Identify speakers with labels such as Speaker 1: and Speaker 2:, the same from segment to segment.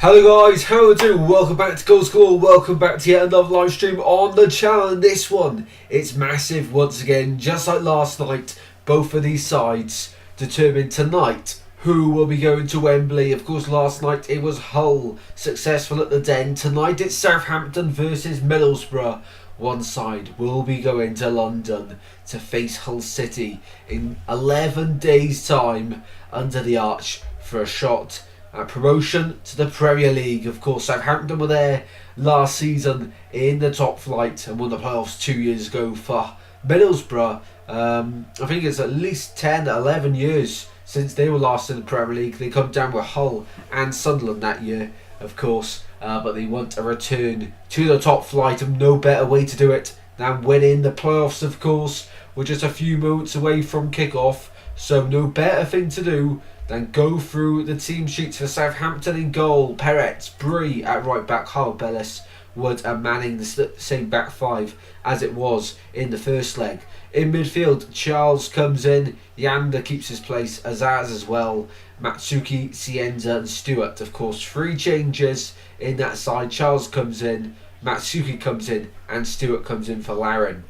Speaker 1: Hello guys, how are you doing? Welcome back to Goal School, welcome back to yet another live stream on the channel. And this one, it's massive once again, just like last night. Both of these sides determine tonight who will be going to Wembley. Of course, last night it was Hull successful at the Den. Tonight it's Southampton versus Middlesbrough. One side will be going to London to face Hull City in 11 days time under the arch for a shot at promotion to the Premier League. Of course, Southampton were there last season in the top flight and won the playoffs 2 years ago. For Middlesbrough, I think it's at least 10, 11 years since they were last in the Premier League. They come down with Hull and Sunderland that year, of course, but they want a return to the top flight, and no better way to do it than winning the playoffs, of course. We're just a few moments away from kick-off, so no better thing to do than go through the team sheets for Southampton. In goal, Perez, Bree at right back, Hull, Bellis, Wood and Manning, the same back five as it was in the first leg. In midfield, Charles comes in, Yanda keeps his place, Azaz as well, Matsuki, Cienza and Stewart. Of course, three changes in that side. Charles comes in, Matsuki comes in and Stewart comes in for Laren.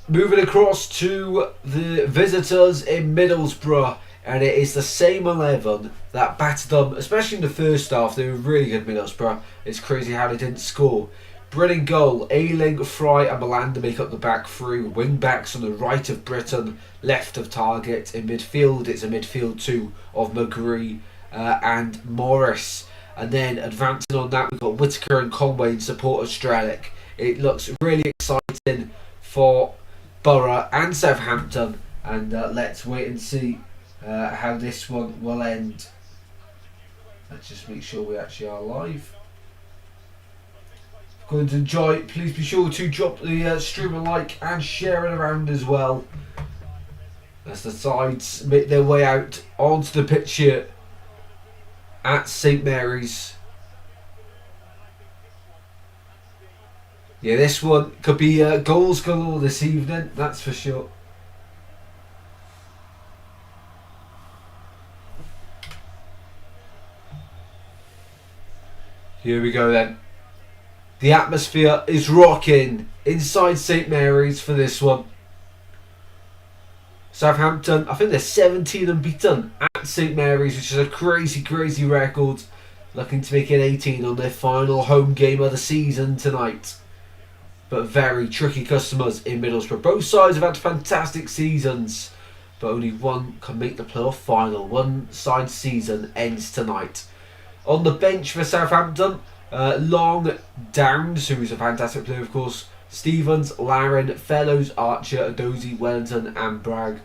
Speaker 1: Moving across to the visitors in Middlesbrough, and it is the same 11 that battered them, especially in the first half. They were really good, Middlesbrough. It's crazy how they didn't score. Brilliant goal. Ayling, Fry and Malanda make up the back three. Wing backs on the right of Britton, left of Target. In midfield, it's a midfield two of McGree and Morris. And then advancing on that, we've got Whittaker and Conway in support of Strelic. It looks really exciting for Borough and Southampton, and let's wait and see how this one will end. Let's just make sure we actually are live. If you're going to enjoy, please be sure to drop the stream a like and share it around as well, as the sides make their way out onto the pitch here at St Mary's. Yeah, this one could be goals galore this evening, that's for sure. Here we go then. The atmosphere is rocking inside St Mary's for this one. Southampton, I think they're 17 unbeaten at St Mary's, which is a crazy record. Looking to make it 18 on their final home game of the season tonight. But very tricky customers in Middlesbrough. Both sides have had fantastic seasons, but only one can make the playoff final. One side's season ends tonight. On the bench for Southampton, Long, Downs, who is a fantastic player of course, Stevens, Laren, Fellows, Archer, Adozie, Wellington and Bragg,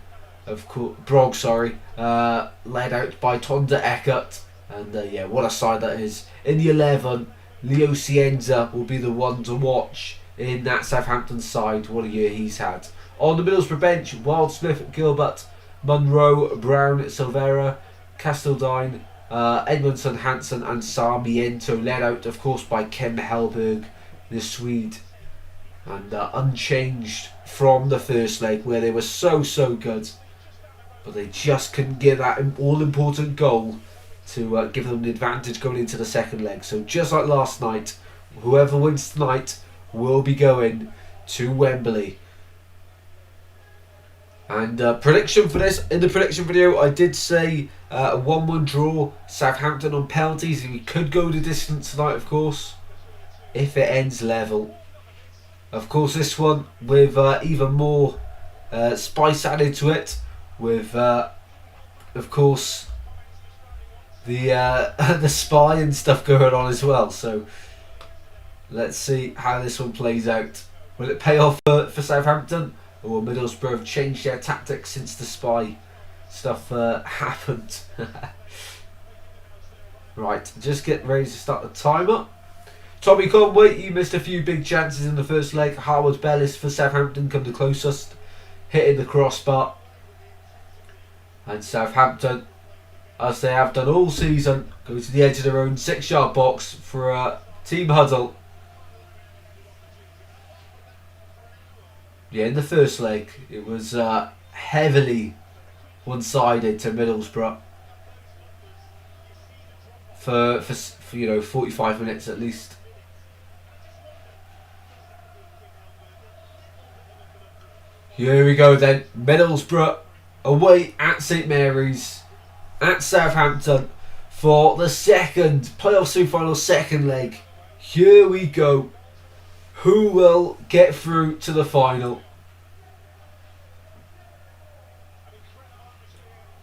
Speaker 1: of course, led out by Tonda Eckert. And yeah, what a side that is. In the 11, Leo Cienza will be the one to watch in that Southampton side. What a year he's had. On the Middlesbrough bench, Wildsmith, Gilbert, Munro, Brown, Silvera, Castledine, Edmondson, Hansen and Sarmiento, led out of course by Ken Hellberg, the Swede, and unchanged from the first leg where they were so good, but they just couldn't get that all important goal to give them the advantage going into the second leg. So just like last night, whoever wins tonight will be going to Wembley. And prediction for this, in the prediction video I did say a 1-1 draw, Southampton on penalties. We could go the distance tonight of course, if it ends level. Of course this one with even more spice added to it, with of course the the spy and stuff going on as well. So let's see how this one plays out. Will it pay off for Southampton, or will Middlesbrough have changed their tactics since the spy stuff happened? Right, just get ready to start the timer. Tommy Conway, you missed a few big chances in the first leg. Howard Bellis for Southampton come the closest, hitting the crossbar. And Southampton, as they have done all season, go to the edge of their own 6-yard box for a team huddle. Yeah, in the first leg, it was heavily one-sided to Middlesbrough. for 45 minutes at least. Here we go then. Middlesbrough away at St Mary's at Southampton for the second playoff semi-final second leg. Here we go. Who will get through to the final?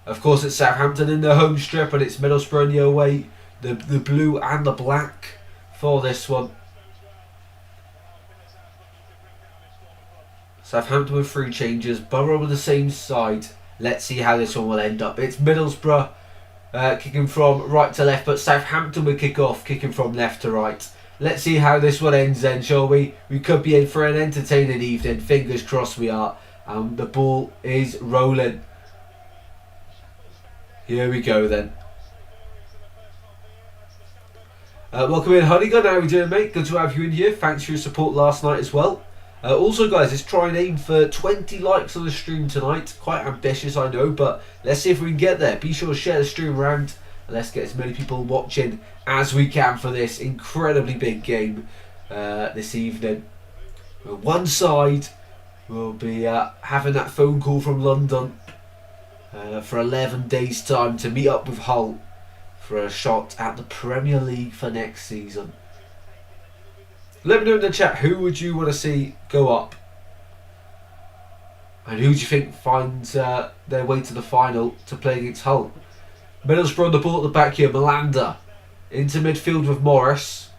Speaker 1: Of course, it's Southampton in the home strip, and it's Middlesbrough in the away. The blue and the black for this one. Southampton with 3 changes. Borough with the same side. Let's see how this one will end up. It's Middlesbrough kicking from right to left, but Southampton will kick off, kicking from left to right. Let's see how this one ends then, shall we? We could be in for an entertaining evening. Fingers crossed we are. The ball is rolling. Here we go then. Welcome in, Honeygun. How are we doing, mate? Good to have you in here. Thanks for your support last night as well. Also, guys, let's try and aim for 20 likes on the stream tonight. Quite ambitious, I know, but let's see if we can get there. Be sure to share the stream around, and let's get as many people watching as we can for this incredibly big game this evening. One side will be having that phone call from London for 11 days' time to meet up with Hull for a shot at the Premier League for next season. Let me know in the chat, who would you want to see go up? And who do you think finds their way to the final to play against Hull? Middlesbrough on the ball at the back here. Malanda into midfield with Morris.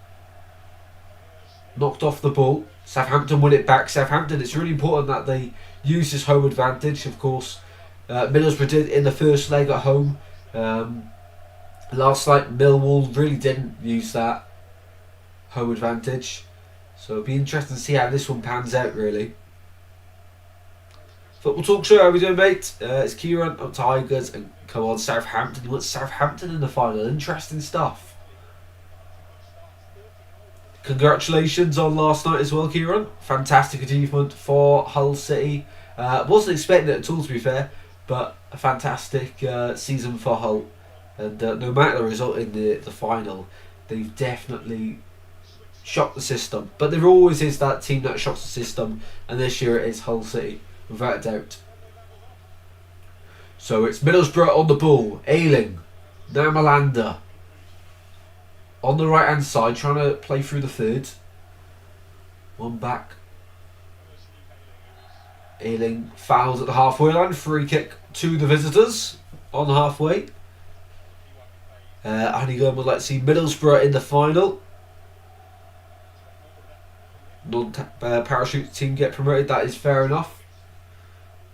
Speaker 1: Knocked off the ball. Southampton win it back. Southampton, it's really important that they use this home advantage, of course. Middlesbrough did in the first leg at home. Last night, Millwall really didn't use that home advantage. So it'll be interesting to see how this one pans out, really. Football Talk Show, how are we doing, mate? It's Kieran of Tigers, and come on, Southampton. You want Southampton in the final. Interesting stuff. Congratulations on last night as well, Kieran. Fantastic achievement for Hull City. Wasn't expecting it at all, to be fair, but a fantastic season for Hull. And no matter the result in the final, they've definitely shocked the system. But there always is that team that shocks the system, and this year it is Hull City, without a doubt. So it's Middlesbrough on the ball. Ayling. Now Malanda. On the right hand side, trying to play through the third. One back. Ayling fouls at the halfway line. Free kick to the visitors on halfway. Honeygun would like to see Middlesbrough in the final. Non-parachute team get promoted. That is fair enough.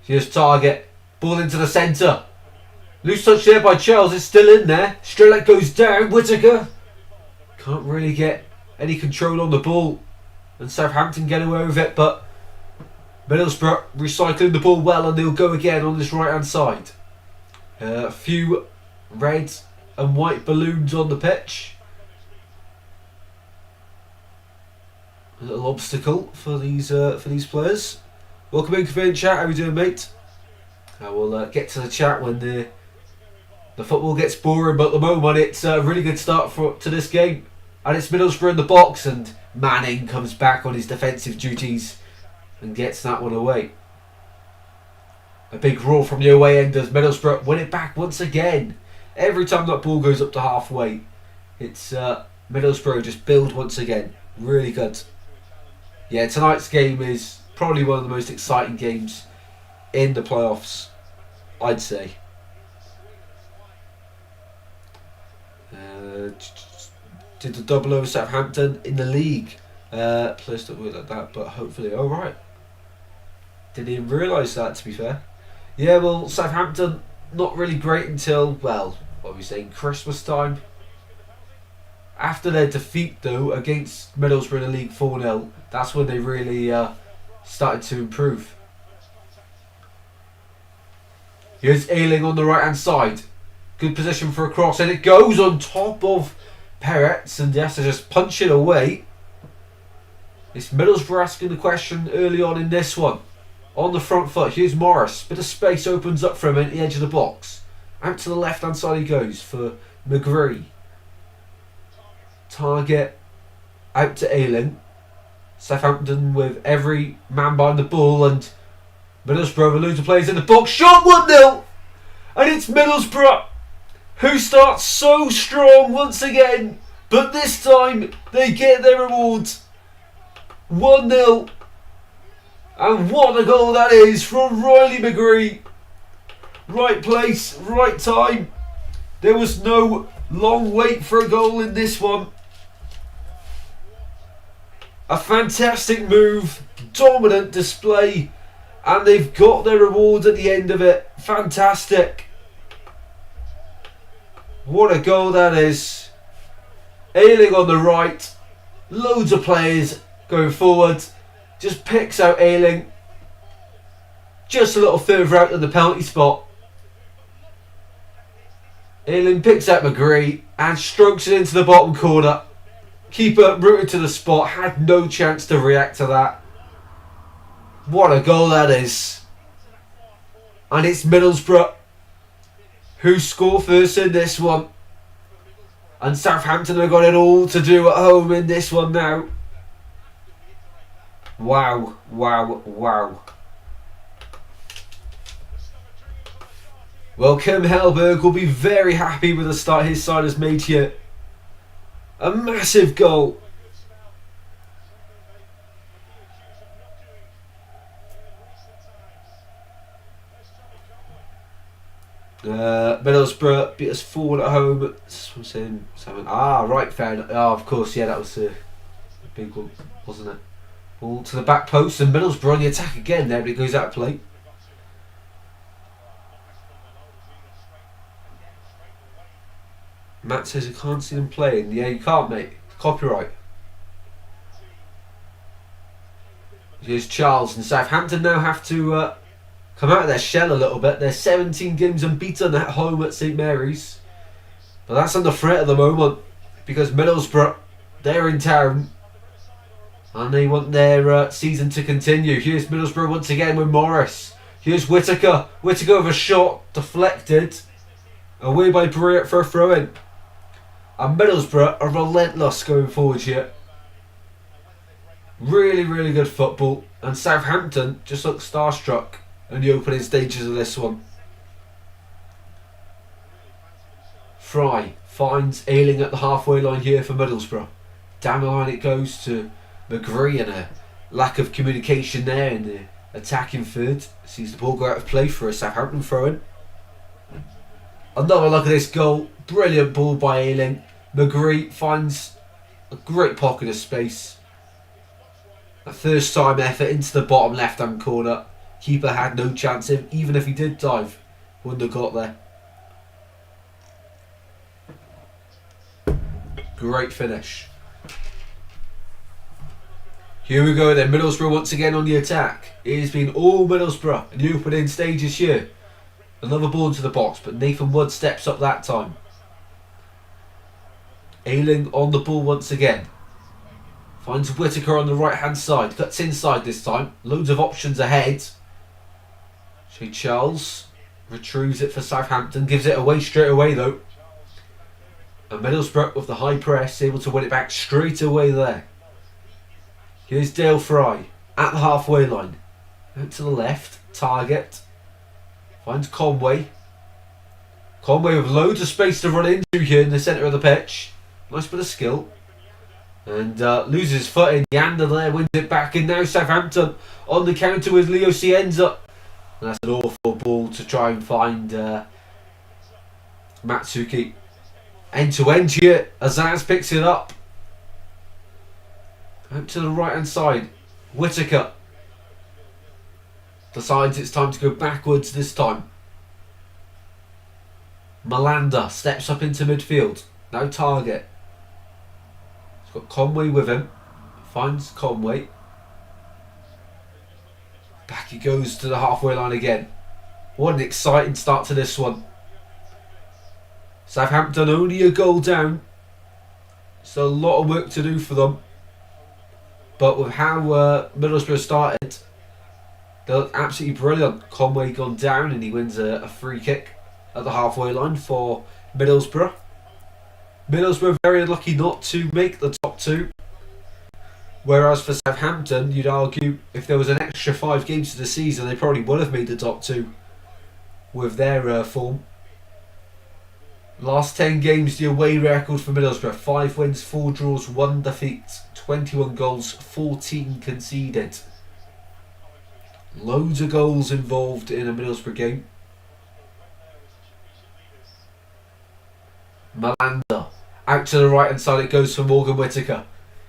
Speaker 1: Here's Target. Ball into the centre. Loose touch there by Charles. It's still in there. Strelak goes down. Whittaker can't really get any control on the ball. And Southampton get away with it. But Middlesbrough recycling the ball well, and they'll go again on this right hand side. A few red and white balloons on the pitch. A little obstacle for these players. Welcome in, Convenient Chat. How are we doing, mate? I will get to the chat when the football gets boring, but at the moment it's a really good start to this game. And it's Middlesbrough in the box, and Manning comes back on his defensive duties and gets that one away. A big roar from the away end as Middlesbrough win it back once again. Every time that ball goes up to halfway, it's Middlesbrough just build once again. Really good. Yeah, tonight's game is probably one of the most exciting games in the playoffs, I'd say. Did the double over Southampton in the league. Players don't work like that, but hopefully, alright. Didn't even realise that, to be fair. Yeah, well, Southampton, not really great until, well, what are we saying, Christmas time? After their defeat, though, against Middlesbrough in the league 4-0, that's when they really started to improve. Here's Ayling on the right-hand side. Good position for a cross, and it goes on top of Peretz, and he has to just punch it away. It's Middlesbrough asking the question early on in this one. On the front foot, here's Morris. Bit of space opens up for him at the edge of the box. Out to the left-hand side he goes for McGree. Target out to Ayling. Southampton with every man behind the ball, and Middlesbrough with loads of players in the box. Shot 1-0! And it's Middlesbrough who starts so strong once again, but this time they get their rewards. 1-0. And what a goal that is from Riley McGree. Right place, right time. There was no long wait for a goal in this one. A fantastic move, dominant display, and they've got their reward at the end of it. Fantastic. What a goal that is. Ayling on the right, loads of players going forward. Just picks out Ayling. Just a little further out than the penalty spot. Ayling picks out McGree and strokes it into the bottom corner. Keeper rooted to the spot, had no chance to react to that. What a goal that is. And it's Middlesbrough who score first in this one. And Southampton have got it all to do at home in this one now. Wow, wow, wow. Well, Kim Hellberg will be very happy with the start his side has made here. A massive goal. Middlesbrough beat us 4 at home. Right, fair enough. Oh, of course, yeah, that was a big one, wasn't it? Ball to the back post, and Middlesbrough on the attack again there, but it goes out of play. Matt says you can't see them playing. Yeah, you can't, mate. Copyright. Here's Charles, and Southampton now have to come out of their shell a little bit. They're 17 games unbeaten at home at St Mary's. But that's under threat at the moment because Middlesbrough, they're in town and they want their season to continue. Here's Middlesbrough once again with Morris. Here's Whittaker. Whittaker with a shot deflected. Away by Bria for a throw-in. And Middlesbrough are relentless going forward here. Really, really good football. And Southampton just look starstruck in the opening stages of this one. Fry finds Ayling at the halfway line here for Middlesbrough. Down the line it goes to McGree, and a lack of communication there in the attacking third. Sees the ball go out of play for a Southampton throw-in. Another look at this goal. Brilliant ball by Ayling. McGree finds a great pocket of space. A first time effort into the bottom left hand corner. Keeper had no chance, even if he did dive. Wouldn't have got there. Great finish. Here we go then. Middlesbrough once again on the attack. It has been all Middlesbrough in the opening stages here. Another ball into the box, but Nathan Wood steps up that time. Ayling on the ball once again. Finds Whittaker on the right hand side. Cuts inside this time. Loads of options ahead. Shay Charles retrieves it for Southampton. Gives it away straight away though. And Middlesbrough with the high press, able to win it back straight away there. Here's Dale Fry at the halfway line. Out to the left. Target. Finds Conway. Conway with loads of space to run into here in the centre of the pitch. Nice bit of skill. And loses his footing. Yander there wins it back. And now Southampton on the counter with Leo Cienza. And that's an awful ball to try and find Matsuki. End to end here. Azaz picks it up. Out to the right hand side. Whittaker decides it's time to go backwards this time. Malanda steps up into midfield. Now Target. He's got Conway with him. Finds Conway. Back he goes to the halfway line again. What an exciting start to this one. Southampton only a goal down. So a lot of work to do for them. But with how Middlesbrough started, they look absolutely brilliant. Conway gone down and he wins a free kick at the halfway line for Middlesbrough. Middlesbrough very unlucky not to make the top two. Whereas for Southampton, you'd argue if there was an extra 5 games to the season, they probably would have made the top two with their form. Last 10 games, the away record for Middlesbrough: 5 wins, 4 draws, 1 defeat, 21 goals, 14 conceded. Loads of goals involved in a Middlesbrough game. Malanda. Out to the right hand side it goes for Morgan Whittaker.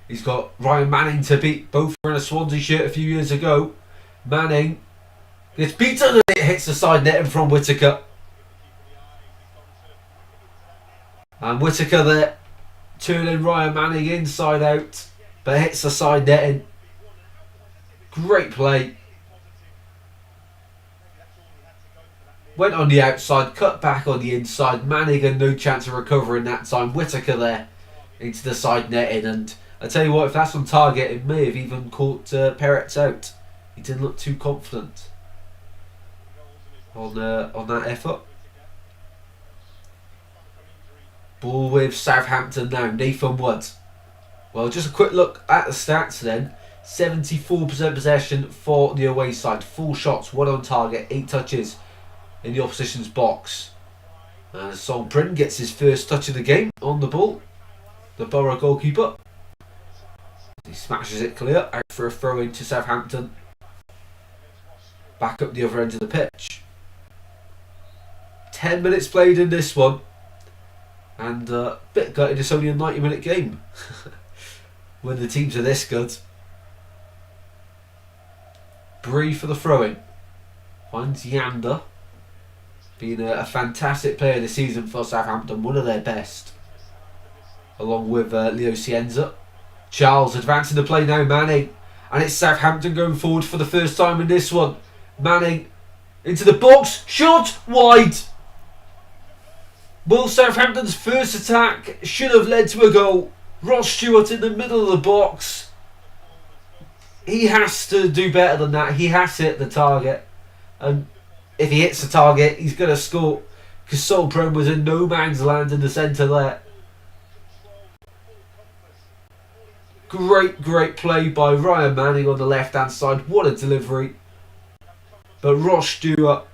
Speaker 1: He's got Ryan Manning to beat. Both were in a Swansea shirt a few years ago. Manning gets beaten and it hits the side netting from Whittaker. And Whittaker there turning Ryan Manning inside out, but hits the side netting. Great play. Went on the outside, cut back on the inside. Manning had no chance of recovering that time. Whittaker there into the side netting, and I tell you what, if that's on target, it may have even caught Perez out. He didn't look too confident on that effort. Ball with Southampton now. Nathan Wood. Well, just a quick look at the stats then. 74% possession for the away side. 4 shots, 1 on target, 8 touches in the opposition's box. And Sol Bryn gets his first touch of the game on the ball. The Borough goalkeeper. He smashes it clear out for a throw in to Southampton. Back up the other end of the pitch. 10 minutes played in this one. And a bit gutted it's only a 90-minute game when the teams are this good. Bree for the throw-in. Finds Yander. Been a fantastic player this season for Southampton, one of their best. Along with Leo Cienza. Charles advancing the play now, Manning. And it's Southampton going forward for the first time in this one. Manning into the box. Shot wide. Well, Southampton's first attack should have led to a goal. Ross Stewart in the middle of the box. He has to do better than that. He has to hit the target. And if he hits the target, he's going to score. Because Sol Bryn was in no man's land in the centre there. Great play by Ryan Manning on the left-hand side. What a delivery. But Ross Stewart,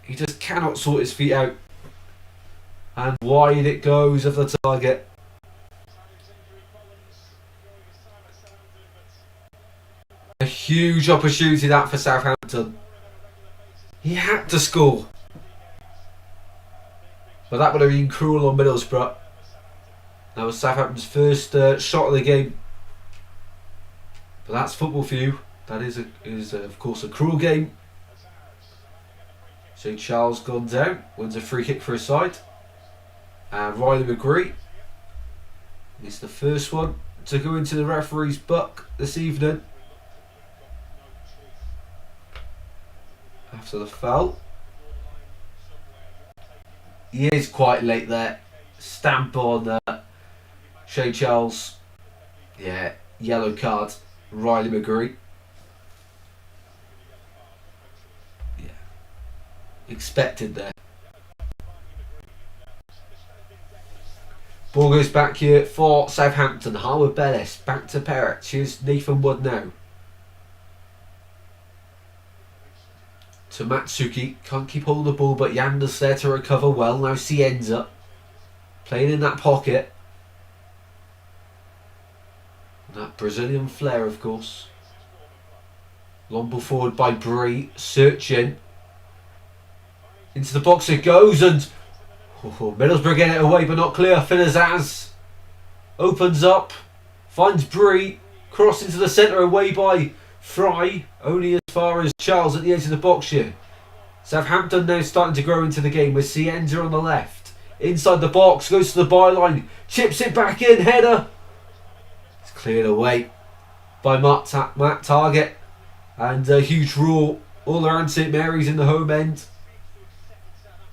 Speaker 1: he just cannot sort his feet out. And wide it goes of the target. A huge opportunity that for Southampton. He had to score. But that would have been cruel on Middlesbrough. That was Southampton's first shot of the game. But that's football for you. That is of course a cruel game. So Charles gone down. Wins a free kick for his side. And Riley McGree is the first one to go into the referee's book this evening. After the foul. He is quite late there. Stamp on Shay Charles. Yeah, yellow card. Riley McGree. Yeah. Expected there. Ball goes back here for Southampton. Harwood Bellis back to Perez. Here's Nathan Wood now. To Matsuki. Can't keep hold of the ball, but Yander's there to recover well. Now Cienza. Playing in that pocket. That Brazilian flair, of course. Long ball forward by Bree. Searching. Into the box it goes, and Middlesbrough getting it away, but not clear. Finazaz opens up. Finds Bree. Cross into the centre, away by Fry. Only as far as Charles at the edge of the box here. Southampton now starting to grow into the game with Cienza on the left. Inside the box, goes to the byline. Chips it back in, header. It's cleared away by Matt Target. And a huge roar all around St Mary's in the home end.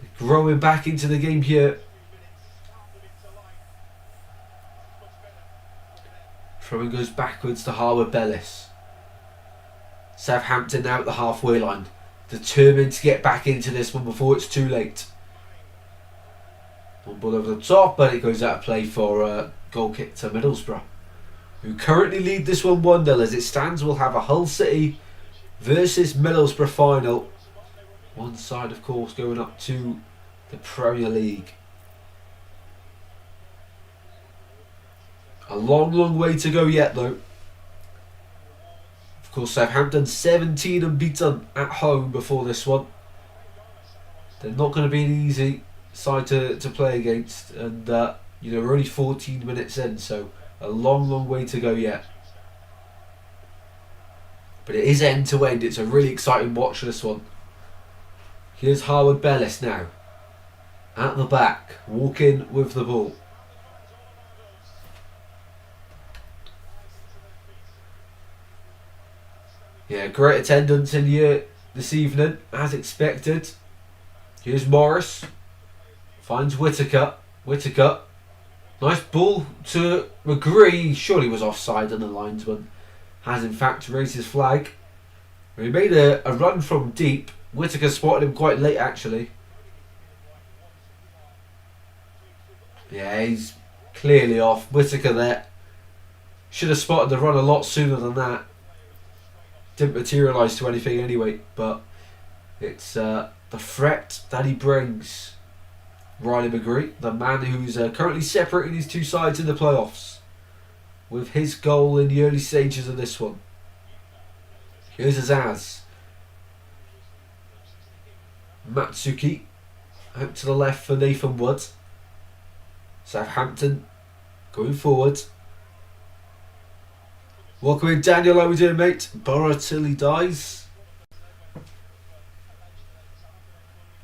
Speaker 1: They're growing back into the game here. Throwing goes backwards to Harwood Bellis. Southampton now at the halfway line. Determined to get back into this one before it's too late. On ball over the top, but it goes out of play for a goal kick to Middlesbrough, who currently lead this one 1-0. As it stands, we'll have a Hull City versus Middlesbrough final. One side, of course, going up to the Premier League. A long, long way to go yet, though. Of course, Southampton 17 unbeaten at home before this one. They're not going to be an easy side to play against, and we're only 14 minutes in, so a long, long way to go yet. But it is end to end. It's a really exciting watch, this one. Here's Harwood Bellis now at the back, walking with the ball. Yeah, great attendance in here this evening, as expected. Here's Morris. Finds Whittaker. Whittaker. Nice ball to McGree. Surely was offside, and the linesman has in fact raised his flag. He made a run from deep. Whittaker spotted him quite late, actually. Yeah, he's clearly off. Whittaker there. Should have spotted the run a lot sooner than that. Didn't materialise to anything anyway, but it's the threat that he brings. Riley McGree, the man who's currently separating these two sides in the playoffs, with his goal in the early stages of this one. Here's Azaz. Matsuki out to the left for Nathan Wood. Southampton going forward. Welcome in, Daniel. How are we doing, mate? Borough till he dies.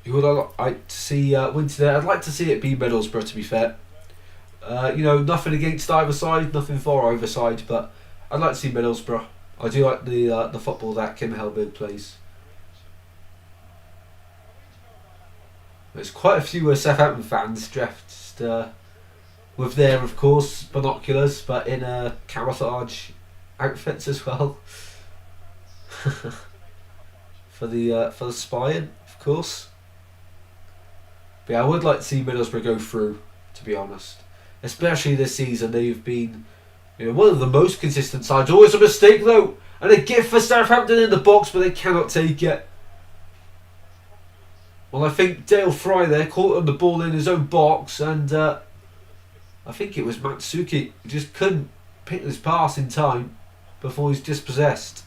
Speaker 1: Who would I like to see win today? I'd like to see it be Middlesbrough, to be fair. Nothing against either side, nothing for either side, but I'd like to see Middlesbrough. I do like the football that Kim Helberg plays. There's quite a few Southampton fans dressed with their, of course, binoculars, but in camouflage outfits as well. for the spying, of course. But yeah, I would like to see Middlesbrough go through, to be honest. Especially this season, they've been one of the most consistent sides. Always a mistake though, and a gift for Southampton in the box, but they cannot take it. Well, I think Dale Fry there caught on the ball in his own box, and I think it was Matsuki who just couldn't pick his pass in time before he's dispossessed.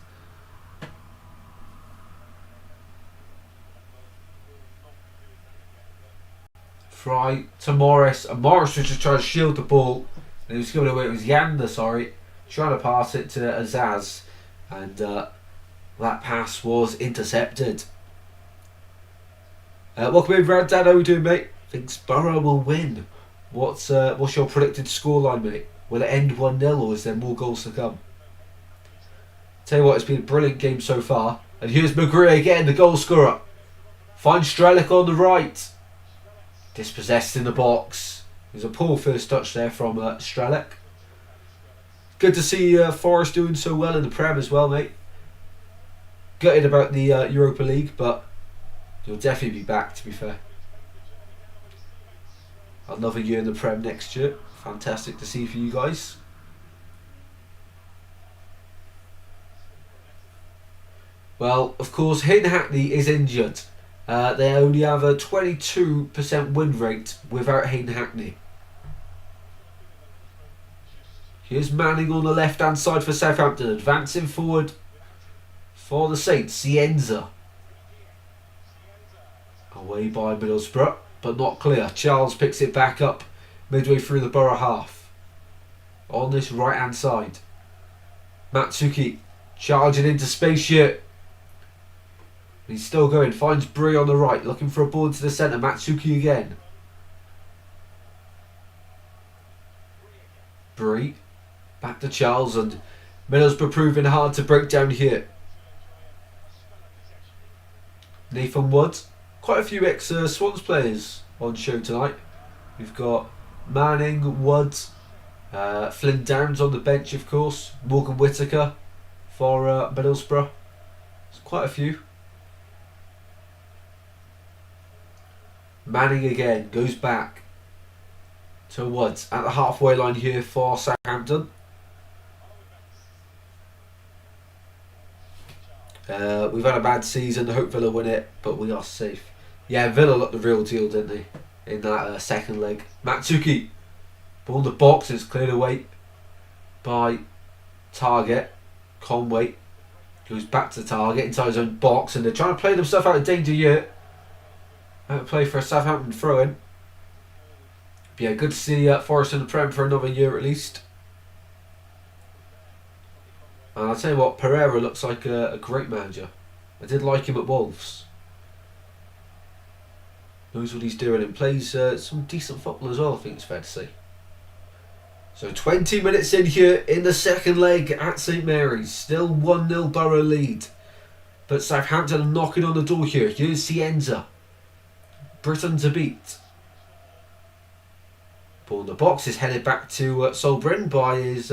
Speaker 1: Fry to Morris, and Morris was just trying to shield the ball, and he was giving away. It was Yanda, trying to pass it to Azaz, and that pass was intercepted. Welcome in, Brad. Dad, how are we doing, mate? Thinks Borough will win. What's your predicted scoreline, mate? Will it end 1-0, or is there more goals to come? Tell you what, it's been a brilliant game so far. And here's McGree again, the goal scorer. Finds Strelic on the right. Dispossessed in the box. There's a poor first touch there from Strelic. Good to see Forest doing so well in the Prem as well, mate. Gutted about the Europa League, but you'll definitely be back, to be fair. Another year in the Prem next year. Fantastic to see for you guys. Well, of course, Hayden Hackney is injured. They only have a 22% win rate without Hayden Hackney. Here's Manning on the left-hand side for Southampton, advancing forward for the Saints. Cienza. Away by Middlesbrough, but not clear. Charles picks it back up midway through the Borough half. On this right-hand side. Matsuki charging into space here. He's still going, finds Bree on the right, looking for a ball into the centre. Matsuki again. Bree, back to Charles, and Middlesbrough proving hard to break down here. Nathan Wood, quite a few ex-Swans players on show tonight. We've got Manning, Wood, Flynn Downs on the bench, of course. Morgan Whittaker for Middlesbrough. There's quite a few. Manning again, goes back. So what? At the halfway line here for Southampton. We've had a bad season. I hope Villa win it, but we are safe. Yeah, Villa looked the real deal, didn't they? In that second leg. Matsuki. Ball in the box is cleared away by Target. Conway goes back to Target inside his own box, and they're trying to play themselves out of danger here. Out of play for a Southampton throw-in. Yeah, good to see Forest in the Prem for another year at least. And I'll tell you what, Pereira looks like a great manager. I did like him at Wolves. Knows what he's doing and plays some decent football as well, I think it's fair to say. So 20 minutes in here in the second leg at St Mary's. Still 1-0 Borough lead. But Southampton are knocking on the door here. Here's Cienza. Britain to beat. Ball in the box is headed back to Solbrin by his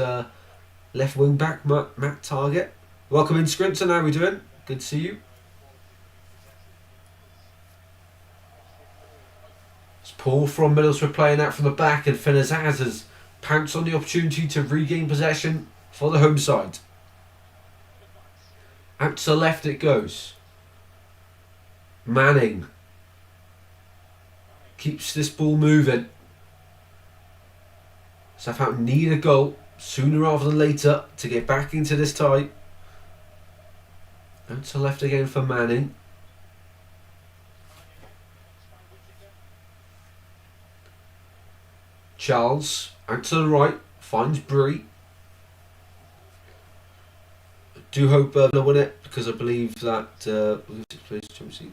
Speaker 1: left wing back, Matt Target. Welcome in, Scrinton. How are we doing? Good to see you. It's Paul from Middlesbrough playing out from the back, and Finn Azaz has pounced on the opportunity to regain possession for the home side. Out to the left it goes. Manning keeps this ball moving. Southampton need a goal sooner rather than later to get back into this tie. Out to left again for Manning. Charles out to the right, finds Bree. I do hope they'll win it, because I believe that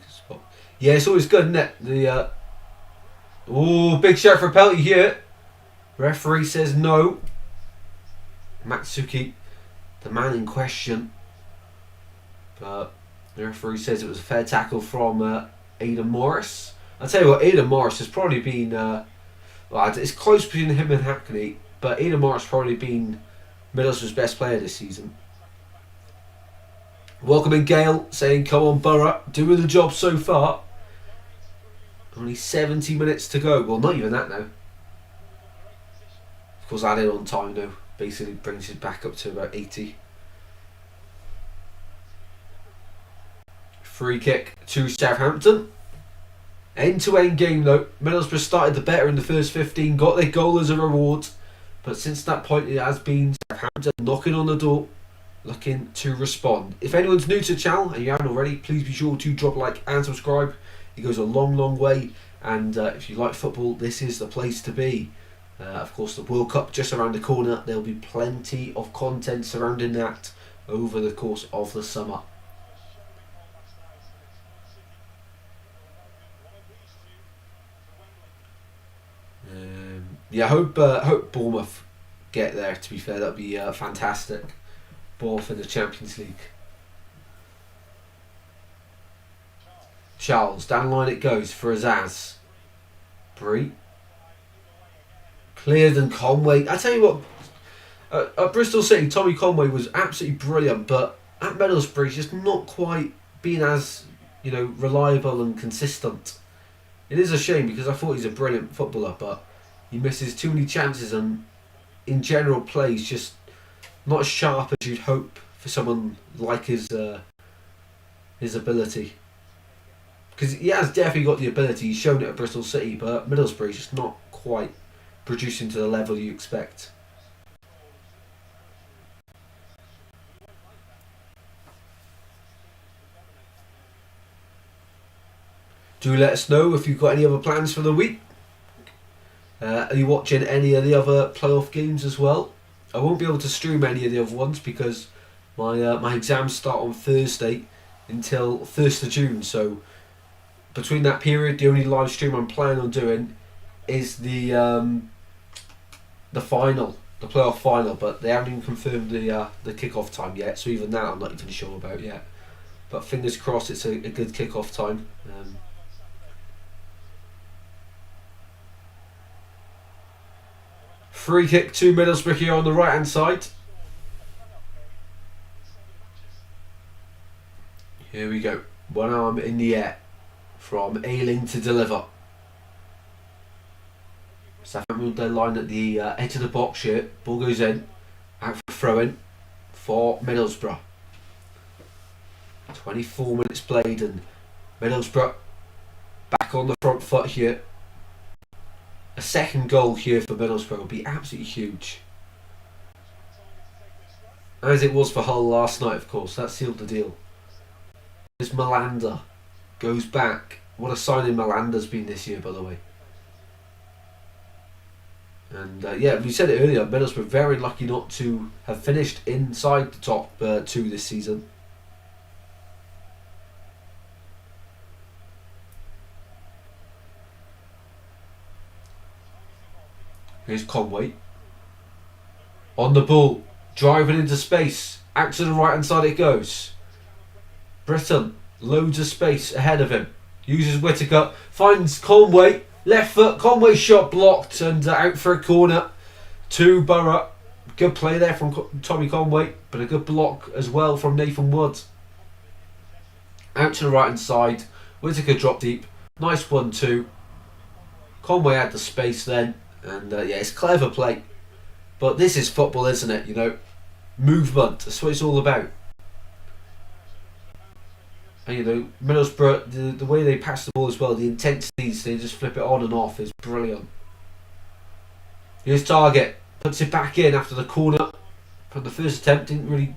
Speaker 1: spot. Yeah, it's always good, isn't it? The big shout for a penalty here. Referee says no. Matsuki, the man in question, but the referee says it was a fair tackle from Aidan Morris. I'll tell you what, Aidan Morris has probably been it's close between him and Hackney, but Aidan Morris has probably been Middlesbrough's best player this season. Welcome in Gale, saying come on Borough, doing the job so far. Only 70 minutes to go. Well, not even that now. Of course, added on time though basically brings it back up to about 80. Free kick to Southampton. End-to-end game though. Middlesbrough started the better in the first 15, got their goal as a reward, but since that point it has been Southampton knocking on the door, looking to respond. If anyone's new to the channel and you haven't already, please be sure to drop a like and subscribe. It goes a long way, and if you like football, this is the place to be. Of course, the World Cup just around the corner. There'll be plenty of content surrounding that over the course of the summer. Yeah, I hope Bournemouth get there, to be fair. That'd be fantastic. Bournemouth in the Champions League. Charles, down the line it goes for Azaz. Bree. Cleared, and Conway. I tell you what, at Bristol City, Tommy Conway was absolutely brilliant, but at Middlesbrough, he's just not quite being as, reliable and consistent. It is a shame, because I thought he's a brilliant footballer, but he misses too many chances, and in general plays just not as sharp as you'd hope for someone like his ability. Because he has definitely got the ability, he's shown it at Bristol City, but Middlesbrough is just not quite producing to the level you expect. Do let us know if you've got any other plans for the week. Are you watching any of the other playoff games as well? I won't be able to stream any of the other ones because my exams start on Thursday until 1st of June. So between that period, the only live stream I'm planning on doing is the final, the playoff final. But they haven't even confirmed the kick-off time yet. So even that I'm not even sure about yet. But fingers crossed it's a good kick-off time. Free kick to Middlesbrough here on the right hand side. Here we go. One arm in the air from Ayling to deliver. Southampton their line at the edge of the box here. Ball goes in. Out for throw-in for Middlesbrough. 24 minutes played and Middlesbrough back on the front foot here. A second goal here for Middlesbrough would be absolutely huge. As it was for Hull last night, of course. That sealed the deal. This Malander goes back. What a signing Malander's been this year, by the way. And yeah, we said it earlier, Middlesbrough very lucky not to have finished inside the top two this season. Here's Conway. On the ball, driving into space. Out to the right hand side it goes. Britton, loads of space ahead of him. Uses Whittaker, finds Conway. Left foot, Conway shot blocked and out for a corner to Borough. Good play there from Tommy Conway, but a good block as well from Nathan Wood. Out to the right hand side, Whittaker dropped deep. Nice 1-2. Conway had the space then, and yeah, it's clever play. But this is football, isn't it? You know, movement, that's what it's all about. And you know, Middlesbrough, the way they pass the ball as well, the intensities, they just flip it on and off is brilliant. Here's Target, puts it back in after the corner from the first attempt, didn't really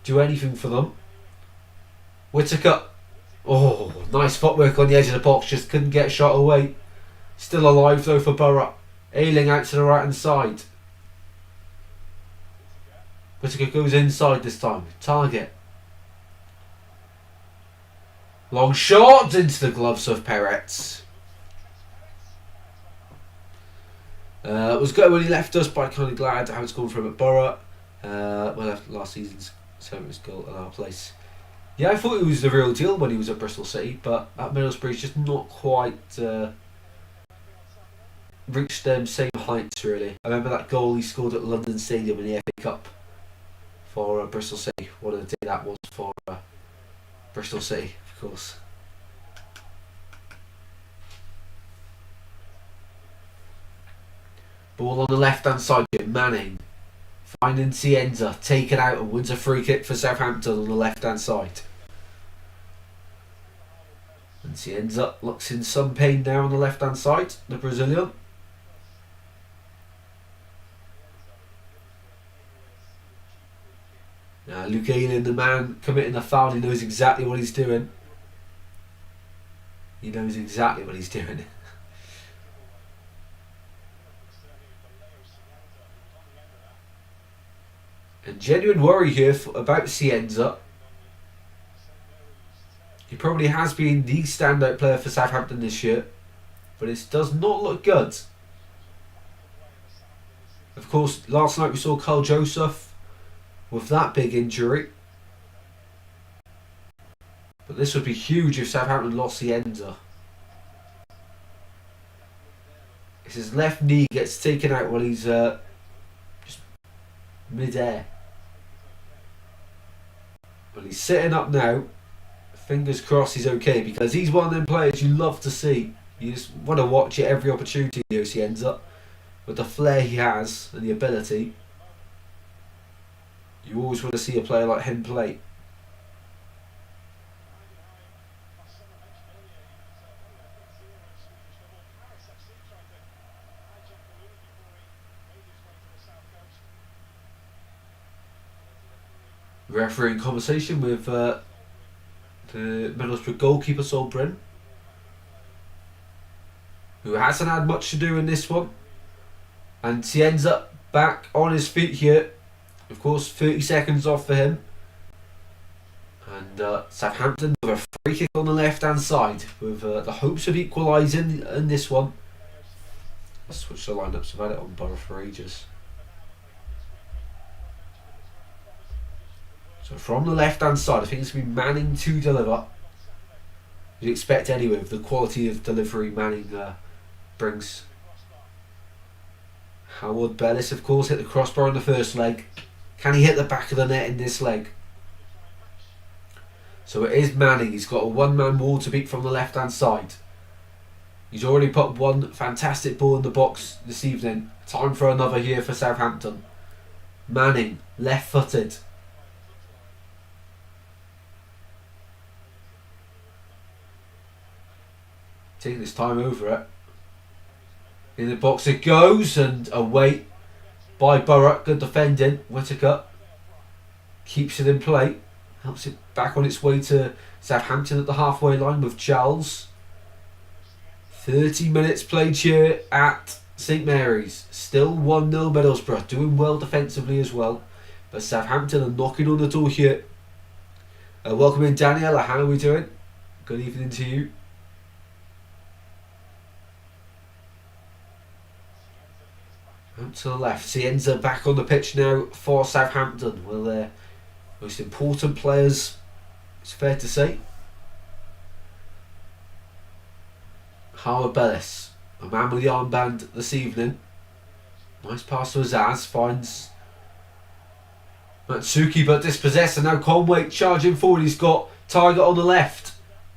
Speaker 1: do anything for them. Whittaker, oh, nice footwork on the edge of the box, just couldn't get a shot away. Still alive though for Borough. Ailing out to the right hand side. Whittaker goes inside this time. Target. Long shot into the gloves of Peretz. Was good when he left us, but I'm kind of glad how it's gone for him at Borough. Well, after last season's 7th goal at our place. Yeah, I thought he was the real deal when he was at Bristol City, but at Middlesbrough he's just not quite reached them same heights really. I remember that goal he scored at London Stadium in the FA Cup for Bristol City. What a day that was for Bristol City, of course. Ball on the left hand side here, Manning finding Cienza, taken out and wins a free kick for Southampton on the left hand side. And Cienza looks in some pain now on the left hand side, the Brazilian. Now Luke Ayling, the man committing the foul, he knows exactly what he's doing. He knows exactly what he's doing. And genuine worry here about Cienza. He probably has been the standout player for Southampton this year, but it does not look good. Of course, last night we saw Carl Joseph with that big injury. But this would be huge if Southampton lost Cienza. His left knee gets taken out while he's just mid-air. But he's sitting up now. Fingers crossed he's okay, because he's one of them players you love to see. You just want to watch it every opportunity he ends up. With the flair he has and the ability, you always want to see a player like him play. Referee in conversation with the Middlesbrough goalkeeper Sol Bryn, who hasn't had much to do in this one. And Cienza back on his feet here. Of course, 30 seconds off for him. And Southampton with a free kick on the left hand side with the hopes of equalising in this one. Let's switch the lineups. I've had it on Borough for ages. So from the left hand side, I think it's going to be Manning to deliver. You'd expect anyway with the quality of delivery Manning brings. Howard Bellis, of course, hit the crossbar in the first leg. Can he hit the back of the net in this leg? So it is Manning. He's got a one-man wall to beat from the left-hand side. He's already put one fantastic ball in the box this evening. Time for another here for Southampton. Manning, left-footed. Taking his time over it. In the box it goes, and away by Borough. Good defending. Whittaker keeps it in play. Helps it back on its way to Southampton at the halfway line with Charles. 30 minutes played here at St Mary's. Still 1-0 Middlesbrough. Doing well defensively as well. But Southampton are knocking on the door here. Welcome in, Daniela. How are we doing? Good evening to you. Out to the left. Cienza back on the pitch now for Southampton. Well, their most important players, it's fair to say. Howard Bellis, a man with the armband this evening. Nice pass to Azaz. Finds Matsuki but dispossessed, and now Conway charging forward. He's got Target on the left.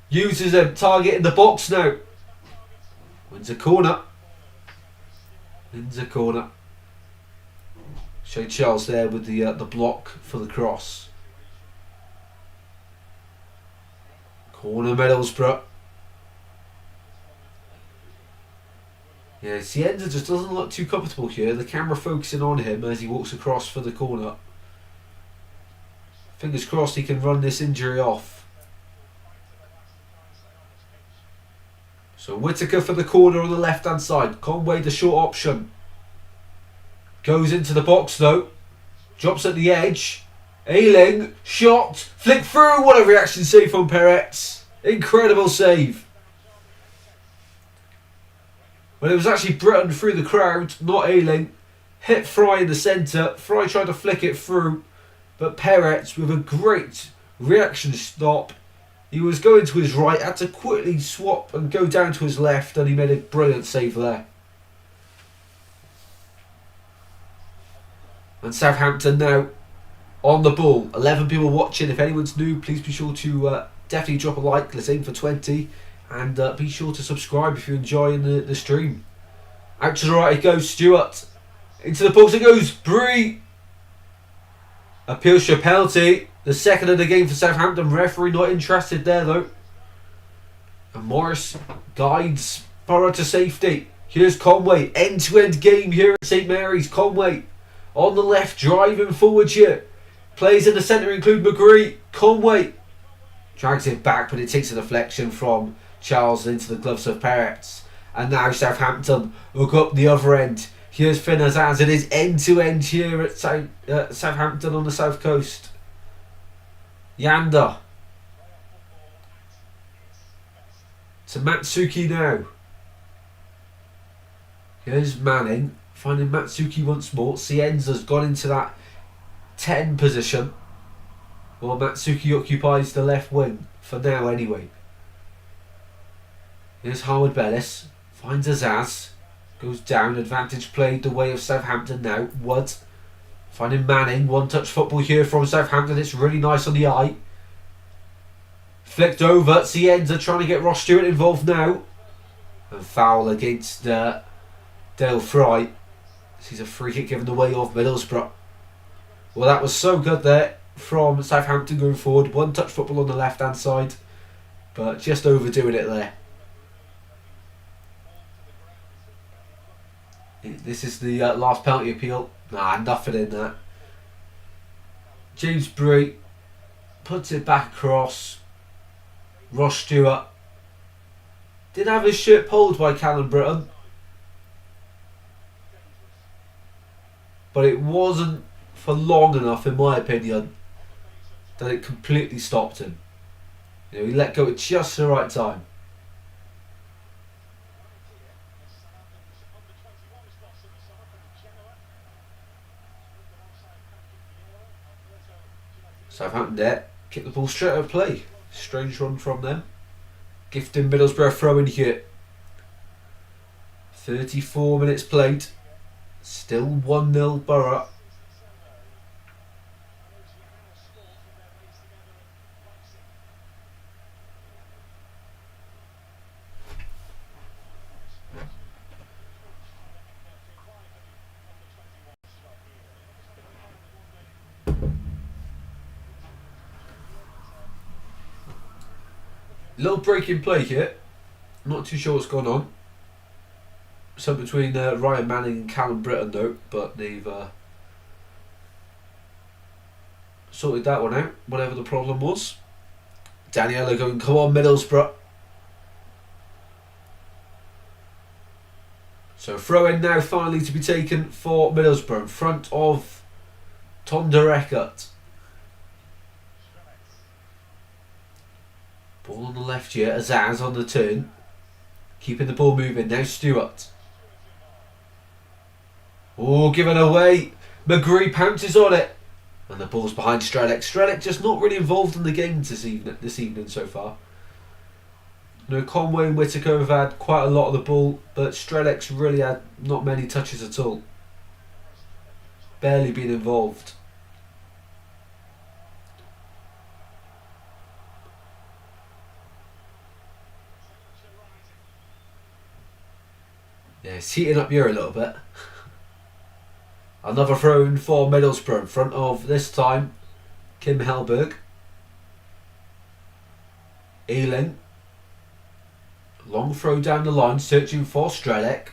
Speaker 1: Uses a target in the box now. Wins a corner. Wins a corner. Show Charles there with the block for the cross. Corner Middlesbrough. Yeah, Cienza just doesn't look too comfortable here. The camera focusing on him as he walks across for the corner. Fingers crossed he can run this injury off. So Whittaker for the corner on the left hand side. Conway the short option. Goes into the box though. Drops at the edge. Ayling. Shot. Flick through. What a reaction save from Peretz. Incredible save. Well, it was actually Breton through the crowd, not Ayling. Hit Fry in the centre. Fry tried to flick it through, but Peretz with a great reaction stop. He was going to his right, had to quickly swap and go down to his left, and he made a brilliant save there. And Southampton now on the ball. 11 people watching. If anyone's new, please be sure to definitely drop a like. Let's aim for 20. And be sure to subscribe if you're enjoying the stream. Out to the right it goes. Stewart. Into the box it goes. Bree. Appeals for a penalty. The second of the game for Southampton. Referee not interested there though. And Morris guides Borough to safety. Here's Conway. End-to-end game here at St Mary's. Conway on the left, driving forward here. Plays in the centre, include McGree. Conway drags it back, but it takes a deflection from Charles into the gloves of Peretz. And now Southampton look up the other end. Here's Finn Azaz. It is end-to-end here at Southampton on the south coast. Yanda. To Matsuki now. Here's Manning. Finding Matsuki once more. Cienza's gone into that 10 position. Well, Matsuki occupies the left wing. For now anyway. Here's Howard Bellis. Finds Azaz. Goes down. Advantage played the way of Southampton now. Wood. Finding Manning. One touch football here from Southampton. It's really nice on the eye. Flicked over. Cienza trying to get Ross Stewart involved now. And foul against Dale Fry. Sees a free kick given away off Middlesbrough. Well, that was so good there from Southampton going forward. One touch football on the left hand side. But just overdoing it there. This is the last penalty appeal. Nah, nothing in that. James Bree puts it back across. Ross Stewart did have his shirt pulled by Callum Britton, but it wasn't for long enough, in my opinion, that it completely stopped him. You know, he let go at just the right time. Southampton there, kick the ball straight out of play. Strange run from them. Gifting Middlesbrough throw in here. 34 minutes played. Still 1-0 Borough. Little break in play here. Not too sure what's gone on. So between Ryan Manning and Callum Britton though, but they've sorted that one out, whatever the problem was. Daniela going, come on Middlesbrough. So throw in now finally to be taken for Middlesbrough in front of Tonda Eckert. Ball on the left here, Azaz on the turn. Keeping the ball moving, now Stewart. Oh, given away. McGree pounces on it. And the ball's behind Strelec. Strelec just not really involved in the game this evening so far. You know, Conway and Whittaker have had quite a lot of the ball, but Strelec's really had not many touches at all. Barely been involved. Yeah, it's heating up here a little bit. Another throw in for Middlesbrough in front of, this time, Kim Hellberg. Ealing. Long throw down the line, searching for Strelec.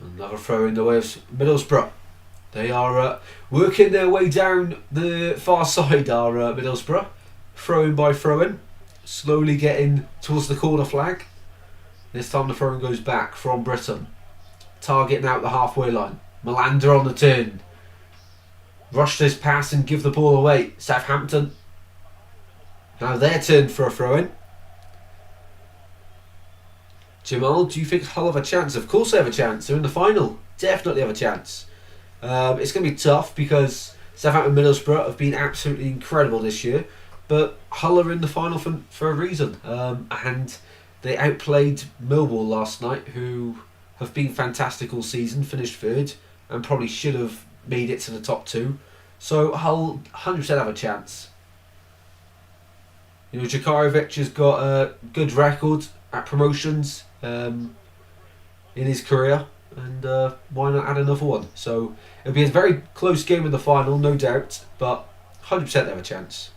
Speaker 1: Another throw in the way of Middlesbrough. They are working their way down the far side, are Middlesbrough. Throwing by throwing. Slowly getting towards the corner flag. This time the throw goes back from Britton. Targeting out the halfway line. Melander on the turn. Rush this pass and give the ball away. Southampton. Now their turn for a throw-in. Jamal, do you think Hull have a chance? Of course they have a chance. They're in the final. Definitely have a chance. It's going to be tough because Southampton and Middlesbrough have been absolutely incredible this year. But Hull are in the final for a reason. And they outplayed Millwall last night, who have been fantastic all season, finished third, and probably should have made it to the top two. So Hull 100% have a chance. You know, Djakarovic has got a good record at promotions in his career, and why not add another one? So it'll be a very close game in the final, no doubt, but 100% they have a chance.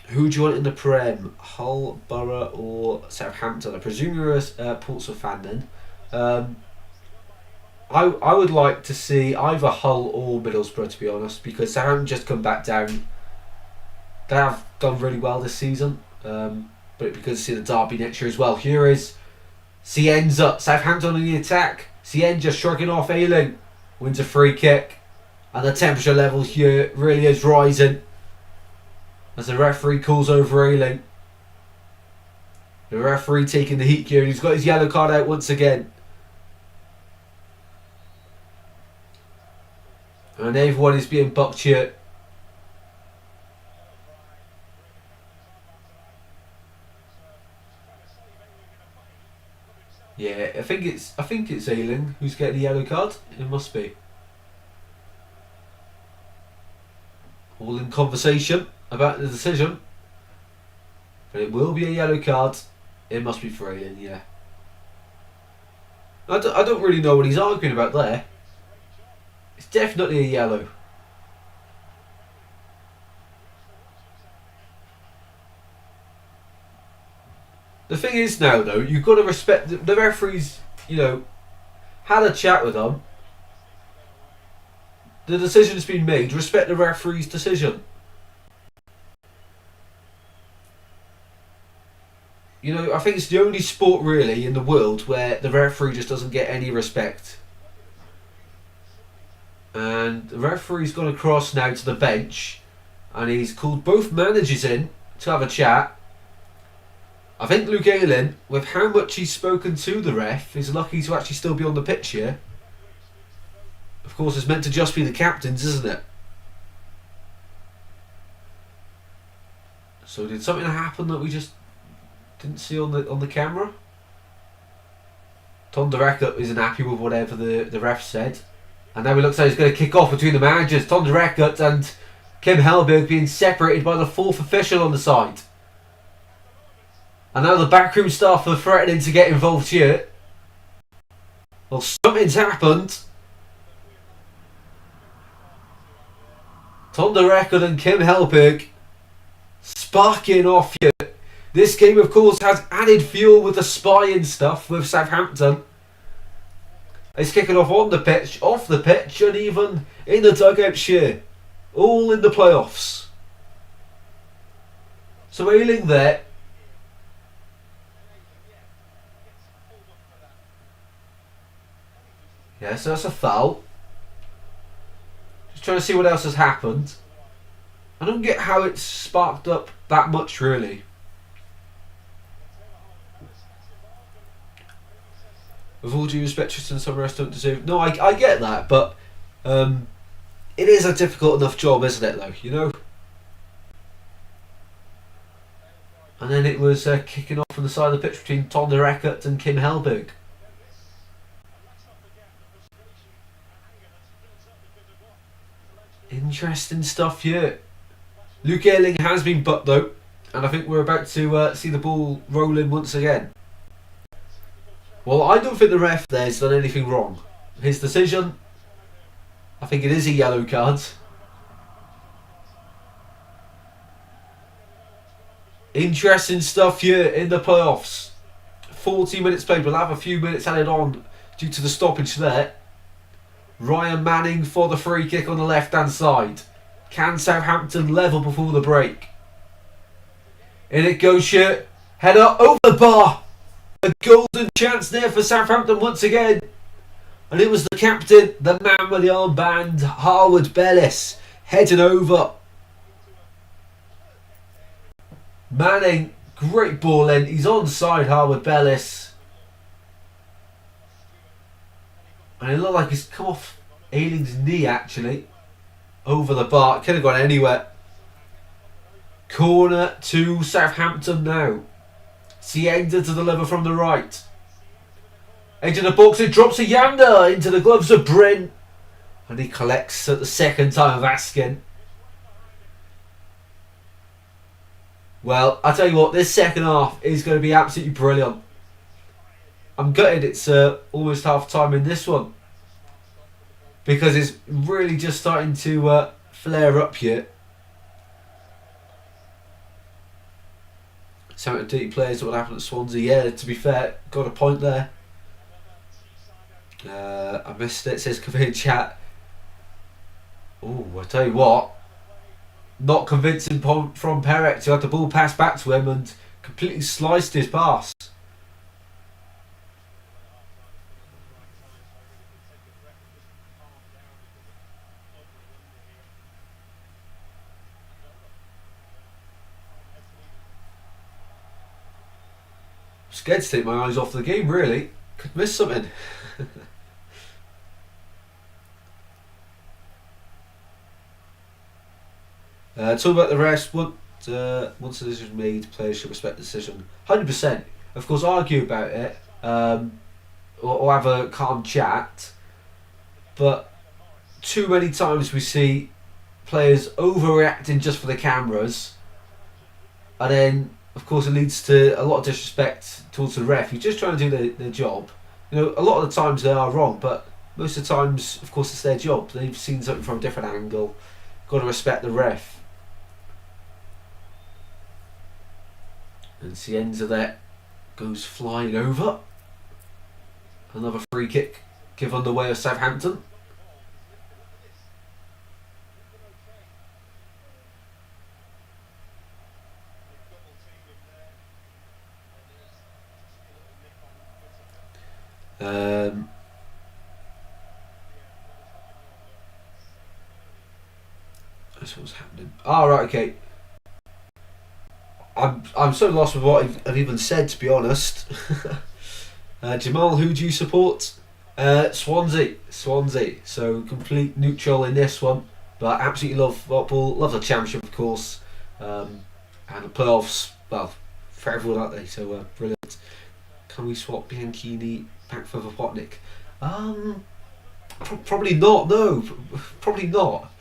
Speaker 1: Who do you want in the Prem? Hull, Borough or Southampton? I presume you're a Portsmouth fan then. I would like to see either Hull or Middlesbrough, to be honest, because Southampton just come back down. They have done really well this season, but it'd be good to see the derby next year as well. Here is Cienza, Southampton in the attack. Cienza shrugging off Ayling, wins a free kick, and the temperature level here really is rising as the referee calls over Ayling. The referee taking the heat here, and he's got his yellow card out once again. And everyone is being bucked here. Yeah, I think it's Ayling who's getting the yellow card. It must be. All in conversation about the decision, but it will be a yellow card. It must be for Ayling, yeah. I don't really know what he's arguing about there. It's definitely a yellow. The thing is now though, you've got to respect the referees, you know, had a chat with them. The decision's been made, respect the referee's decision. You know, I think it's the only sport really in the world where the referee just doesn't get any respect. And the referee's gone across now to the bench, and he's called both managers in to have a chat. I think Luke Ayling, with how much he's spoken to the ref, is lucky to actually still be on the pitch here. Of course, it's meant to just be the captains, isn't it? So did something happen that we just didn't see on the camera? Tom Derecker isn't happy with whatever the ref said. And now it looks like he's going to kick off between the managers, Tom Derecker and Kim Hellberg, being separated by the fourth official on the side. And now the backroom staff are threatening to get involved here. Well, something's happened. Tom Derecker and Kim Hellberg sparking off here. This game, of course, has added fuel with the spying stuff with Southampton. It's kicking off on the pitch, off the pitch, and even in the dugout here. All in the playoffs. So Ayling there. Yeah, so that's a foul. Just trying to see what else has happened. I don't get how it's sparked up that much, really. With all due respect, Tristan, some rest don't deserve. No, I get that, but it is a difficult enough job, isn't it, though? You know. And then it was kicking off from the side of the pitch between Ton de Reckert and Kim Helberg. Interesting stuff here. Luke Ayling has been butt though, and I think we're about to see the ball rolling once again. Well, I don't think the ref there has done anything wrong. His decision, I think it is a yellow card. Interesting stuff here in the playoffs. 40 minutes played. We'll have a few minutes added on due to the stoppage there. Ryan Manning for the free kick on the left hand side. Can Southampton level before the break? In it goes here. Header over the bar. A golden chance there for Southampton once again. And it was the captain, the man with the armband, Harwood Bellis, heading over. Manning, great ball in. He's onside, Harwood Bellis. And it looked like he's come off Ayling's knee, actually. Over the bar. Could have gone anywhere. Corner to Southampton now. Sienda to deliver from the right. Into the box, it drops a Yanda into the gloves of Bryn. And he collects at the second time of asking. Well, I tell you what, this second half is going to be absolutely brilliant. I'm gutted it's almost half time in this one. Because it's really just starting to flare up here. Southampton dirty players, what happened at Swansea? Yeah, to be fair, got a point there. I missed it, says Kavir chat. Oh, I tell you what. Not convincing from Perek, who had the ball passed back to him and completely sliced his pass. Scared to take my eyes off the game, really. Could miss something. Talk about the rest. Once the decision is made, players should respect the decision. 100%. Of course, argue about it or have a calm chat. But too many times we see players overreacting just for the cameras, and then of course it leads to a lot of disrespect towards the ref who's just trying to do their job. You know, a lot of the times they are wrong, but most of the times, of course, it's their job. They've seen something from a different angle. Got to respect the ref. And Sienza there goes flying over. Another free kick given the way of Southampton. That's what's happening. Oh, right, okay. I'm so lost with what I've even said, to be honest. Jamal, who do you support? Swansea. So complete neutral in this one, but absolutely love football. Love the championship, of course, and the playoffs. Well, for everyone, aren't they? So brilliant. Can we swap Bianchini back for Vopotnik? Probably not. No, probably not.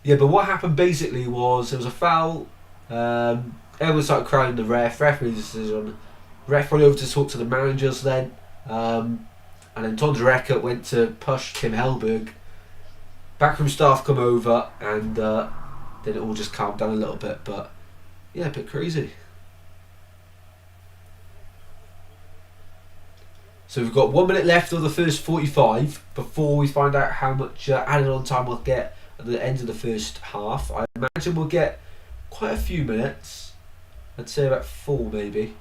Speaker 1: Yeah, but what happened basically was there was a foul. Everyone started crying the ref. Referee's decision. Ref went over to talk to the managers then, and then Ton de Reckert went to push Kim Helberg, Backroom staff come over and then it all just calmed down a little bit. But yeah, a bit crazy. So we've got 1 minute left of the first 45 before we find out how much added on time we'll get at the end of the first half. I imagine we'll get quite a few minutes. I'd say about 4 maybe.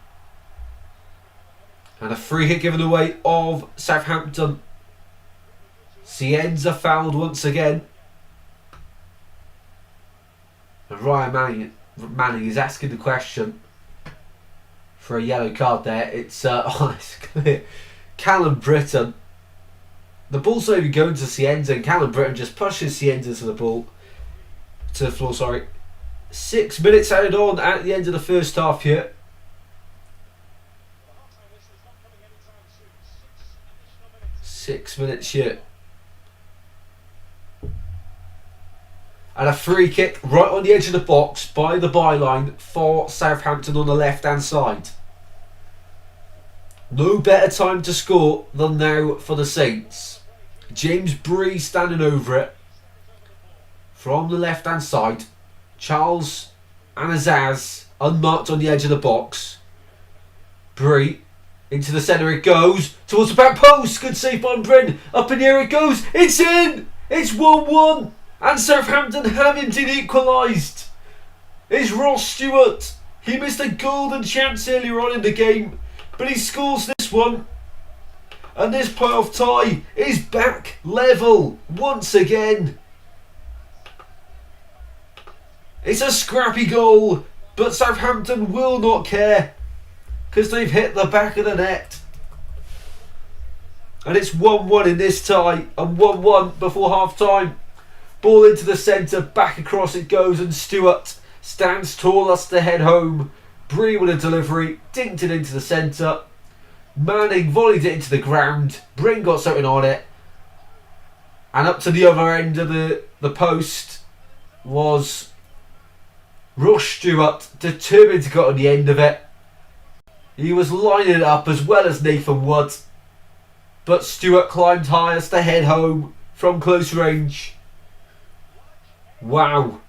Speaker 1: And a free hit given away of Southampton. Cienza fouled once again. And Ryan Manning is asking the question for a yellow card there. It's clear. Callum Britton. The ball's not even going to Cienza, and Callum Britton just pushes Cienza to the floor. Sorry. 6 minutes added on at the end of the first half here. Six minutes here. And a free kick right on the edge of the box by the byline for Southampton on the left hand side. No better time to score than now for the Saints. James Bree standing over it. From the left hand side. Charles Anazaz unmarked on the edge of the box. Bree into the centre it goes. Towards the back post. Good save by Bryn. Up in the air it goes. It's in. It's 1-1. And Southampton have indeed equalised. It's Ross Stewart. He missed a golden chance earlier on in the game, but he scores this one. And this playoff tie is back level once again. It's a scrappy goal, but Southampton will not care because they've hit the back of the net. And it's 1-1 in this tie and 1-1 before half time. Ball into the centre, back across it goes, and Stewart stands tall as to head home. Bree with a delivery, dinked it into the centre. Manning volleyed it into the ground. Bryn got something on it. And up to the other end of the post was Rush Stewart, determined to get on the end of it. He was lining it up as well as Nathan Wood. But Stewart climbed highest to head home from close range. Wow.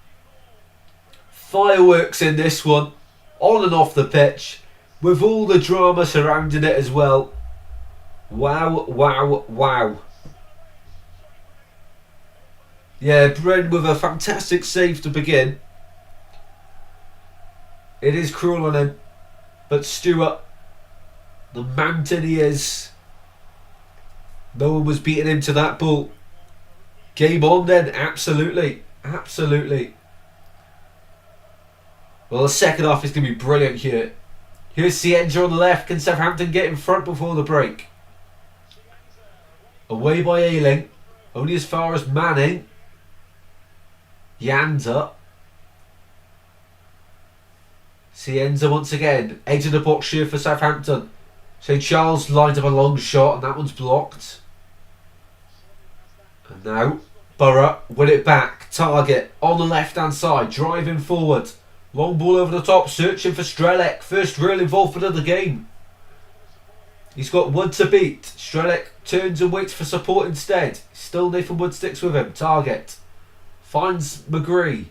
Speaker 1: Fireworks in this one, on and off the pitch, with all the drama surrounding it as well. Wow, wow, wow. Yeah, Bryn with a fantastic save to begin. It is cruel on him, but Stewart, the mountain he is, no one was beating him to that ball. Game on then, absolutely. Absolutely. Well, the second half is going to be brilliant here. Here's Cienza on the left. Can Southampton get in front before the break? Away by Ayling. Only as far as Manning. Yanda. Cienza once again. Edge of the box here for Southampton. St. Charles lined up a long shot and that one's blocked. And now Borough win it back. Target on the left hand side. Driving forward. Long ball over the top. Searching for Strelec. First real involvement of the game. He's got Wood to beat. Strelec turns and waits for support instead. Still Nathan Wood sticks with him. Target. Finds McGree.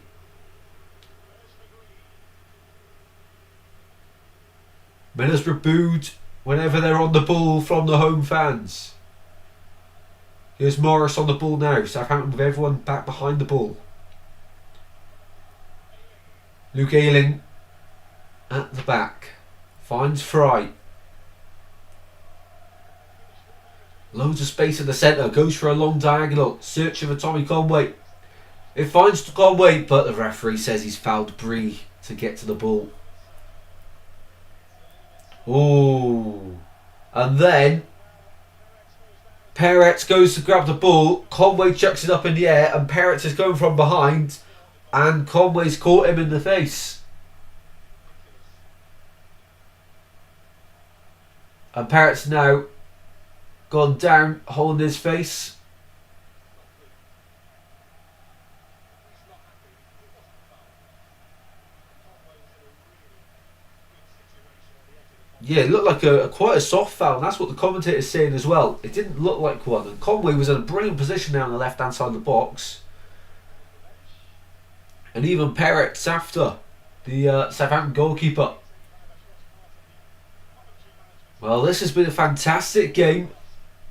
Speaker 1: Middlesbrough booed whenever they're on the ball from the home fans. Here's Morris on the ball now. Southampton with everyone back behind the ball. Luke Ayling at the back. Finds Fry. Loads of space in the centre. Goes for a long diagonal. Searching for Tommy Conway. It finds Conway, but the referee says he's fouled Bree to get to the ball. Ooh. And then Peretz goes to grab the ball. Conway chucks it up in the air and Peretz is going from behind and Conway's caught him in the face. And Peretz now gone down, holding his face. Yeah, it looked like quite a soft foul, and that's what the commentator's saying as well. It didn't look like one, and Conway was in a brilliant position now on the left-hand side of the box. And even Peretz after, the Southampton goalkeeper. Well, this has been a fantastic game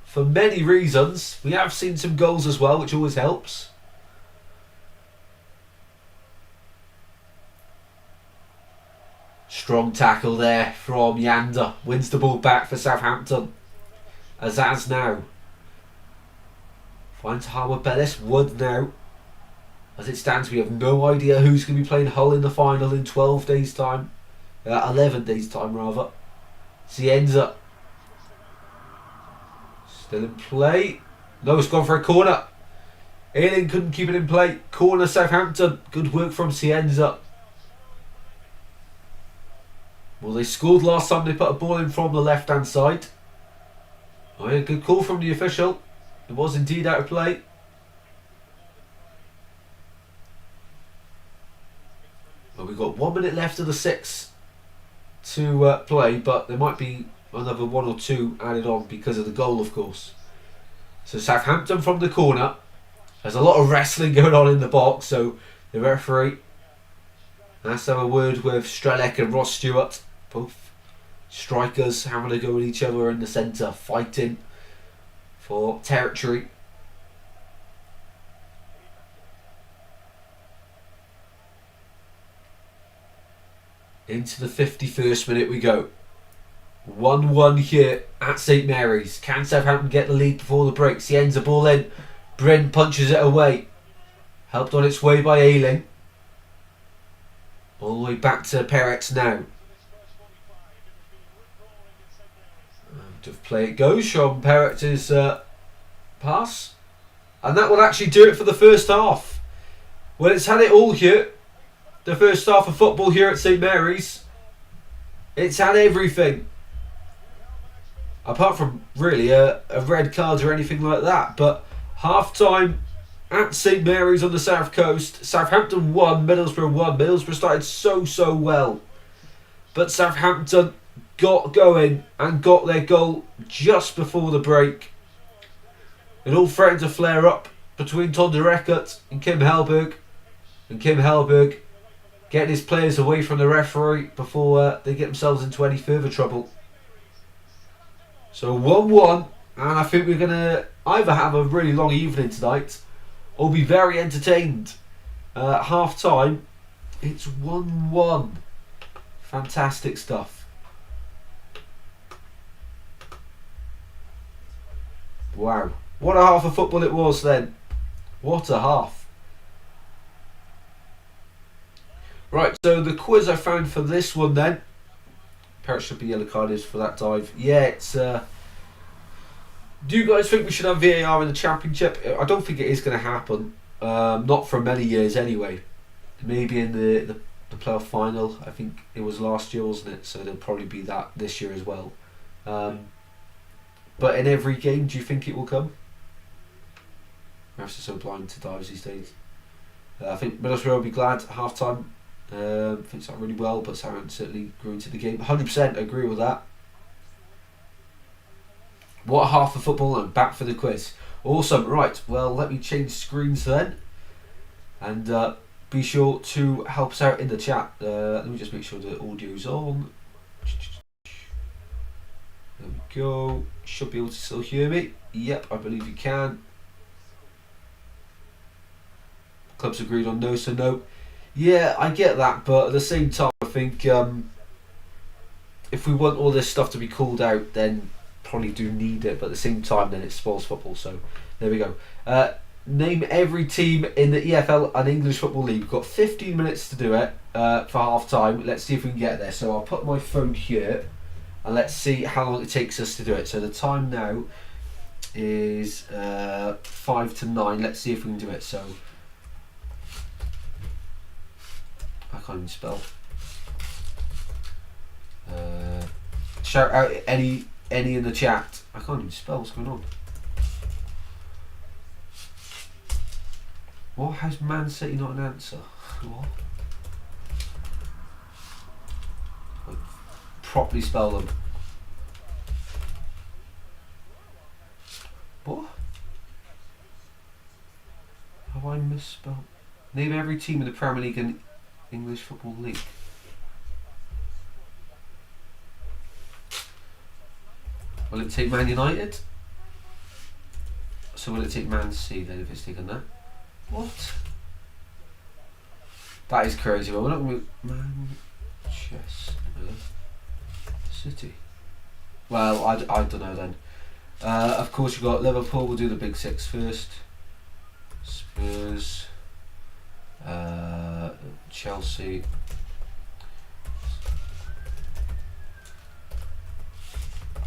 Speaker 1: for many reasons. We have seen some goals as well, which always helps. Strong tackle there from Yander. Wins the ball back for Southampton. Azaz now. Finds Harwood Bellis. Wood now. As it stands, we have no idea who's going to be playing Hull in the final in 12 days' time. 11 days' time, rather. Cienza. Still in play. No, it's gone for a corner. Ayling couldn't keep it in play. Corner Southampton. Good work from Cienza. Well, they scored last time they put a ball in from the left-hand side. Oh yeah, good call from the official. It was indeed out of play. Well, we've got 1 minute left of the 6 to play, but there might be another 1 or 2 added on because of the goal, of course. So Southampton from the corner. There's a lot of wrestling going on in the box, so the referee has to have a word with Strelec and Ross Stewart. Both strikers having a go at each other in the centre, fighting for territory. Into the 51st minute we go. 1-1 here at St Mary's. Can Southampton get the lead before the break? Cienza ball in. Bryn punches it away. Helped on its way by Ayling. All the way back to Peretz now. Out of play it goes from Peretz's pass. And that will actually do it for the first half. Well, it's had it all here. The first half of football here at St Mary's. It's had everything. Apart from really a red card or anything like that. But half time at St Mary's on the south coast. Southampton won, Middlesbrough won. Middlesbrough started so well. But Southampton got going and got their goal just before the break. It all threatened to flare up between Tonda Eckert and Kim Helberg. And Kim Helberg getting his players away from the referee before they get themselves into any further trouble. So 1-1, and I think we're going to either have a really long evening tonight or be very entertained. Half time, it's 1-1. Fantastic stuff. Wow, what a half of football it was then. What a half. Right, so the quiz I found for this one then. Parrot should be yellow carded for that dive. Yeah, it's... do you guys think we should have VAR in the Championship? I don't think it is going to happen. Not for many years anyway. Maybe in the playoff final. I think it was last year, wasn't it? So there'll probably be that this year as well. But in every game, do you think it will come? Refs are so blind to dives these days. I think Middlesbrough will be glad at half time. Thinks that really well, but Southampton certainly grew into the game. 100% agree with that. What a half of football, and back for the quiz. Awesome. Right, well, let me change screens then. And be sure to help us out in the chat. Let me just make sure the audio's on. There we go. Should be able to still hear me. Yep, I believe you can. Clubs agreed on no, so no. Yeah, I get that, but at the same time, I think if we want all this stuff to be called out, then probably do need it. But at the same time, then it spoils football. So there we go. Name every team in the EFL and English Football League. We've got 15 minutes to do it for half time. Let's see if we can get there. So I'll put my phone here and let's see how long it takes us to do it. So the time now is 5 to 9. Let's see if we can do it. So I can't even spell. Shout out any in the chat. I can't even spell. What's going on? What? How's Man City not an answer? What? Like, properly spell them. What? Have I misspelled? Name every team in the Premier League and English Football League. Will it take Man United? So will it take Man City then if it's taken that? What? That is crazy. Well, we're not going to Manchester City. Well, I don't know then. Of course you've got Liverpool. We'll do the big six first. Spurs. Chelsea.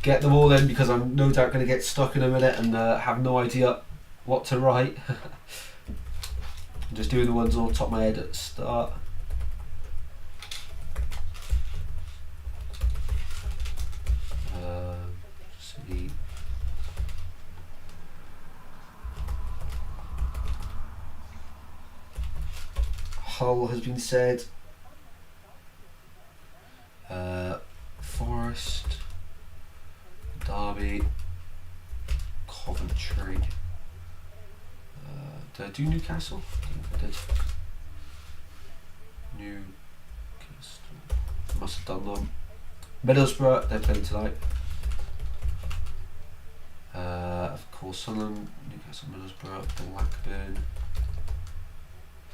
Speaker 1: Get them all in because I'm no doubt going to get stuck in a minute and have no idea what to write. I'm just doing the ones on the top of my head at the start. See. Hull has been said. Forest. Derby, Coventry. Did I do Newcastle? I think I did. Newcastle. Must have done them. Middlesbrough, they're playing tonight. Of course, Sunderland, Newcastle, Middlesbrough, Blackburn,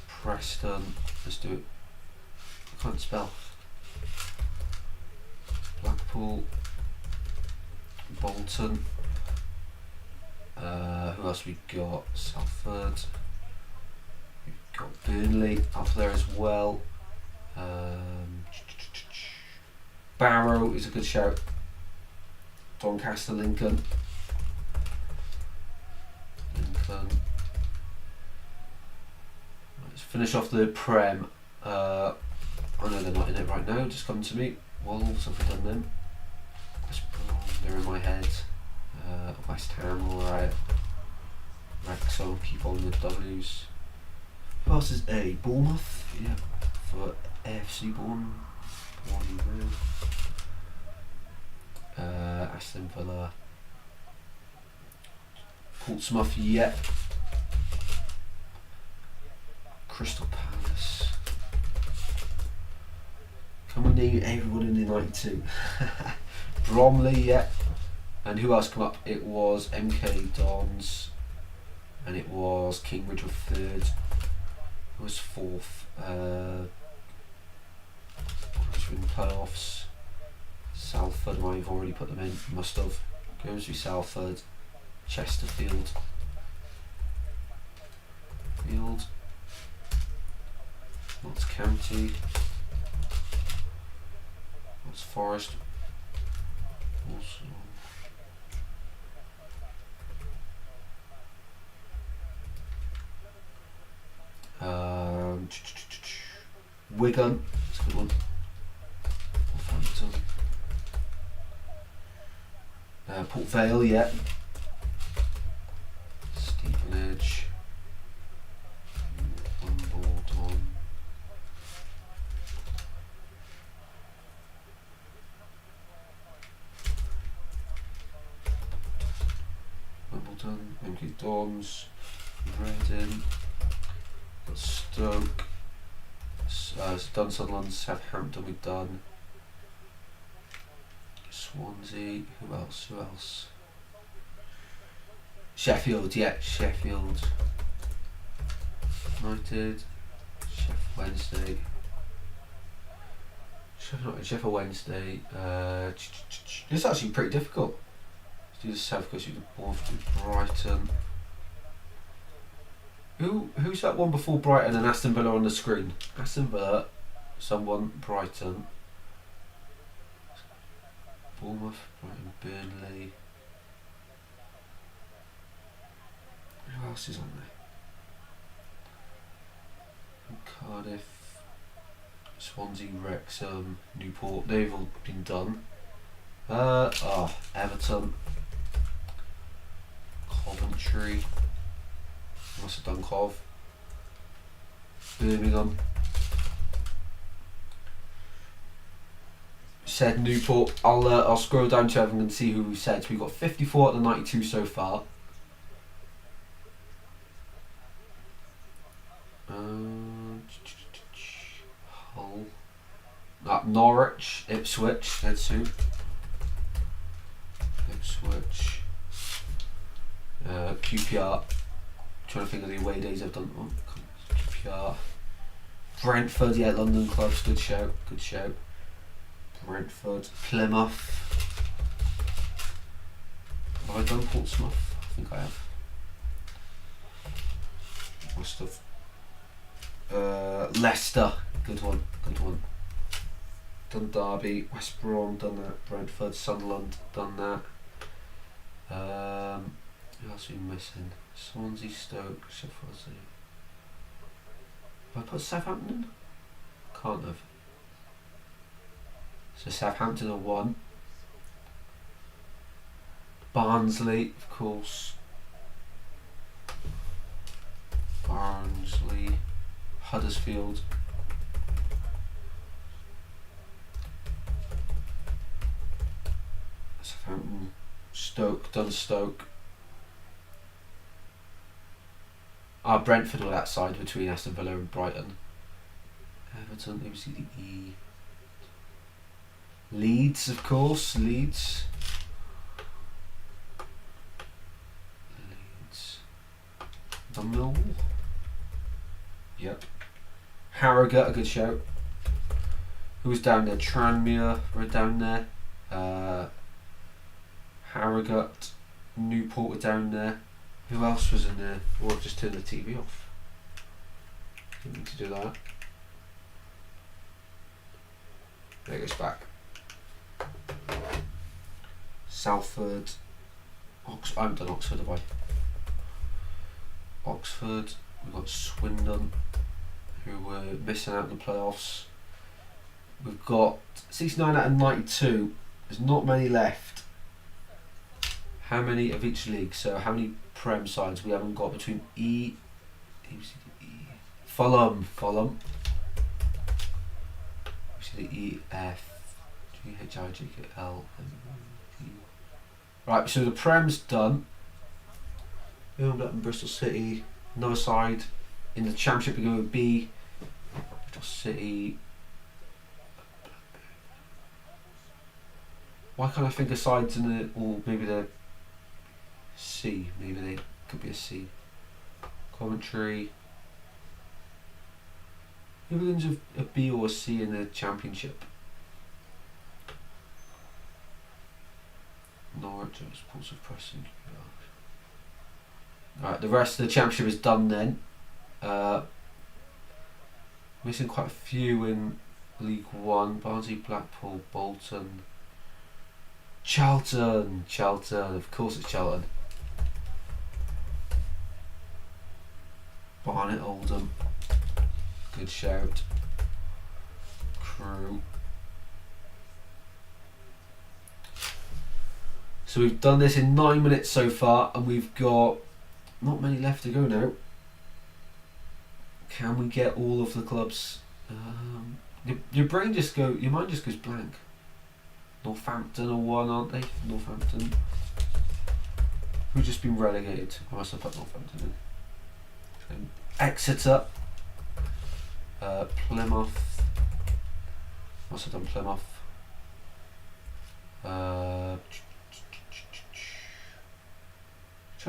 Speaker 1: Preston. Let's do it. I can't spell. Blackpool. Bolton. Who else we got? Salford. We've got Burnley up there as well. Barrow is a good shout. Doncaster, Lincoln. Let's finish off the Prem. I know they're not in it right now. Just come to me. Wolves, have we done them? They're in my head. West Ham, alright. Wrexham, keep on with W's. Who else is A? Bournemouth? Yeah, for AFC Bournemouth. Aston Villa. Portsmouth, yeah. Crystal Palace. Can we name everyone in the 92? Bromley, yeah. And who else come up? It was MK Dons, and it was Cambridge were third. Who was fourth? In the playoffs. Salford, I've already put them in. Must have. Goes to Salford. Chesterfield. Notts County. Notts Forest. Also. Wigan, that's a good one. Port Vale, yeah. Stevenage. Wimbledon, MK Dons, Reading, got Stoke, done Sunderland, Southampton we've done, Swansea, who else? Sheffield, yeah, Sheffield United, Sheffield Wednesday, Sheffield Wednesday, it's actually pretty difficult. Let's do the South Coast, you can Bournemouth, do Brighton. Who's that one before Brighton and Aston Villa on the screen? Aston Villa, someone, Brighton, Bournemouth, Brighton, Burnley. Who else is on there? Cardiff, Swansea, Wrexham, Newport. They've all been done. Everton, Coventry. Must have done Cov. Birmingham. Said Newport. I'll scroll down to everyone and see who we said. So we've got 54 at the 92 so far. Norwich, Ipswich, dead soup. Ipswich. QPR. Trying to think of the away days I've done. Oh, QPR. Brentford, yeah, London clubs, good shout, good shout. Brentford, Plymouth. Have I done Portsmouth? I think I have. Must have. Leicester, good one, good one. Done Derby, West Brom, done that. Brentford, Sunderland, done that. Who else are we missing? Swansea, Stoke, Sheffield. Have I put Southampton? Can't have. So Southampton are 1. Barnsley, of course. Barnsley. Huddersfield. Southampton. Stoke, done Stoke. Brentford were that side between Aston Villa and Brighton. Everton, ABCDE. Leeds, of course, Leeds. The Mill. Yep. Harrogate, a good shout. Who was down there? Tranmere were down there. Harrogate, Newport were down there. Who else was in there? Or I've just turned the TV off. Didn't need to do that. There it goes back. Salford. I haven't done Oxford, have I? Oxford. We've got Swindon, who were missing out in the playoffs. We've got 69 out of 92. There's not many left. How many of each league? So how many Prem sides we haven't got between Fulham. Right, so the Prem's done. Buildup in Bristol City. Another side in the Championship we're going with B. Bristol City. Why can't I think of sides in the, or maybe the C, maybe they could be a C. Coventry. Who begins with a B or a C in the Championship? Norwich, Portsmouth, Preston. Right, the rest of the Championship is done then. Missing quite a few in League One. Barnsley, Blackpool, Bolton. Charlton, of course it's Charlton. Barnet, Oldham, good shout. Crew. So we've done this in 9 minutes so far, and we've got not many left to go now. Can we get all of the clubs? Your mind just goes blank. Northampton are 1, aren't they? Northampton. Who've just been relegated? I must have put Northampton in. Exeter. Plymouth. Must have done Plymouth. Trying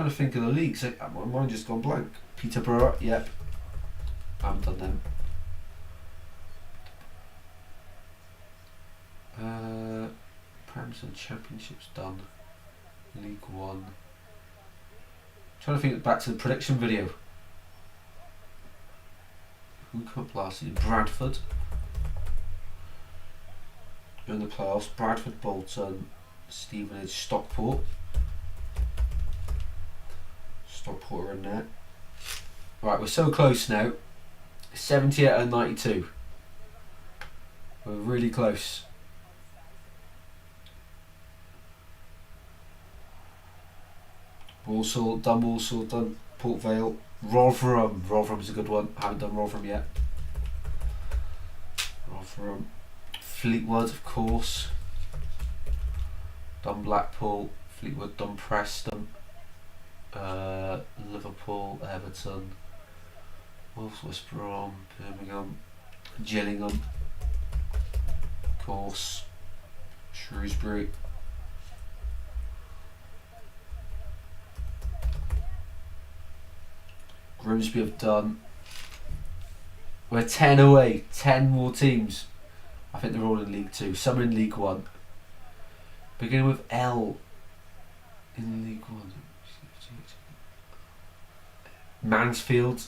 Speaker 1: to think of the leagues. My mind just gone blank. Peterborough, yep. I haven't done them. Premier Championship's done. League One. Trying to think back to the prediction video. Who came up last year? Bradford. In the playoffs. Bradford, Bolton, Stevenage, Stockport. Stockport are in there. Right, we're so close now. 70 out of 92. We're really close. Walsall, done Port Vale. Rotherham's a good one. I haven't done Rotherham yet. Rotherham. Fleetwood, of course. Done Blackpool. Fleetwood, done Preston. Liverpool, Everton. Wolves, West Brom, Birmingham, Gillingham. course. Shrewsbury. Grimsby have done. We're 10 away. 10 more teams. I think they're all in League 2. Some are in League 1. Beginning with L. In League 1. Mansfield.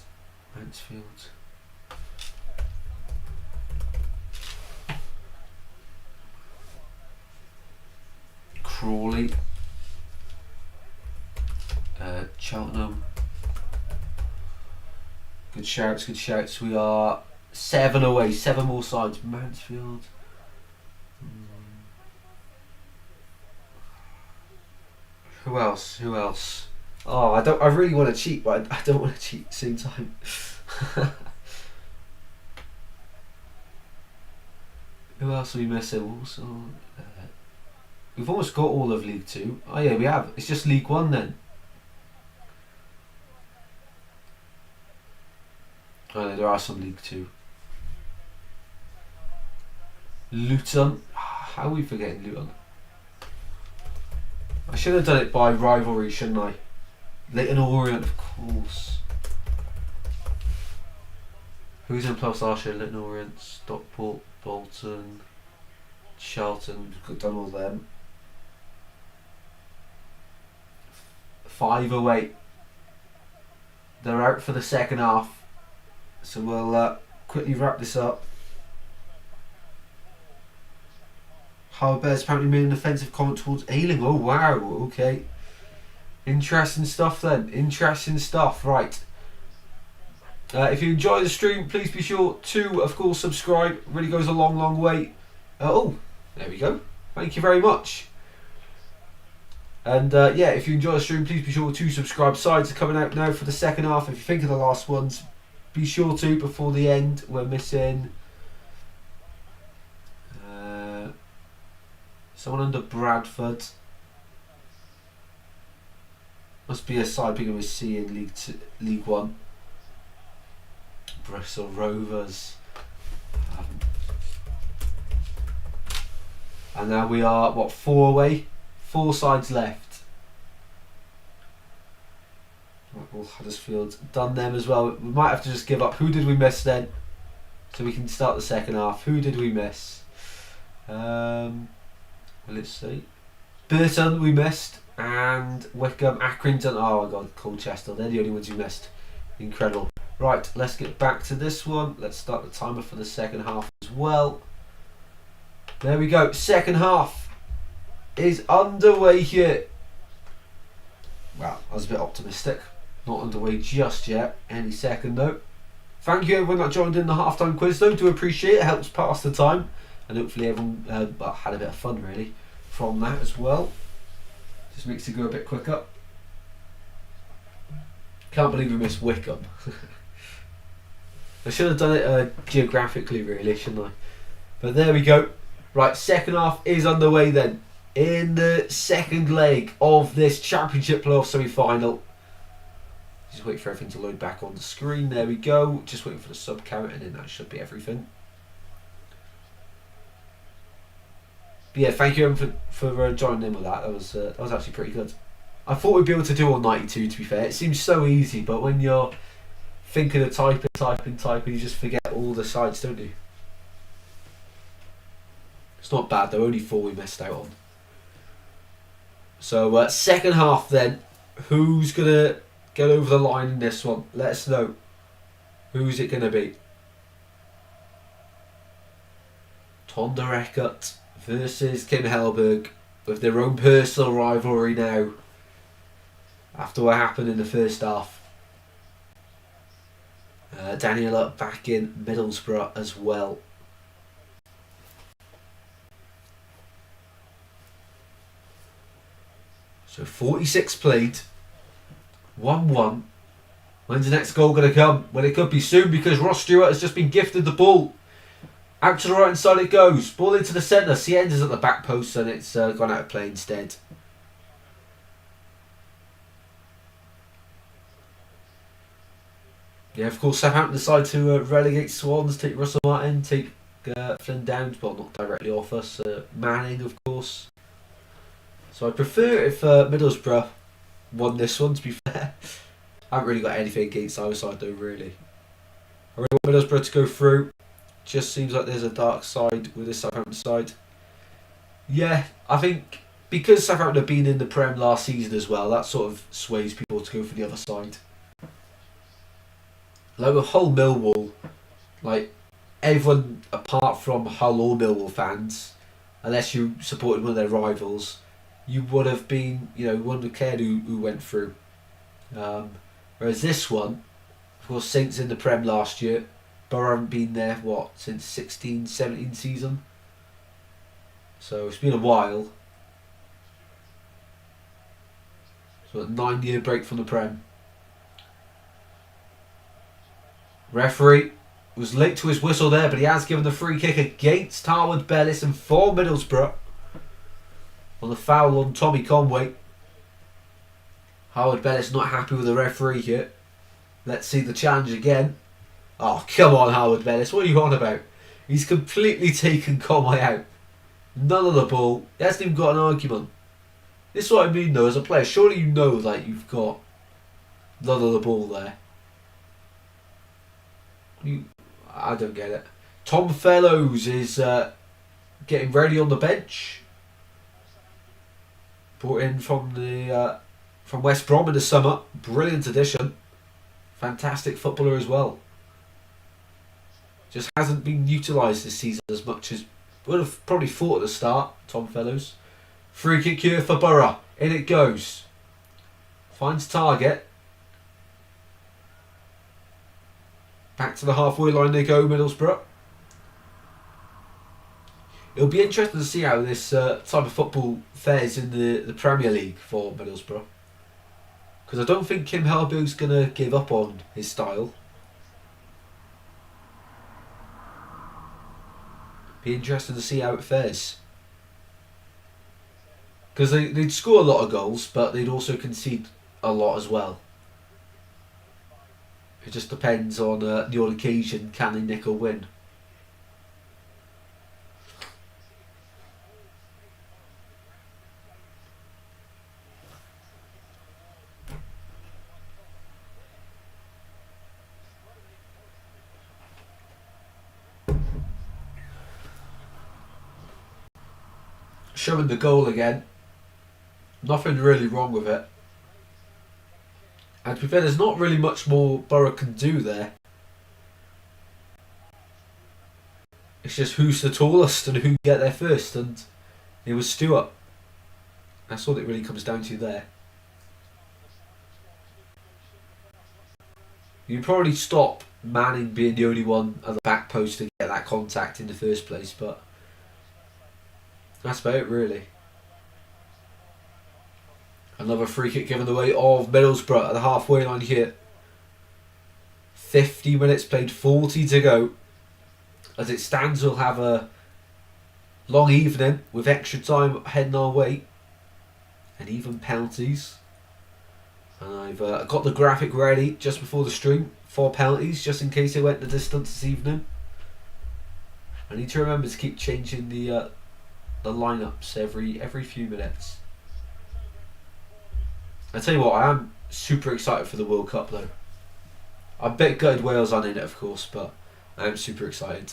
Speaker 1: Crawley. Cheltenham. Good shouts. We are 7 away, 7 more sides. Mansfield. Who else? Oh, I really want to cheat, but I don't want to cheat at the same time. Who else are we missing? We've almost got all of League 2. Oh yeah, we have. It's just League 1 then. Oh, there are some League 2. Luton. How are we forgetting Luton? I should have done it by rivalry, shouldn't I? Leighton Orient, of course. Who's in plus last year? Leighton Orient, Stockport, Bolton, Charlton. We've done all them. 5 away. They're out for the second half. So we'll quickly wrap this up. Harbour Bears apparently made an offensive comment towards Ayling. Oh wow, okay. Interesting stuff then. Interesting stuff, right. If you enjoy the stream, please be sure to, of course, subscribe. It really goes a long, long way. Oh, there we go. Thank you very much. And yeah, if you enjoy the stream, please be sure to subscribe. Sides are coming out now for the second half. If you think of the last ones, be sure to before the end. We're missing someone under Bradford. Must be a side beginning with C in League 1. Bristol Rovers. And now we are, what, 4 away? 4 sides left. Well, Huddersfield done them as well. We might have to just give up. Who did we miss then? So we can start the second half. Who did we miss? Let's see. Burton we missed. And Wickham, Accrington. Oh my god, Colchester. They're the only ones we missed. Incredible. Right, let's get back to this one. Let's start the timer for the second half as well. There we go. Second half is underway here. Well, I was a bit optimistic. Not underway just yet. Any second though. Thank you everyone that joined in the halftime quiz though. Do appreciate it. Helps pass the time. And hopefully everyone had a bit of fun really from that as well. Just makes it go a bit quicker. Can't believe we missed Wickham. I should have done it geographically really, shouldn't I? But there we go. Right, second half is underway then. In the second leg of this Championship playoff semi-final. Just wait for everything to load back on the screen. There we go. Just waiting for the sub count and then that should be everything. But yeah, thank you for joining in with that. That was actually pretty good. I thought we'd be able to do all 92 to be fair. It seems so easy, but when you're thinking of typing, you just forget all the sides, don't you? It's not bad though, only 4 we missed out on. So second half then, who's going to get over the line in this one? Let us know. Who's it going to be? Tonda Eckert versus Kim Hellberg with their own personal rivalry now. After what happened in the first half. Daniela back in Middlesbrough as well. So 46 played. 1-1. When's the next goal going to come? Well, it could be soon because Ross Stewart has just been gifted the ball. Out to the right hand side it goes. Ball into the centre. Cienza's at the back post and it's gone out of play instead. Yeah, of course, Southampton decide to relegate Swans, take Russell Martin, take Flynn Downs, well, not directly off us. Manning, of course. So I prefer if Middlesbrough won this one, to be fair. I haven't really got anything against either side, though, really. I really want Middlesbrough to go through. Just seems like there's a dark side with this Southampton side. Yeah, I think because Southampton have been in the Prem last season as well, that sort of sways people to go for the other side. Like with Hull Millwall, like everyone apart from Hull or Millwall fans, unless you supported one of their rivals, you would have been, wouldn't have cared who went through. Whereas this one, of course, Saints in the Prem last year, Borough haven't been there, since 16-17 season? So it's been a while. So a 9-year break from the Prem. Referee was late to his whistle there, but he has given the free kick against Harwood Bellis and for Middlesbrough on the foul on Tommy Conway. Harwood Bellis not happy with the referee here. Let's see the challenge again. Oh, come on, Harwood Bellis. What are you on about? He's completely taken Conway out. None of the ball. He hasn't even got an argument. This is what I mean, though, as a player. Surely you know that you've got none of the ball there. I don't get it. Tom Fellows is getting ready on the bench. Brought in from West Brom in the summer. Brilliant addition. Fantastic footballer as well. Just hasn't been utilised this season as much as would have probably thought at the start. Tom Fellows. Free kick here for Borough. In it goes. Finds target. Back to the halfway line they go, Middlesbrough. It'll be interesting to see how this type of football fares in the Premier League for Middlesbrough. Because I don't think Kim Helberg's going to give up on his style. Be interesting to see how it fares. Because they'd score a lot of goals, but they'd also concede a lot as well. It just depends on the odd occasion, can they nick or win. Showing the goal again. Nothing really wrong with it. And to be fair, there's not really much more Borough can do there. It's just who's the tallest and who can get there first, and it was Stewart. That's all it really comes down to there. You probably stop Manning being the only one at the back post to get that contact in the first place, but that's about it really. Another free kick given away of Middlesbrough at the halfway line here. 50 minutes played, 40 to go. As it stands, we'll have a long evening with extra time heading our way. And even penalties. And I've got the graphic ready just before the stream for penalties, just in case they went the distance this evening. I need to remember to keep changing the lineups every few minutes. I tell you what, I am super excited for the World Cup though. I bet gutted Wales aren't in it, of course, but I am super excited.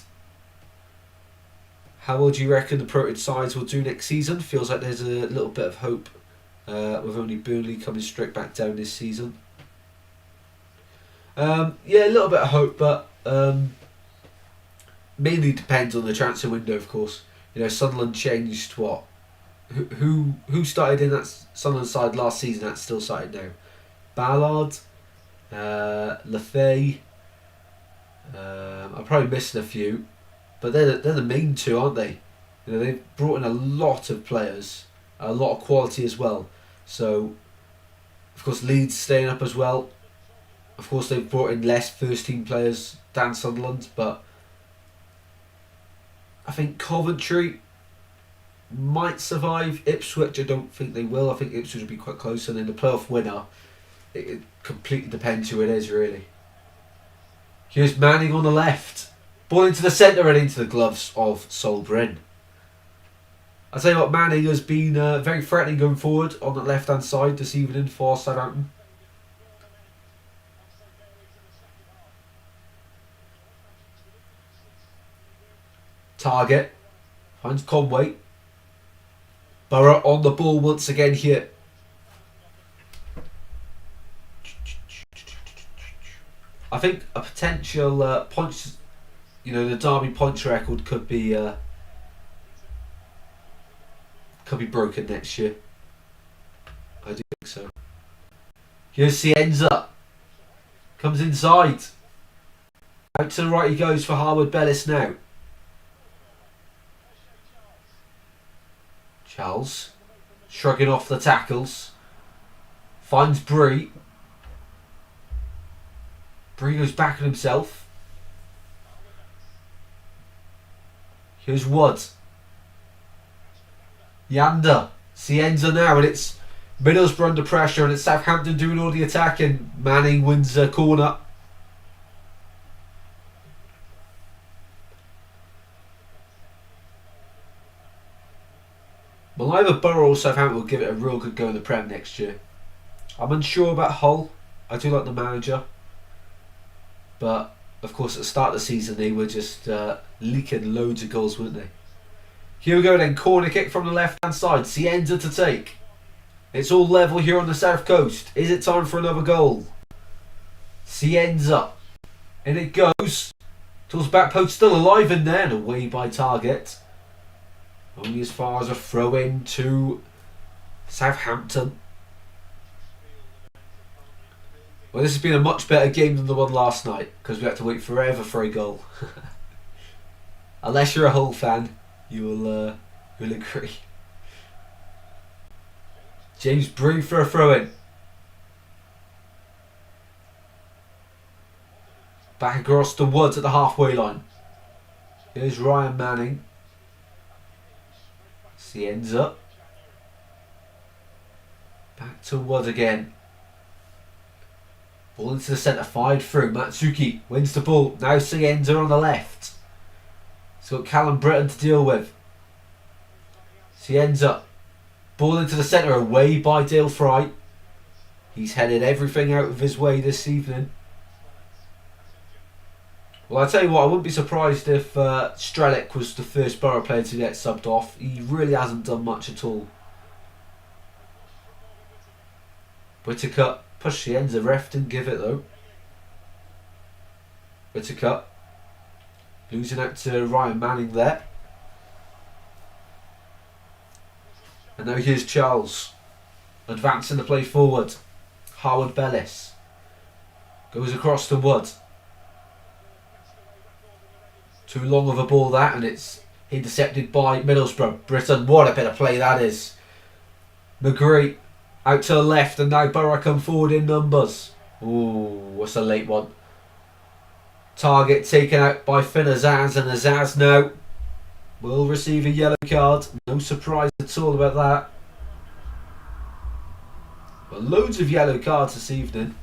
Speaker 1: How well do you reckon the promoted sides will do next season? Feels like there's a little bit of hope with only Burnley coming straight back down this season. Yeah, a little bit of hope, but mainly depends on the transfer window, of course. Sunderland changed what? Who started in that Sunderland side last season? That's still started now. Ballard, Lafay. I'm probably missing a few, but they're the main two, aren't they? They've brought in a lot of players, a lot of quality as well. So, of course, Leeds staying up as well. Of course, they've brought in less first team players than Sunderland, but I think Coventry might survive. Ipswich, I don't think they will. I think Ipswich will be quite close, and then the playoff winner, it completely depends who it is, really. Here's Manning on the left. Ball into the centre and into the gloves of Solbrin. I'll tell you what, Manning has been very threatening going forward on the left-hand side this evening for Southampton. Target. Finds Conway. Borough on the ball once again here. I think a potential points, the Derby points record could be broken next year. I do think so. Here's Cienza. Comes inside. Out to the right he goes for Harwood Bellis now. Charles. Shrugging off the tackles. Finds Bree. Bree goes back on himself. Here's Wood. Yanda. Cienza now, and it's Middlesbrough under pressure, and it's Southampton doing all the attacking. Manning wins a corner. Well, either Borough or Southampton will give it a real good go in the Prem next year. I'm unsure about Hull. I do like the manager. But, of course, at the start of the season, they were just leaking loads of goals, weren't they? Here we go then. Corner kick from the left-hand side. Cienza to take. It's all level here on the south coast. Is it time for another goal? Cienza. In it goes. Towards back post, still alive in there, and away by Target. Only as far as a throw-in to Southampton. Well, this has been a much better game than the one last night, because we had to wait forever for a goal. Unless you're a Hull fan, you'll agree. James Bree for a throw-in. Back across to Woods at the halfway line. Here's Ryan Manning. Cienza. Back to Wood again. Ball into the centre, fired through. Matsuki wins the ball. Now Cienza on the left. He's got Callum Britton to deal with. Cienza. Ball into the centre, away by Dale Fry. He's headed everything out of his way this evening. Well, I tell you what, I wouldn't be surprised if Strelic was the first Borough player to get subbed off. He really hasn't done much at all. Whittaker. Push the ends, the ref didn't give it though. Whittaker. Losing out to Ryan Manning there. And now here's Charles. Advancing the play forward. Harwood Bellis. Goes across to Wood. Too long of a ball that, and it's intercepted by Middlesbrough. Britton, what a bit of play that is. McGree. Out to the left, and now Borough come forward in numbers. Ooh, what's a late one. Target taken out by Finn Azaz, and Azaz now will receive a yellow card. No surprise at all about that. But loads of yellow cards this evening.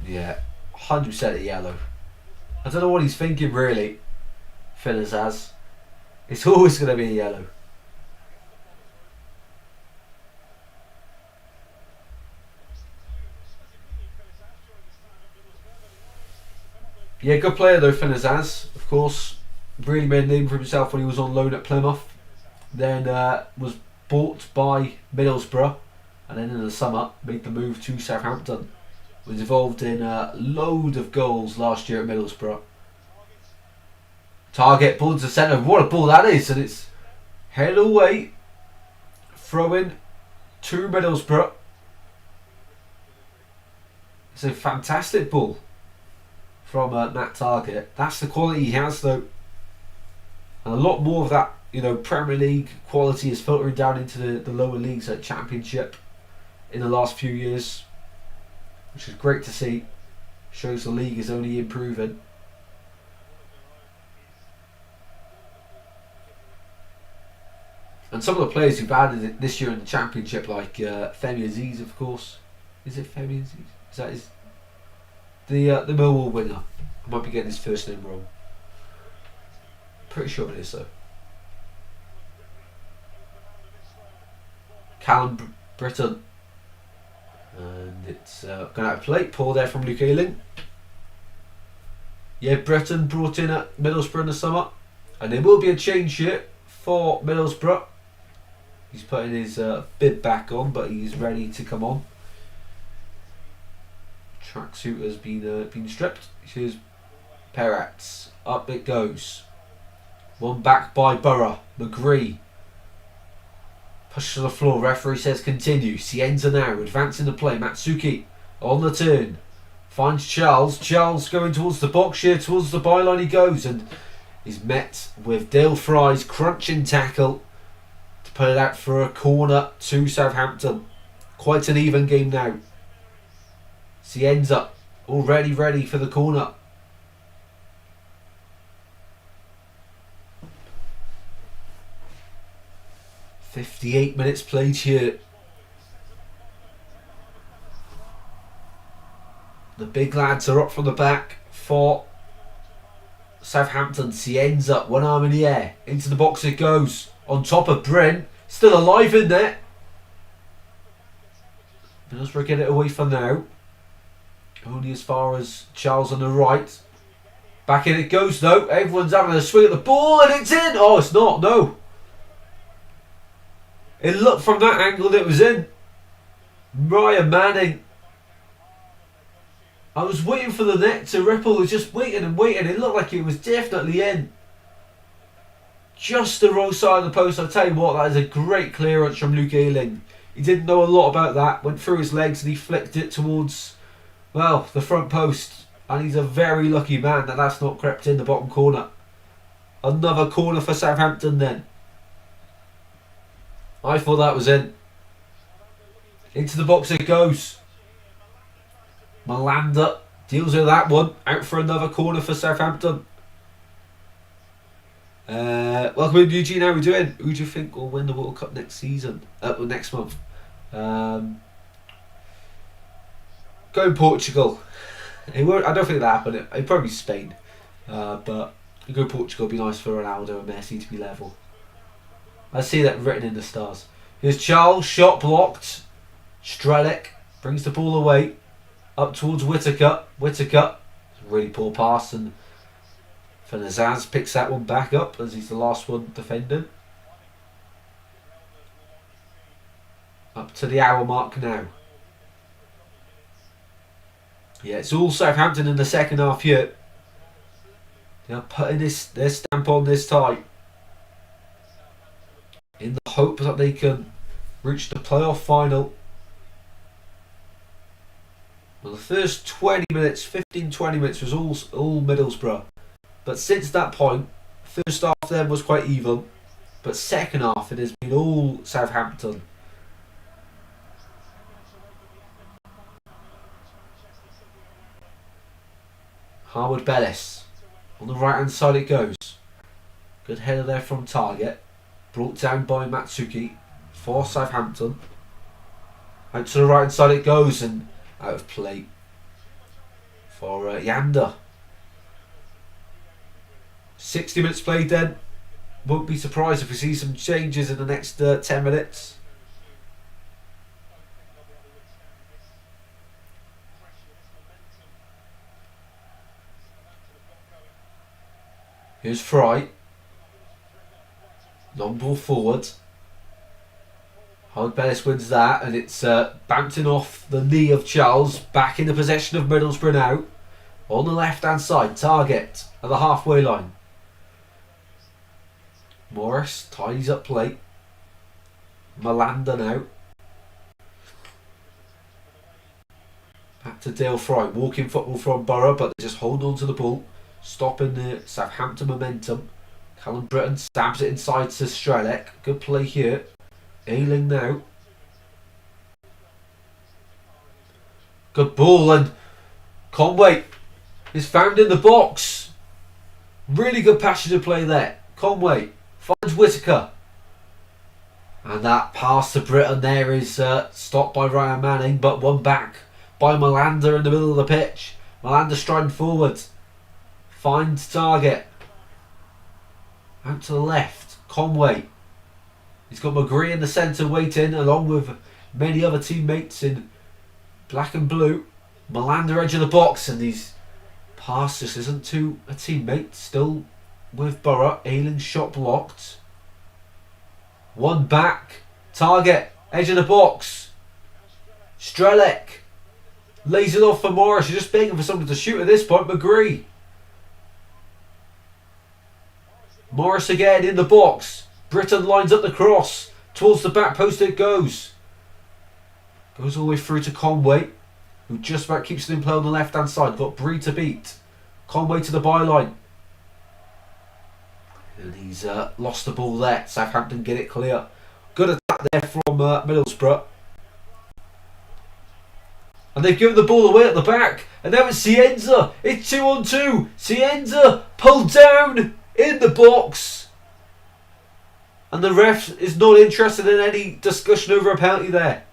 Speaker 1: Yeah, 100% a yellow. I don't know what he's thinking really. Phyllis has. It's always going to be a yellow. Yeah, good player though, Finazaz, of course. Really made a name for himself when he was on loan at Plymouth. Then was bought by Middlesbrough, and then in the summer made the move to Southampton. Was involved in a load of goals last year at Middlesbrough. Target, ball to the centre. What a ball that is, and it's headed away. Throw-in to Middlesbrough. It's a fantastic ball from Matt Target. That's the quality he has though. And a lot more of that, Premier League quality is filtering down into the lower leagues at Championship in the last few years, which is great to see. Shows the league is only improving. And some of the players who've added it this year in the Championship, like Femi Aziz, of course, Is it Fabian? Is that his... The Millwall winner? I might be getting his first name wrong. Pretty sure it is though. Callum Britton. And it's going out of play. Pull there from Luke Ayling. Yeah, Britton brought in at Middlesbrough in the summer. And there will be a change here for Middlesbrough. He's putting his bib back on, but he's ready to come on. Tracksuit has been stripped. Here's Peretz. Up it goes. One back by Borough. McGree. Push to the floor. Referee says continue. Cienza now advancing the play. Matsuki on the turn. Finds Charles. Charles going towards the box here. Towards the byline he goes. And is met with Dale Fry's crunching tackle to put it out for a corner to Southampton. Quite an even game now. Cienza already ready for the corner. "58 minutes played here. The big lads are up from the back for Southampton. Cienza, one arm in the air. Into the box it goes. On top of Brent. Still alive in there. Middlesbrough get it away for now. Only as far as Charles on the right. Back in it goes though. Everyone's having a swing at the ball and it's in. Oh, it's not. No. It looked from that angle that it was in. Ryan Manning. I was waiting for the net to ripple. I was just waiting and waiting. It looked like it was definitely in. Just the wrong side of the post. I'll tell you what, that is a great clearance from Luke Ayling. He didn't know a lot about that. Went through his legs and he flicked it towards, well, the front post. And he's a very lucky man that that's not crept in the bottom corner. Another corner for Southampton then. I thought that was in. Into the box it goes. Malanda deals with that one. Out for another corner for Southampton. Welcome in, Eugene. How are we doing? Who do you think will win the World Cup next season? Next month. Going Portugal. I don't think that happened. It'd probably be Spain. But go Portugal. It'd be nice for Ronaldo and Messi to be level. I see that written in the stars. Here's Charles. Shot blocked. Strelec brings the ball away. Up towards Whittaker. Whittaker. Really poor pass. And Fernazaz picks that one back up as he's the last one defending. Up to the hour mark now. Yeah, it's all Southampton in the second half here. They're putting their stamp on this tie. In the hope that they can reach the playoff final. Well, the first 20 minutes, 15-20 minutes was all Middlesbrough. But since that point, first half then was quite even. But second half it has been all Southampton. Harwood Bellis. On the right hand side it goes. Good header there from target. Brought down by Matsuki for Southampton. Out to the right hand side it goes and out of play for Yanda. 60 minutes played then. Won't be surprised if we see some changes in the next 10 minutes. Here's Fry. Long ball forward. Howard Bellis wins that and it's bouncing off the knee of Charles. Back in the possession of Middlesbrough now. On the left hand side, target at the halfway line. Morris tidies up play. Malanda now. Back to Dale Fry. Walking football from Borough, but they just hold on to the ball. Stopping the Southampton momentum. Callum Britton stabs it inside to Strelec. Good play here. Ayling now. Good ball and Conway is found in the box. Really good passage of play there. Conway finds Whittaker. And that pass to Britton there is stopped by Ryan Manning, but won back by Melander in the middle of the pitch. Melander striding forward. Finds target. Out to the left. Conway. He's got McGree in the centre waiting, along with many other teammates in black and blue. Melander edge of the box, and his pass just isn't to a teammate. Still with Borough. Ayling shot blocked. One back. Target. Edge of the box. Strelec. Lays it off for Morris. You're just begging for someone to shoot at this point. McGree. Morris again in the box. Britton lines up the cross. Towards the back post it goes. Goes all the way through to Conway, who just about keeps it in play on the left hand side. Got Bree to beat. Conway to the byline. And he's lost the ball there. Southampton get it clear. Good attack there from Middlesbrough. And they've given the ball away at the back. And now it's Cienza. It's 2-on-2. Cienza pulled down in the box. And the ref is not interested in any discussion over a penalty there.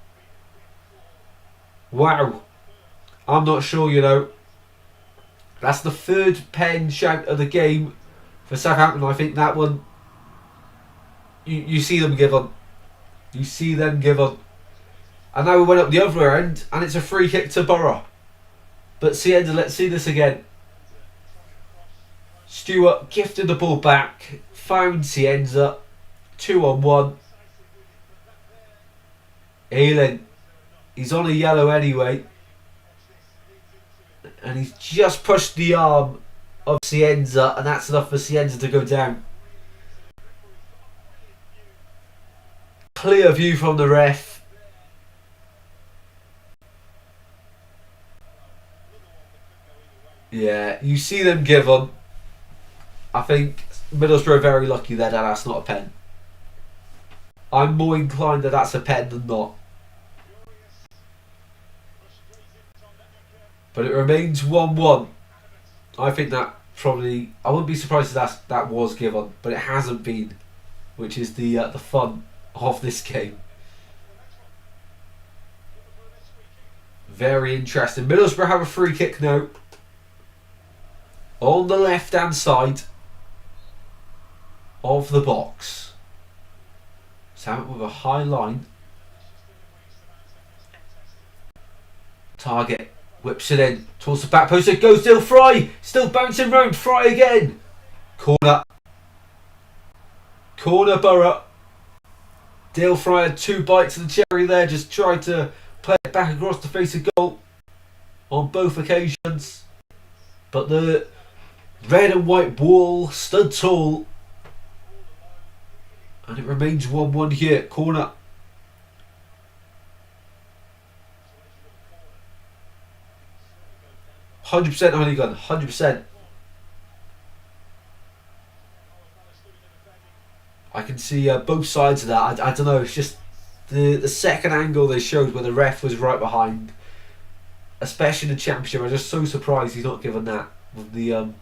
Speaker 1: Wow. I'm not sure, you know. That's the third pen shout of the game for Southampton. I think that one, you see them give on. You see them give on. And now we went up the other end, and it's a free kick to Borough. But Cienza, let's see this again. Stewart gifted the ball back, found Cienza, 2-on-1. Ayling, he's on a yellow anyway. And he's just pushed the arm of Cienza, and that's enough for Cienza to go down. Clear view from the ref. Yeah, you see them give on. I think Middlesbrough are very lucky there that that's not a pen. I'm more inclined that that's a pen than not. But it remains 1-1. I think that probably, I wouldn't be surprised if that was given, but it hasn't been, which is the fun of this game. Very interesting. Middlesbrough have a free kick now. On the left hand side of the box. Southampton with a high line. Target. Whips it in towards the back post. It goes. Still Fry. Still bouncing round. Fry again. Corner. Corner Borough. Dale Fry had 2 bites of the cherry there. Just tried to play it back across the face of goal on both occasions. But the red and white wall stood tall. And it remains 1-1 here. Corner. %, Honeygun, 100%. I can see both sides of that. I don't know, it's just the second angle they showed where the ref was right behind, especially in the Championship. I'm just so surprised he's not given that with the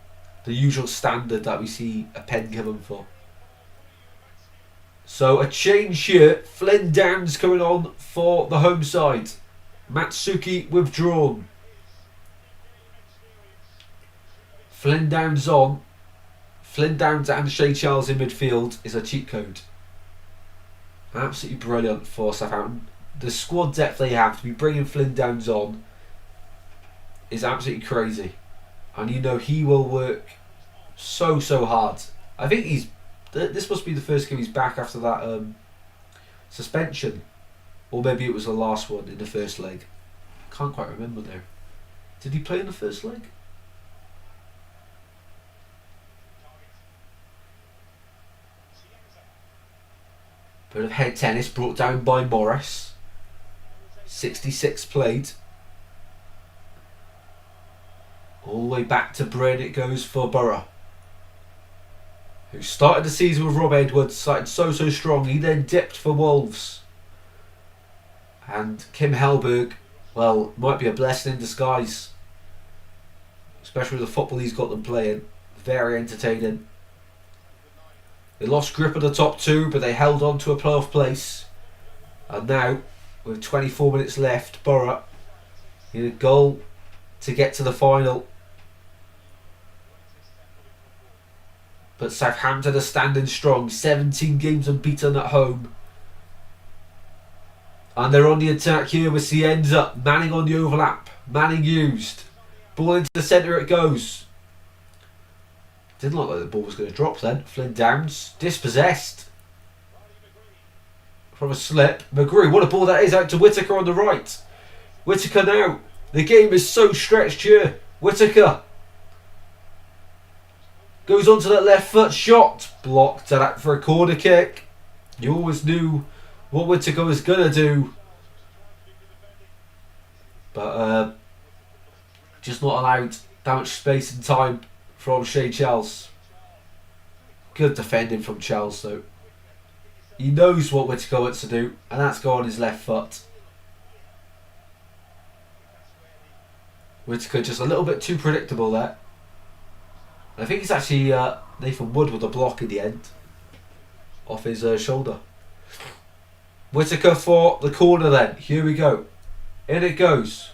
Speaker 1: usual standard that we see a pen given for. So a change here. Flynn Downs coming on for the home side. Matsuki withdrawn. Flynn Downs on. Flynn Downs and Shay Charles in midfield is a cheat code. Absolutely brilliant for Southampton. The squad depth they have to be bringing Flynn Downs on is absolutely crazy. And you know he will work so hard. I think this must be the first game he's back after that suspension. Or maybe it was the last one in the first leg. Can't quite remember there. Did he play in the first leg? Bit of head tennis brought down by Morris. 66 played. All the way back to Bryn it goes for Borough, who started the season with Rob Edwards, started so strong. He then dipped for Wolves. And Kim Hellberg, well, might be a blessing in disguise. Especially with the football he's got them playing. Very entertaining. They lost grip of the top two, but they held on to a playoff place. And now, with 24 minutes left, Borough need a goal to get to the final. But Southampton are standing strong, 17 games unbeaten at home. And they're on the attack here with Cienza. Manning on the overlap. Manning used. Ball into the centre it goes. Didn't look like the ball was going to drop then. Flynn Downs. Dispossessed. From a slip. McGrew, what a ball that is, out to Whittaker on the right. Whittaker now. The game is so stretched here. Whittaker. Goes onto that left foot. Shot. Blocked out for a corner kick. You always knew what Whittaker was going to do. But just not allowed that much space and time from Shea Charles. Good defending from Charles though. He knows what Whittaker wants to do, and that's go on his left foot. Whittaker just a little bit too predictable there. I think it's actually Nathan Wood with a block in the end. Off his shoulder. Whittaker for the corner then. Here we go. In it goes.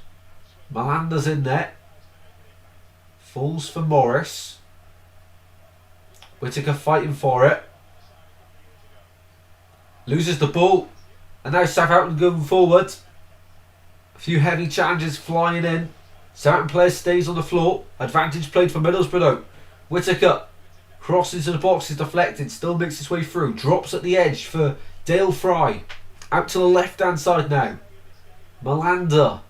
Speaker 1: Malanda's in there. Falls for Morris. Whittaker fighting for it. Loses the ball. And now Southampton going forward. A few heavy challenges flying in. Southampton player stays on the floor. Advantage played for Middlesbrough though. Whittaker crosses into the box, is deflected, still makes his way through. Drops at the edge for Dale Fry. Out to the left hand side now. Malanda.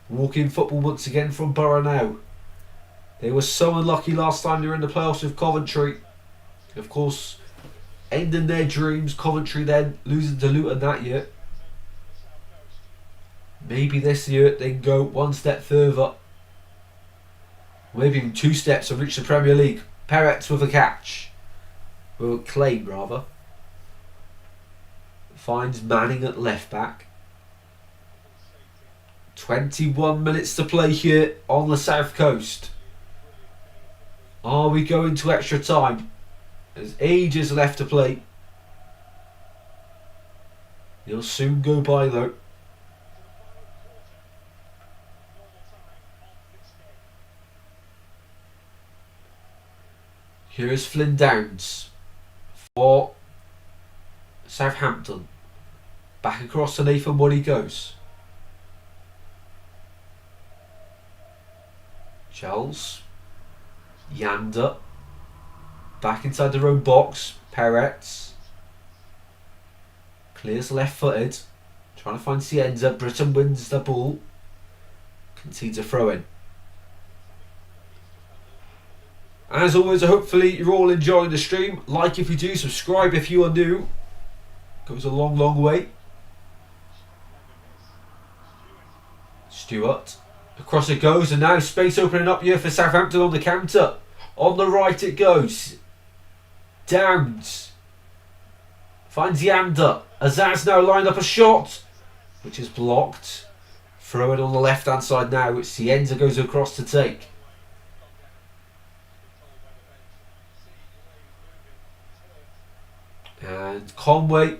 Speaker 1: Walking football once again from Borough now. They were so unlucky last time they were in the playoffs with Coventry. Of course, ending their dreams. Coventry then losing to Luton that year. Maybe this year they can go one step further. Maybe even 2 steps and reach the Premier League. Peretz with a catch. With a claim rather. Finds Manning at left back. 21 minutes to play here on the south coast. Are we going to extra time? There's ages left to play. It'll soon go by though. Here is Flynn Downs for Southampton. Back across to Nathan Wood he goes. Charles. Yanda. Back inside their own box. Peretz. Clears left footed. Trying to find Cienza. Britton wins the ball. Concedes a throw in. As always, hopefully you're all enjoying the stream. Like if you do, subscribe if you are new. Goes a long, long way. Stewart. Across it goes, and now space opening up here for Southampton on the counter. On the right it goes. Downs. Finds Yanda. Azaz now lined up a shot, which is blocked. Throw it on the left hand side now, which Cienza goes across to take. And Conway,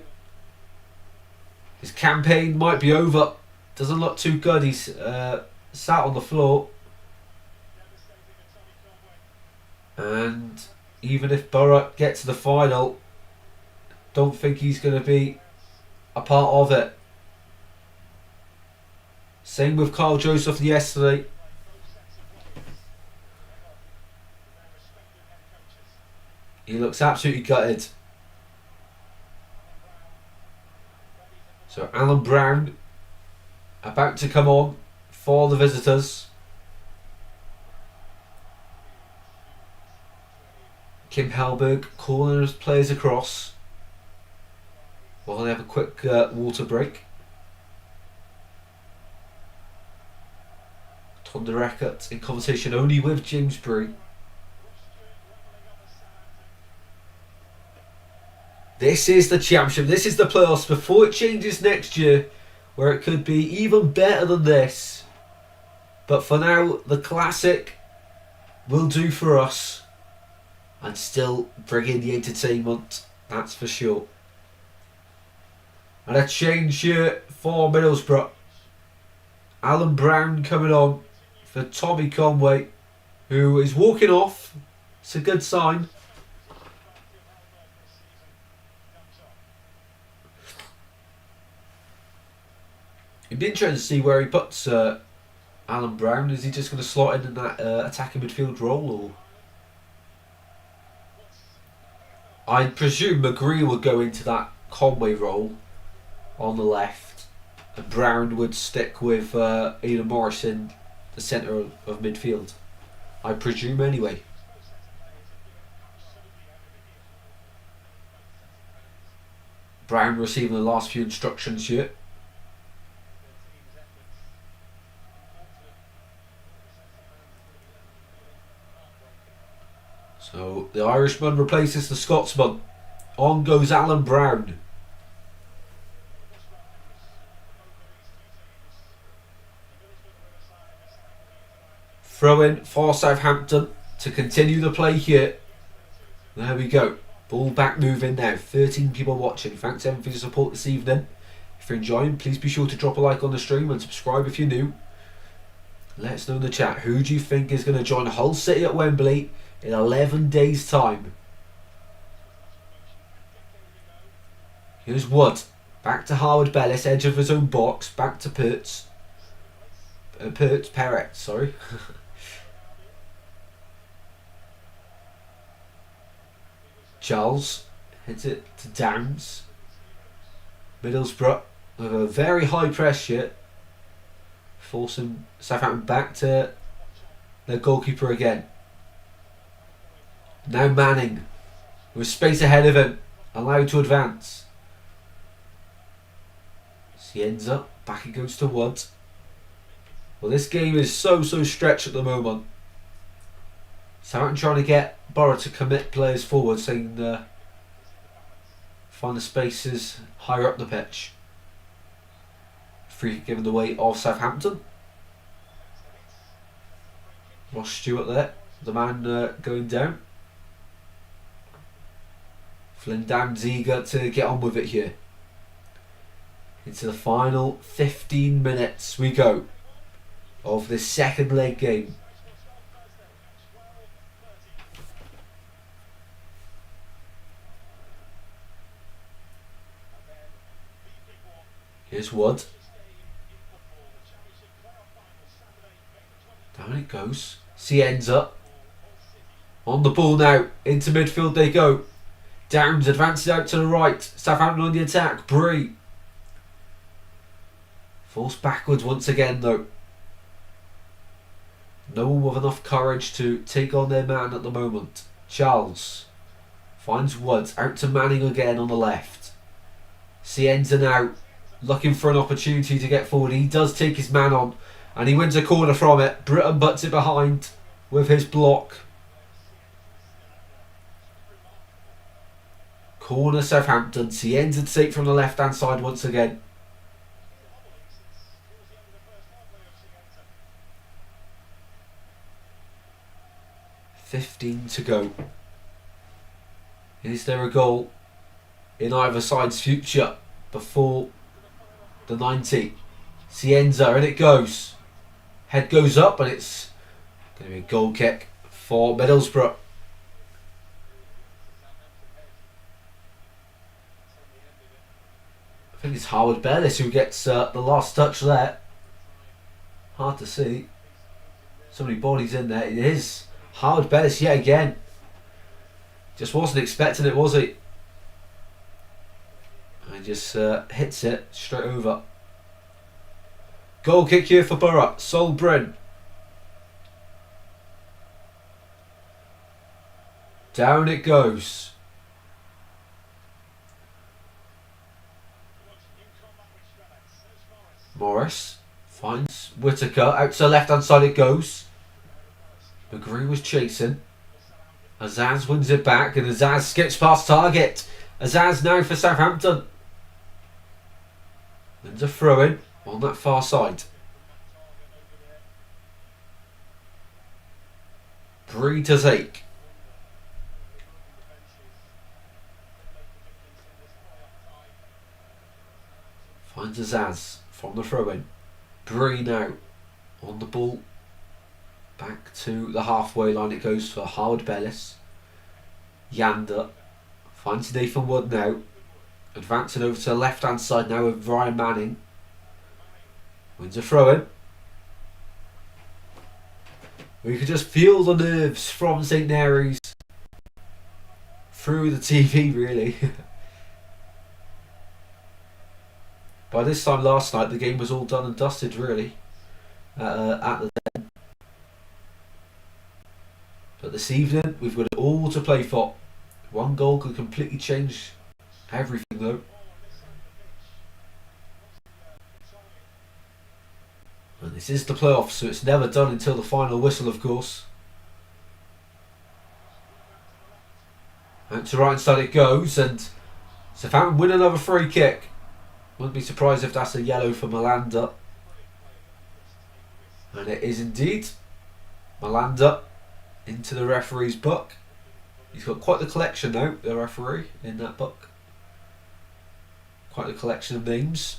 Speaker 1: his campaign might be over. Doesn't look too good. He's sat on the floor. And even if Borough gets to the final, don't think he's going to be a part of it. Same with Carl Joseph yesterday. He looks absolutely gutted. So Alan Brown about to come on for the visitors. Kim Halberg calling his players across while they have a quick water break. Tonda Eckert in conversation only with James Bree. This is the championship. This is the playoffs before it changes next year, where it could be even better than this. But for now, the classic will do for us. And still bring in the entertainment, that's for sure. And a change here for Middlesbrough. Alan Brown coming on for Tommy Conway, who is walking off. It's a good sign. It'd be interesting to see where he puts Alan Brown. Is he just going to slot in that attacking midfield role, or I presume McGree would go into that Conway role on the left, and Brown would stick with Ian Morris in the centre of midfield. I presume anyway. Brown receiving the last few instructions here. So the Irishman replaces the Scotsman. On goes Alan Brown. Throw in for Southampton to continue the play here. There we go. Ball back moving now. 13 people watching. Thanks everyone for your support this evening. If you're enjoying, please be sure to drop a like on the stream and subscribe if you're new. Let us know in the chat. Who do you think is going to join Hull City at Wembley in 11 days' time? Here's Wood. Back to Howard Bellis, edge of his own box. Back to Perret, sorry. Charles hits it to Downs. Middlesbrough with a very high press here, forcing Southampton back to their goalkeeper again. Now Manning, with space ahead of him, allowed to advance. He ends up, back it goes to Wood. Well, this game is so stretched at the moment. Southampton trying to get Borough to commit players forward, saying find the spaces higher up the pitch. Free kick given the way of Southampton. Ross Stewart there, the man going down. Flynn Downs eager to get on with it here. Into the final 15 minutes we go of this second leg game. Here's Wood. Down it goes. Cienza. On the ball now. Into midfield they go. Downs advances out to the right. Southampton on the attack. Bree. Forced backwards once again though. No one with enough courage to take on their man at the moment. Charles finds Wood. Out to Manning again on the left. Cienza now. Looking for an opportunity to get forward. He does take his man on and he wins a corner from it. Britton butts it behind with his block. Corner Southampton. Cienza to take from the left hand side once again. .15 to go. Is there a goal in either side's future before the 90? Cienza, and it goes. Head goes up and it's going to be a goal kick for Middlesbrough. I think it's Howard Bellis who gets the last touch there. Hard to see. So many bodies in there. It is Howard Bellis yet again. Just wasn't expecting it, was he? And just hits it straight over. Goal kick here for Borough. Sol Bryn. Down it goes. Morris finds Whittaker. Out to the left hand side it goes. McGree was chasing. Azaz wins it back and Azaz skips past target. Azaz now for Southampton. There's a throw in on that far side. Bree to take. Finds Azaz from the throw-in. Bree now on the ball. Back to the halfway line it goes for Howard Bellis. Yander finds Nathan Wood now. Advancing over to the left hand side now with Ryan Manning. Wins a throw-in. We could just feel the nerves from St Mary's through the TV, really. By this time last night, the game was all done and dusted, really, at the Den. But this evening, we've got it all to play for. One goal could completely change everything, though. And this is the playoffs, so it's never done until the final whistle, of course. Out to right side it goes, and Southampton win another free kick. Wouldn't be surprised if that's a yellow for Malanda. And it is indeed. Malanda into the referee's book. He's got quite the collection now, the referee, in that book. Quite the collection of names.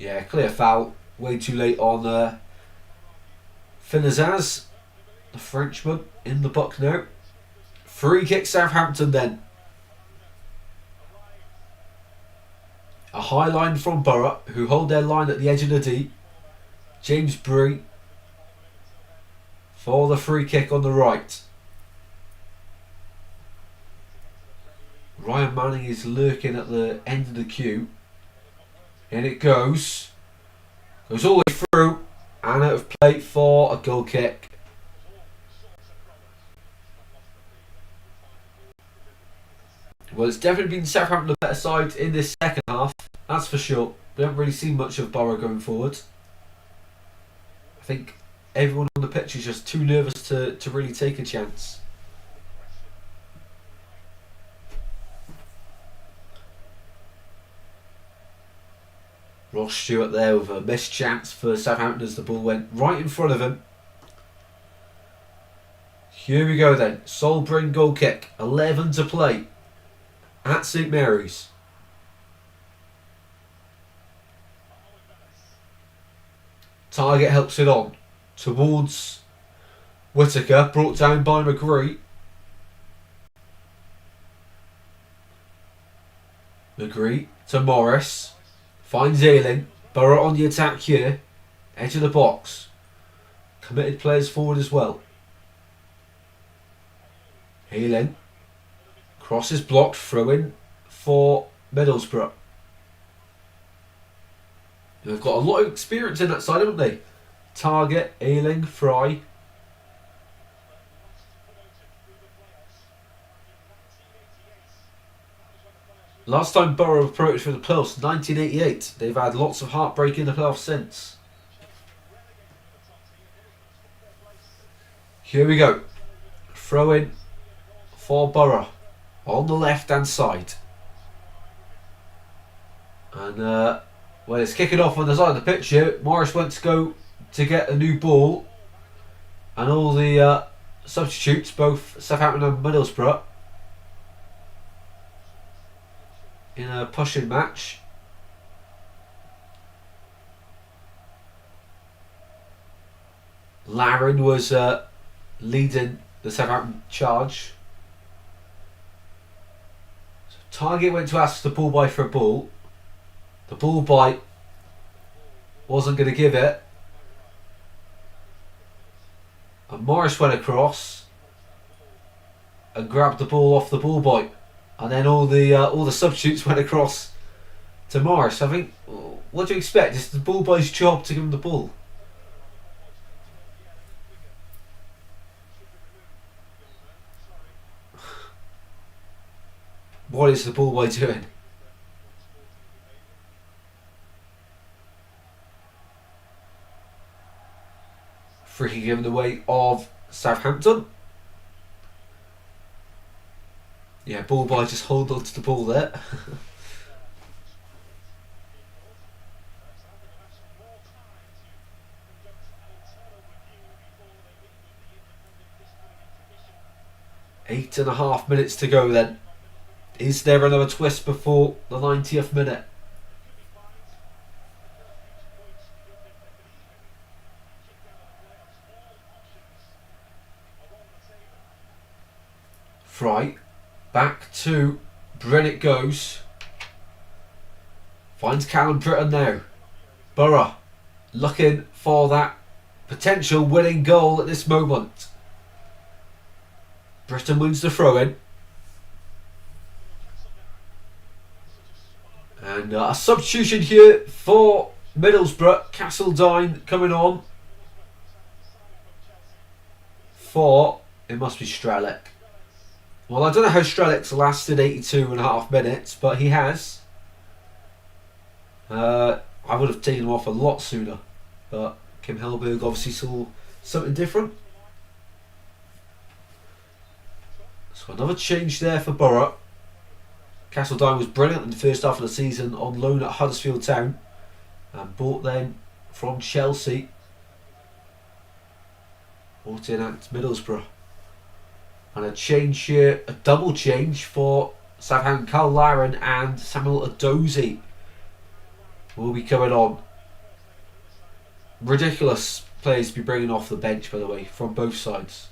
Speaker 1: Yeah, clear foul. Way too late on Finazaz, the Frenchman, in the book now. Free kick Southampton then. A high line from Borough, who hold their line at the edge of the D. James Bree for the free kick on the right. Ryan Manning is lurking at the end of the queue. In it goes. Goes all the way through and out of play for a goal kick. Well, it's definitely been Southampton the better side in this second half, that's for sure. We haven't really seen much of Borough going forward. I think everyone on the pitch is just too nervous to really take a chance. Ross Stewart there with a missed chance for Southampton as the ball went right in front of him. Here we go then. Solbrain goal kick. 11 to play at St Mary's. Target helps it on towards Whittaker. Brought down by McGree. McGree to Morris. Finds Ayling. Borough on the attack here. Edge of the box. Committed players forward as well. Ayling. Cross is blocked. Throw in for Middlesbrough. They've got a lot of experience in that side, haven't they? Target, Ayling, Fry. Last time Borough approached for the playoffs, 1988. They've had lots of heartbreak in the playoffs since. Here we go. Throw in for Borough on the left hand side. And well, it's kicking off on the side of the pitch here. Morris went to go to get a new ball. And all the substitutes, both Southampton and Middlesbrough, in a pushing match. Laren was leading the Southampton charge. So Target went to ask the ball boy for a ball. The ball boy wasn't going to give it. And Morris went across and grabbed the ball off the ball boy. And then all the substitutes went across to Morris. I think, what do you expect? It's the ball boy's job to give him the ball. What is the ball boy doing? Free kick given the way of Southampton. Yeah, ball boy just hold on to the ball there. 8.5 minutes to go then. Is there another twist before the 90th minute? Fry. Back to Bryn it goes. Finds Callum Britton now. Borough looking for that potential winning goal at this moment. Britton wins the throw in. And a substitution here for Middlesbrough. Castledine coming on for, it must be Strelec. Well, I don't know how Strelec's lasted 82.5 minutes, but he has. I would have taken him off a lot sooner, but Kim Hellberg obviously saw something different. So another change there for Borough. Castledine was brilliant in the first half of the season on loan at Huddersfield Town and bought them from Chelsea. Bought in at Middlesbrough. And a change here, a double change for Southampton. Carl Laren and Samuel Adozie will be coming on. Ridiculous players to be bringing off the bench, by the way, from both sides.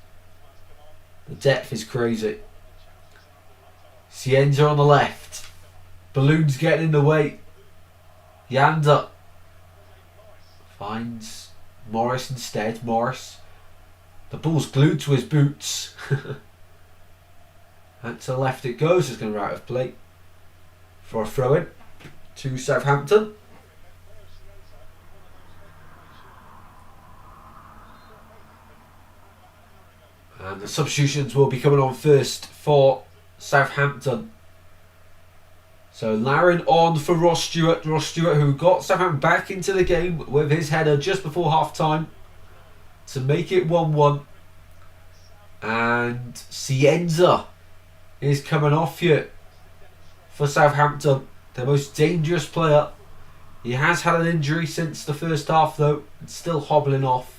Speaker 1: The depth is crazy. Cienza on the left. Balloon's getting in the way. Yanda finds Morris instead. Morris. The ball's glued to his boots. And to the left it goes. It's going to be out of play for a throw in to Southampton. And the substitutions will be coming on first for Southampton. So Laren on for Ross Stewart. Ross Stewart, who got Southampton back into the game with his header just before half time to make it 1-1. And Cienza is coming off here for Southampton, the most dangerous player. He has had an injury since the first half though, and still hobbling off.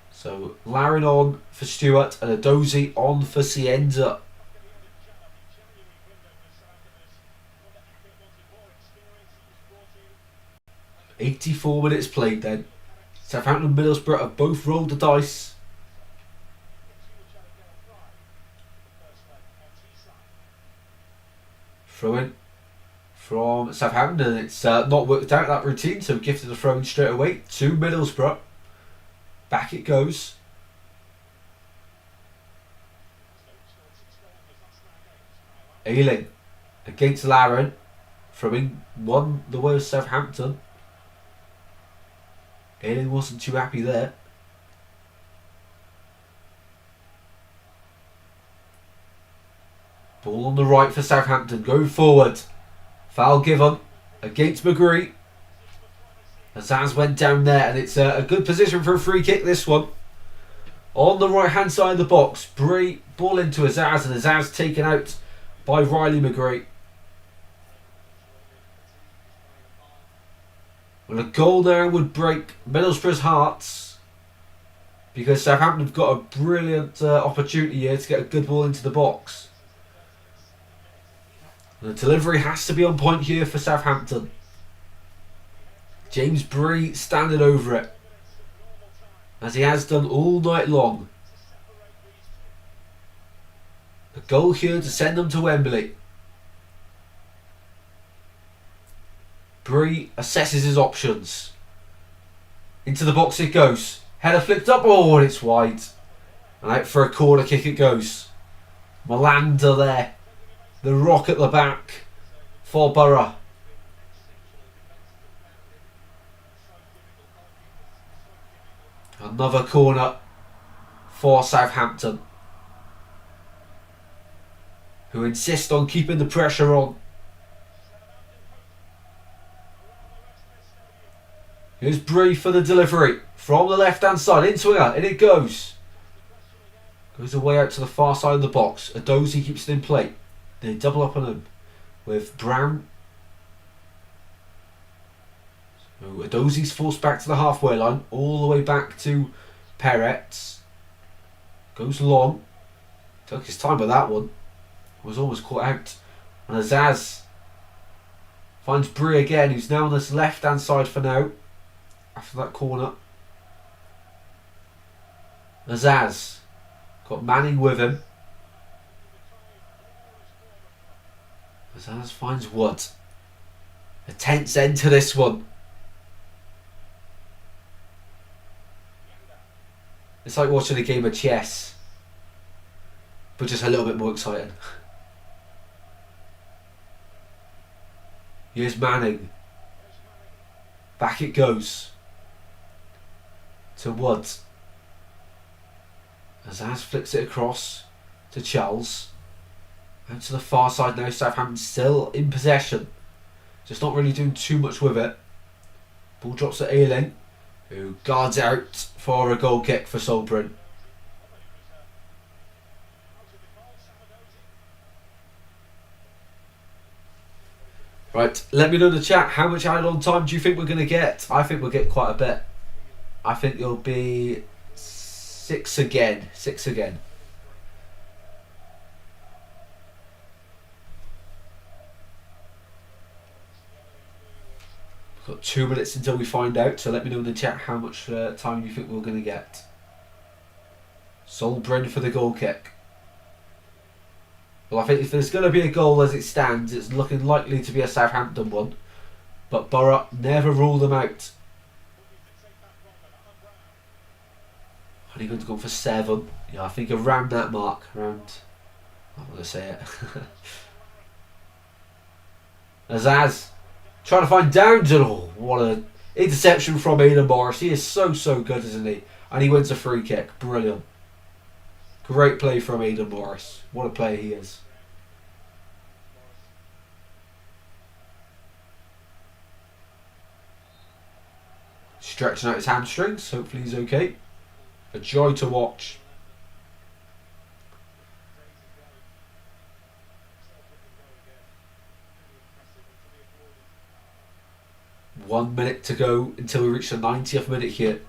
Speaker 1: So Laren on for Stewart and Adozie on for Cienza. .84 minutes played then. Southampton and Middlesbrough have both rolled the dice. Throw in from Southampton, and it's not worked out, that routine, so gifted a throw in straight away to Middlesbrough. Back it goes. Ayling against Laren. Throwing one the way of Southampton. Ayling wasn't too happy there. Ball on the right for Southampton. Going forward. Foul given against McGree. Azaz went down there, and it's a good position for a free kick, this one. On the right hand side of the box. Bree, ball into Azaz, and Azaz taken out by Riley McGree. Well, a goal now would break Middlesbrough's hearts, because Southampton have got a brilliant opportunity here to get a good ball into the box. The delivery has to be on point here for Southampton. James Bree standing over it, as he has done all night long. A goal here to send them to Wembley. Bree assesses his options. Into the box it goes. Header flipped up. Oh, and it's wide. And out for a corner kick it goes. Malanda there. The rock at the back for Borough. Another corner for Southampton, who insist on keeping the pressure on. Here's Bree for the delivery from the left hand side, in swinger, and it goes. Goes away out to the far side of the box. Adozie keeps it in play. They double up on him with Brown. So Adozie's forced back to the halfway line, all the way back to Peretz. Goes long. Took his time with that one. Was almost caught out. And Azaz finds Brie again, who's now on this left-hand side for now. After that corner. Azaz. Got Manning with him. Azaz finds Wood. A tense end to this one. It's like watching a game of chess, but just a little bit more exciting. Here's Manning. Back it goes. To Wood. Azaz flicks it across to Charles. Out to the far side now. Southampton still in possession. Just not really doing too much with it. Ball drops to Ayling, who guards out for a goal kick for Solbrun. Right, let me know in the chat, how much added-on time do you think we're going to get? I think we'll get quite a bit. I think it'll be 6 again. 6 again. We've got 2 minutes until we find out, so let me know in the chat how much time you think we're going to get. Solbrun for the goal kick. Well, I think if there's going to be a goal as it stands, it's looking likely to be a Southampton one. But Borough never rule them out. Are they going to go for 7? Yeah, I think around that mark. Around... I'm not going to say it. Azaz trying to find Downs. Oh, what an interception from Aidan Morris. He is so good, isn't he? And he wins a free kick. Brilliant. Great play from Aidan Morris. What a player he is. Stretching out his hamstrings. Hopefully he's okay. A joy to watch. One minute to go until we reach the 90th minute here.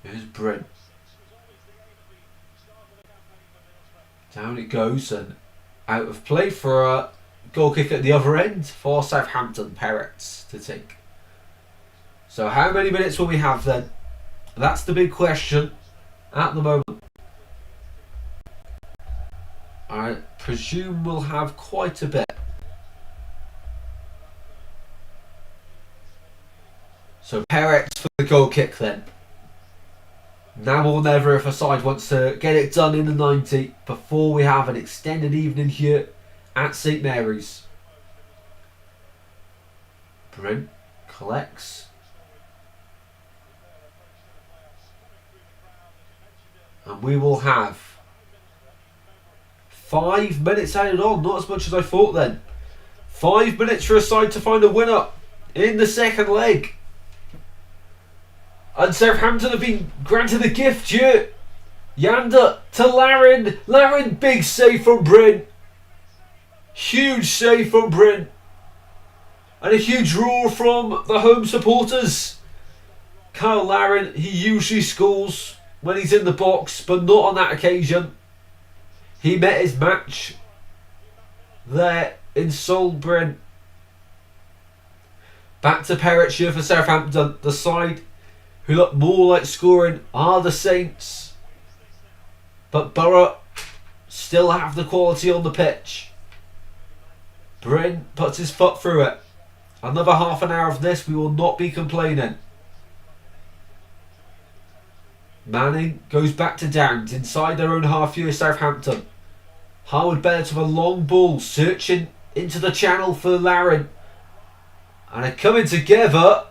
Speaker 1: Here's Brent. Down it goes and out of play for a goal kick at the other end for Southampton. Perez to take. So how many minutes will we have then? That's the big question at the moment. I presume we'll have quite a bit. So Perez for the goal kick then. Now or never if a side wants to get it done in the 90 before we have an extended evening here at St Mary's. Brent collects. And we will have 5 minutes added on, not as much as I thought then. 5 minutes for a side to find a winner in the second leg. And Southampton have been granted a gift here. Yanda to Larin. Larin, big save from Bryn. Huge save from Bryn. And a huge roar from the home supporters. Kyle Larin, he usually scores when he's in the box, but not on that occasion. He met his match there in Solbrun. Back to Perez here for Southampton. The side who look more like scoring are the Saints. But Borough still have the quality on the pitch. Bryn puts his foot through it. Another half an hour of this, we will not be complaining. Manning goes back to Downs inside their own half here, Southampton. Harwood Bennett with a long ball, searching into the channel for Larin. And they're coming together.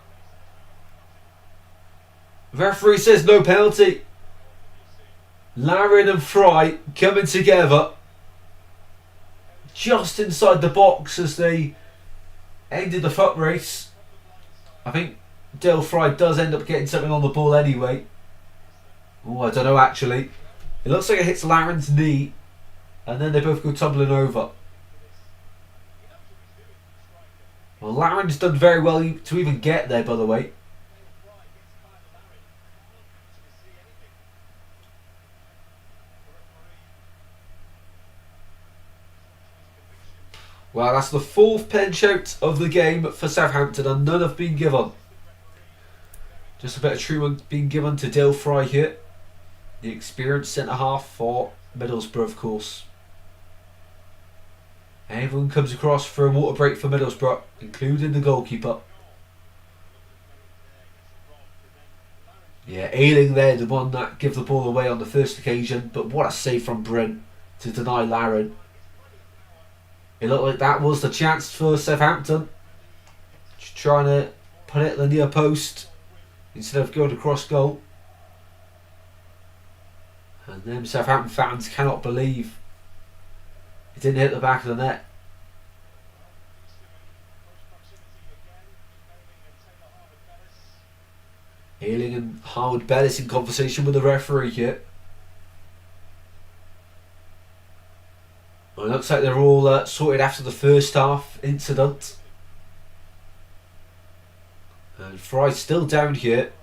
Speaker 1: Referee says no penalty. Larin and Fry coming together just inside the box as they ended the foot race. I think Dale Fry does end up getting something on the ball anyway. Oh, I don't know actually. It looks like it hits Larin's knee and then they both go tumbling over. Well, Laren's done very well to even get there, by the way. Well, that's the 4th pen shout of the game for Southampton, and none have been given. Just a bit of treatment being given to Dale Fry here, the experienced centre-half for Middlesbrough, of course. Everyone comes across for a water break for Middlesbrough, including the goalkeeper. Yeah, Ayling there, the one that gave the ball away on the first occasion, but what a save from Bryn to deny Laren. It looked like that was the chance for Southampton. Just trying to put it at the near post instead of going across goal. And them Southampton fans cannot believe it didn't hit the back of the net. Ayling and Howard Bellis in conversation with the referee here. Well, it looks like they're all sorted after the first half incident. And Fry's still down here.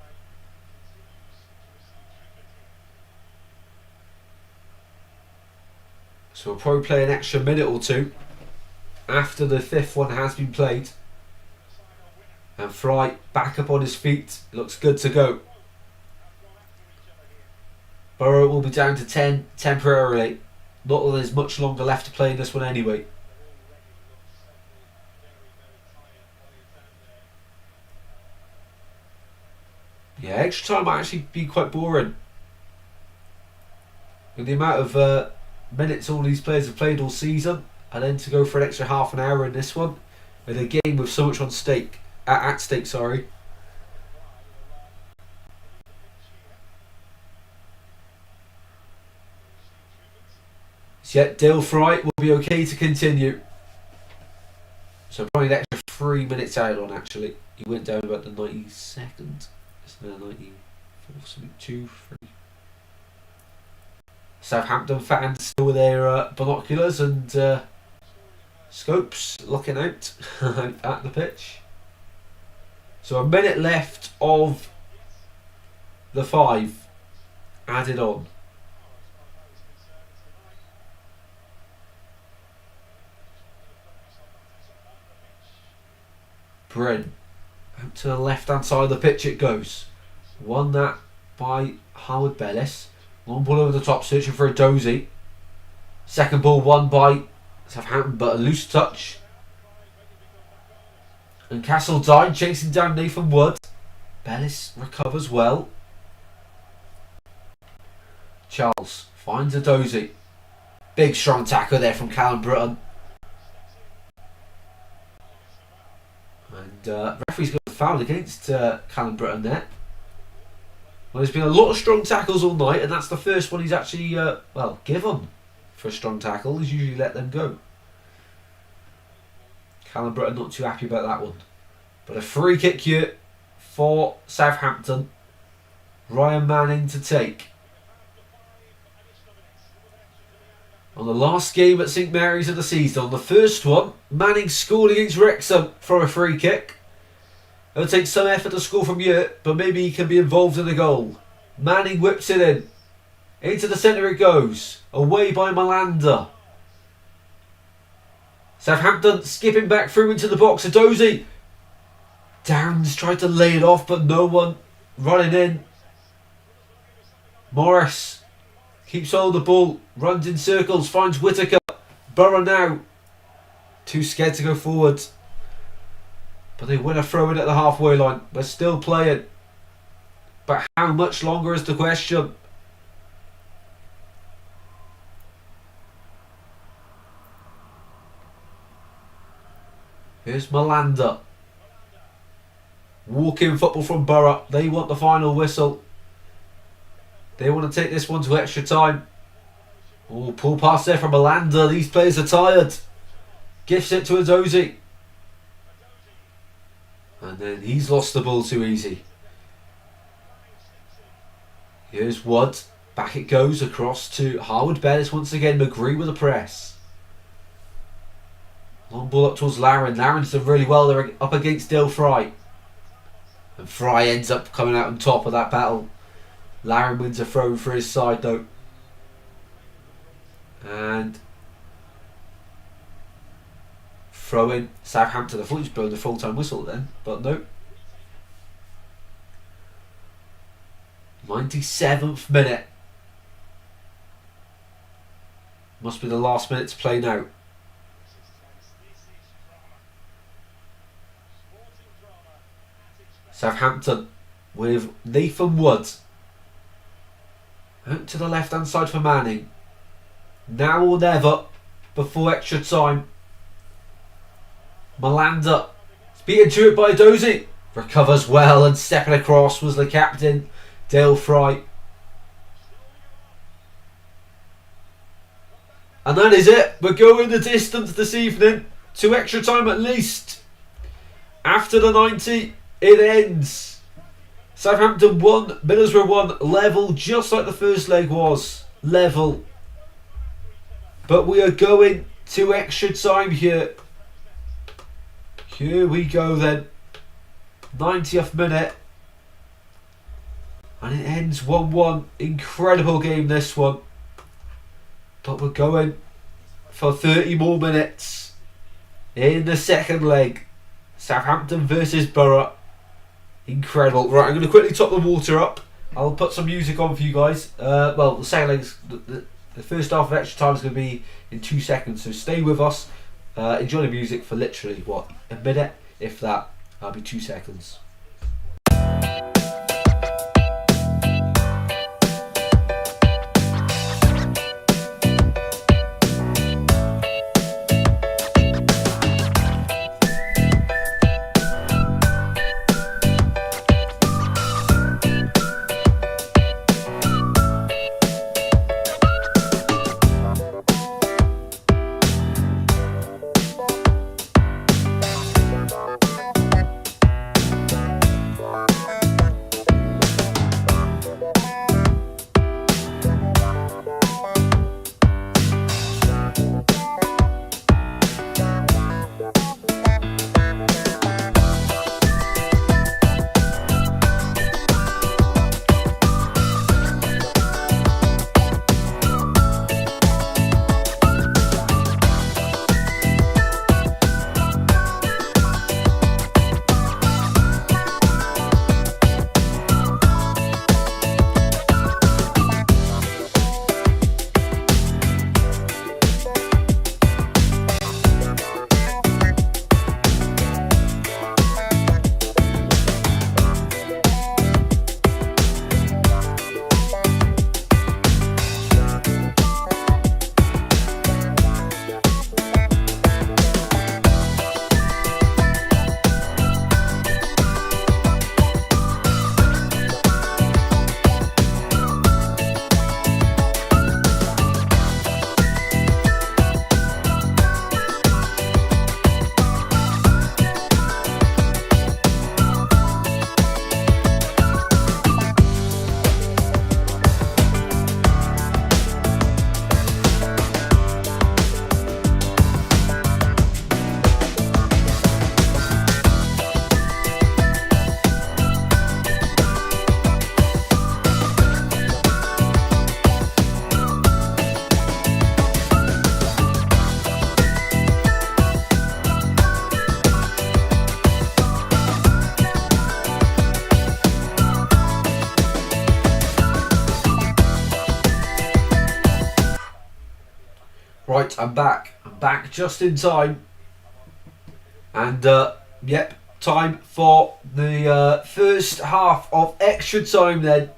Speaker 1: So we'll probably play an extra minute or two after the 5th one has been played. And Fry back up on his feet. Looks good to go. Borough will be down to 10 temporarily. Not that there's much longer left to play in this one anyway. Yeah, extra time might actually be quite boring. With the amount of minutes all these players have played all season, and then to go for an extra half an hour in this one, with a game with so much on stake, at stake, sorry. So yet Dale Fry will be okay to continue. So probably an extra 3 minutes out on actually. He went down about the 92nd. It's now 94th, something 2, 3. Southampton fans still with their binoculars and scopes looking out at the pitch. So a minute left of the 5 added on. Bryn out to the left hand side of the pitch it goes. Won that by Howard Bellis. Long ball over the top, searching for a Dozy. Second ball won by Southampton, but a loose touch. And Castle died, chasing down Nathan Wood. Bellis recovers well. Charles finds a Dozy. Big strong tackle there from Callum Britton. And referee's got a foul against Callum Britton there. Well, there's been a lot of strong tackles all night, and that's the first one he's actually, given for a strong tackle. He's usually let them go. Callum Britton not too happy about that one. But a free kick here for Southampton. Ryan Manning to take. On the last game at St Mary's of the season, on the first one, Manning scored against Wrexham for a free kick. It'll take some effort to score from here, but maybe he can be involved in the goal. Manning whips it in. Into the centre it goes. Away by Malander. Southampton skipping back through into the box. Adozy. Downs tried to lay it off, but no one running in. Morris keeps hold of the ball. Runs in circles. Finds Whittaker. Borough now. Too scared to go forward. But they win a throw in at the halfway line. They're still playing. But how much longer is the question? Here's Malander. Walk-in football from Borough. They want the final whistle. They want to take this one to extra time. Oh, pull pass there from Malander. These players are tired. Gifts it to Adozy. And then he's lost the ball too easy. Here's Wood. Back it goes across to Howard Bellis once again. McGree with a press. Long ball up towards Laren. Laren's done really well. They're up against Dale Fry. And Fry ends up coming out on top of that battle. Laren wins a throw for his side though. And throw in Southampton. I thought he was blowing the full-time whistle then, but no. 97th minute. Must be the last minute to play now. Southampton with Nathan Wood. Out to the left hand side for Manning. Now or never before extra time. Malanda is beaten to it by Dozy. Recovers well and stepping across was the captain, Dale Fry. And that is it. We're going the distance this evening. To extra time at least. After the 90, it ends. Southampton 1, Middlesbrough 1, level, just like the first leg was. Level. But we are going to extra time here. Here we go then. 90th minute. And it ends 1-1. Incredible game this one. But we're going for 30 more minutes in the second leg. Southampton versus Borough. Incredible. Right, I'm going to quickly top the water up. I'll put some music on for you guys. Well, the second leg's, the first half of extra time is going to be in 2 seconds. So stay with us. Enjoy the music for literally, what, a minute? If that, that'll be 2 seconds. Right, I'm back. I'm back just in time. And, yep, time for the first half of extra time then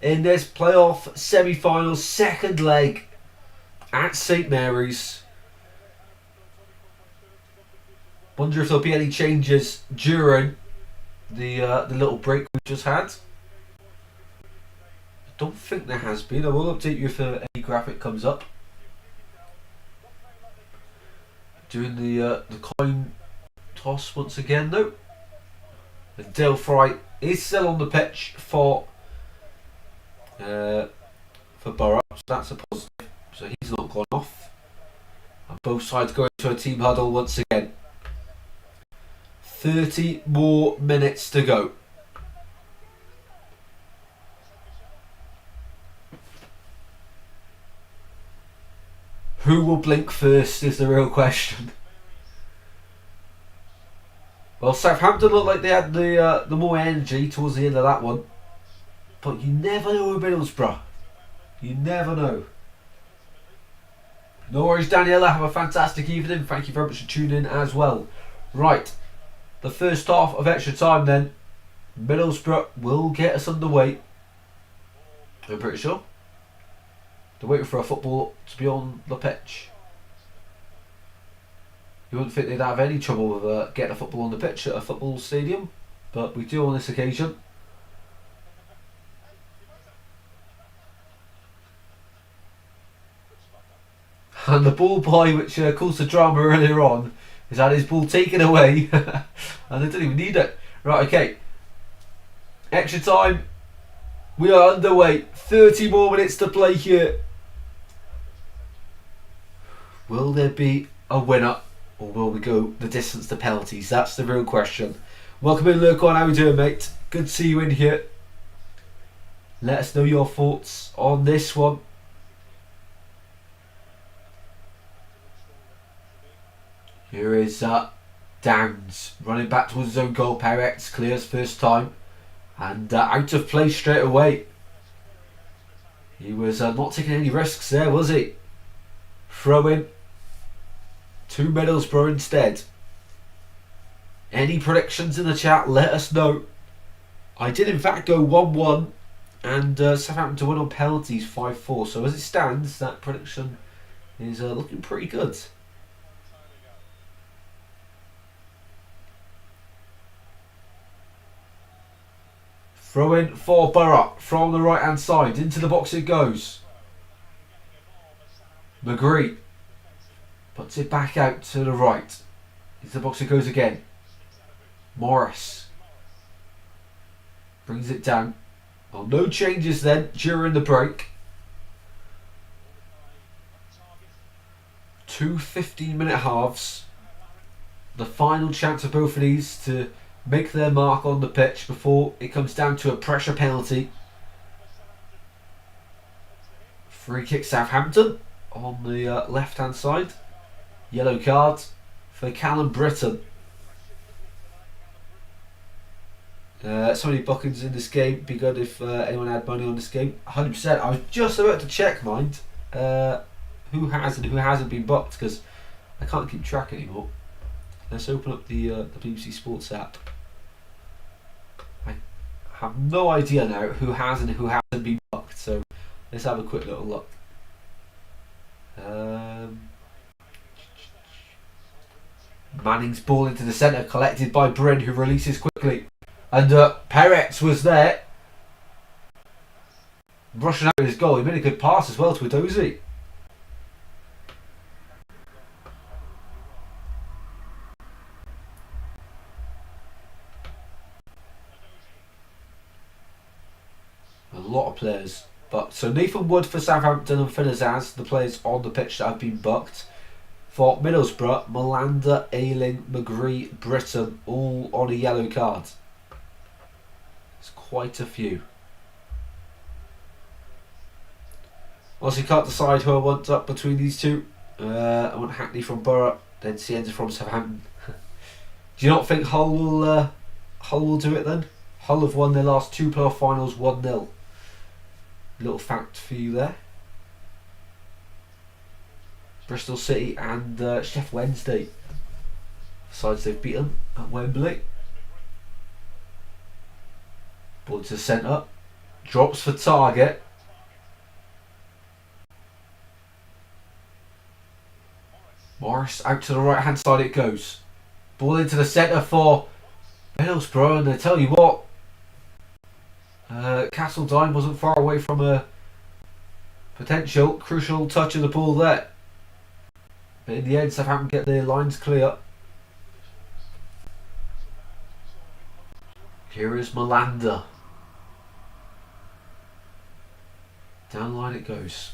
Speaker 1: in this playoff semi-final second leg at St Mary's. Wonder if there'll be any changes during the little break we just had. I don't think there has been. I will update you if any graphic comes up. Doing the coin toss once again though. And Dale Fry is still on the pitch for Borough, so that's a positive. So he's not gone off. And both sides going to a team huddle once again. 30 more minutes to go. Who will blink first is the real question. Well, Southampton looked like they had the more energy towards the end of that one. But you never know with Middlesbrough. You never know. No worries, Daniela. Have a fantastic evening. Thank you very much for tuning in as well. Right. The first half of extra time then. Middlesbrough will get us underway. I'm pretty sure. They're waiting for a football to be on the pitch. You wouldn't think they'd have any trouble with getting a football on the pitch at a football stadium. But we do on this occasion. And the ball boy, which caused the drama earlier on, has had his ball taken away. And they didn't even need it. Right, okay. Extra time. We are underway. 30 more minutes to play here. Will there be a winner? Or will we go the distance to penalties? That's the real question. Welcome in, Lurkon. How are you doing, mate? Good to see you in here. Let us know your thoughts on this one. Here is Downs running back towards his own goal. Perez clears first time and out of play straight away. He was not taking any risks there, was he? Throw in to Middlesbrough instead. Any predictions in the chat? Let us know. I did in fact go 1-1 and Southampton to win on penalties 5-4. So as it stands, that prediction is looking pretty good. Throw in for Borough from the right hand side. Into the box it goes. McGree puts it back out to the right. Into the box it goes again. Morris brings it down. Well, no changes then during the break. 2 15-minute halves. The final chance of both of these to make their mark on the pitch before it comes down to a pressure penalty. Free kick Southampton on the left hand side. Yellow card for Callum Britton. So many bookings in this game. Be good if anyone had money on this game. 100%. I was just about to check, mind, who has and who hasn't been booked, because I can't keep track anymore. Let's open up the BBC Sports app. I have no idea now who has and who hasn't been booked, so let's have a quick little look. Manning's ball into the centre, collected by Bryn, who releases quickly. And Perez was there, rushing out his goal. He made a good pass as well to Adozi. A lot of players. But so Nathan Wood for Southampton and Finn Azaz, the players on the pitch that have been booked. For Middlesbrough, Malanda, Ayling, McGree, Britton, all on a yellow card. It's quite a few. Also, can't decide who I want up between these two. I want Hackney from Borough, then Cienza from Southampton. Do you not think Hull will do it then? Hull have won their last 2 playoff finals 1-0. Little fact for you there. Bristol City and Sheffield Wednesday, sides they've beaten at Wembley. Ball to the centre, drops for target. Morris out to the right hand side it goes. Ball into the centre for Middlesbrough, and I tell you what, Castledine wasn't far away from a potential crucial touch of the ball there. But in the end, Southampton get their lines clear. Here is Malanda. Down the line it goes.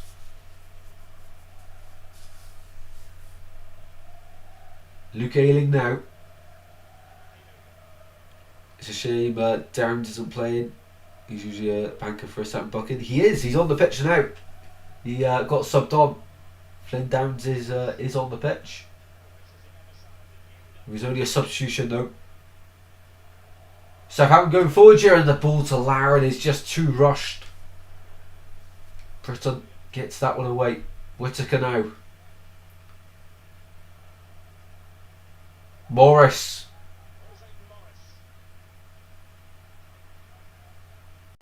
Speaker 1: Luke Ayling now. It's a shame Downs isn't playing. He's usually a banker for a Southampton bucket. He is. He's on the pitch now. He got subbed on. Flynn Downs is on the pitch. It was only a substitution though. Southampton going forward here, and the ball to Laren is just too rushed. Britton gets that one away. Whittaker now. Morris.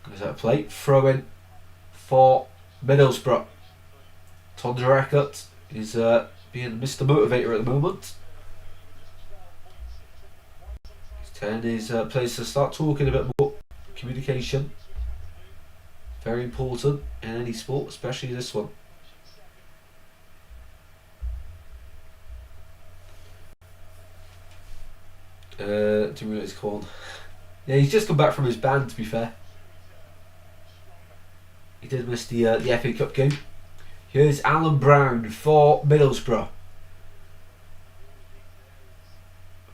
Speaker 1: Goes out of play. Throw in for Middlesbrough. Tondra Eckert is being Mr. Motivator at the moment. His turn is players to start talking a bit more. Communication. Very important in any sport, especially this one. Do we know what it's called? Yeah, he's just come back from his ban, to be fair. He did miss the FA Cup game. Here's Alan Brown for Middlesbrough.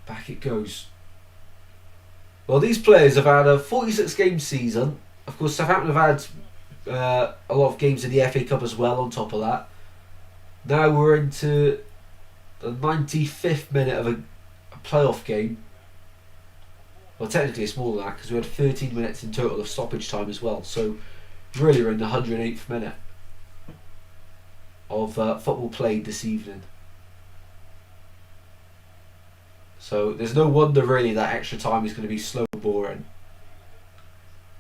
Speaker 1: Back it goes. Well, these players have had a 46 game season. Of course, Southampton have had a lot of games in the FA Cup as well on top of that. Now we're into the 95th minute of a playoff game. Well, technically it's more than that because we had 13 minutes in total of stoppage time as well. So really we're in the 108th minute of football played this evening. So there's no wonder really that extra time is going to be slow and boring.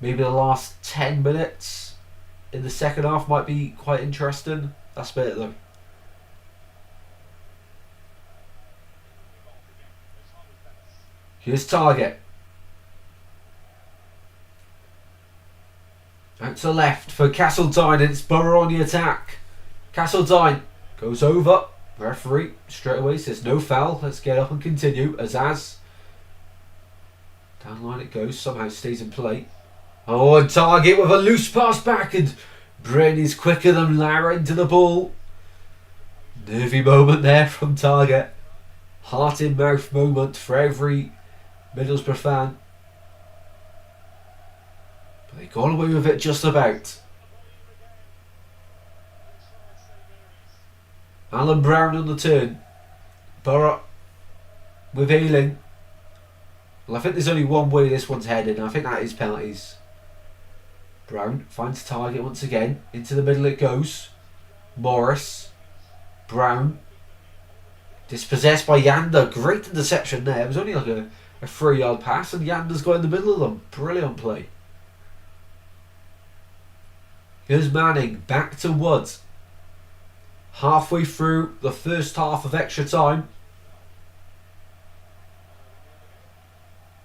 Speaker 1: Maybe the last 10 minutes in the second half might be quite interesting. That's about it though. Here's Target. Out to left for Castledine, and it's Borough on the attack. Castledine goes over. Referee straight away says no foul. Let's get up and continue. Azaz. Down line it goes. Somehow stays in play. Oh, and Target with a loose pass back, and Bryn is quicker than Laren to the ball. Nervy moment there from Target. Heart in mouth moment for every Middlesbrough fan. But they got away with it just about. Alan Brown on the turn. Borough with Ealing. Well, I think there's only one way this one's headed, and I think that is penalties. Brown finds Target once again. Into the middle it goes. Morris. Brown. Dispossessed by Yander. Great interception there. It was only like a 3-yard pass, and Yander's got in the middle of them. Brilliant play. Here's Manning. Back to Wood. Halfway through the first half of extra time.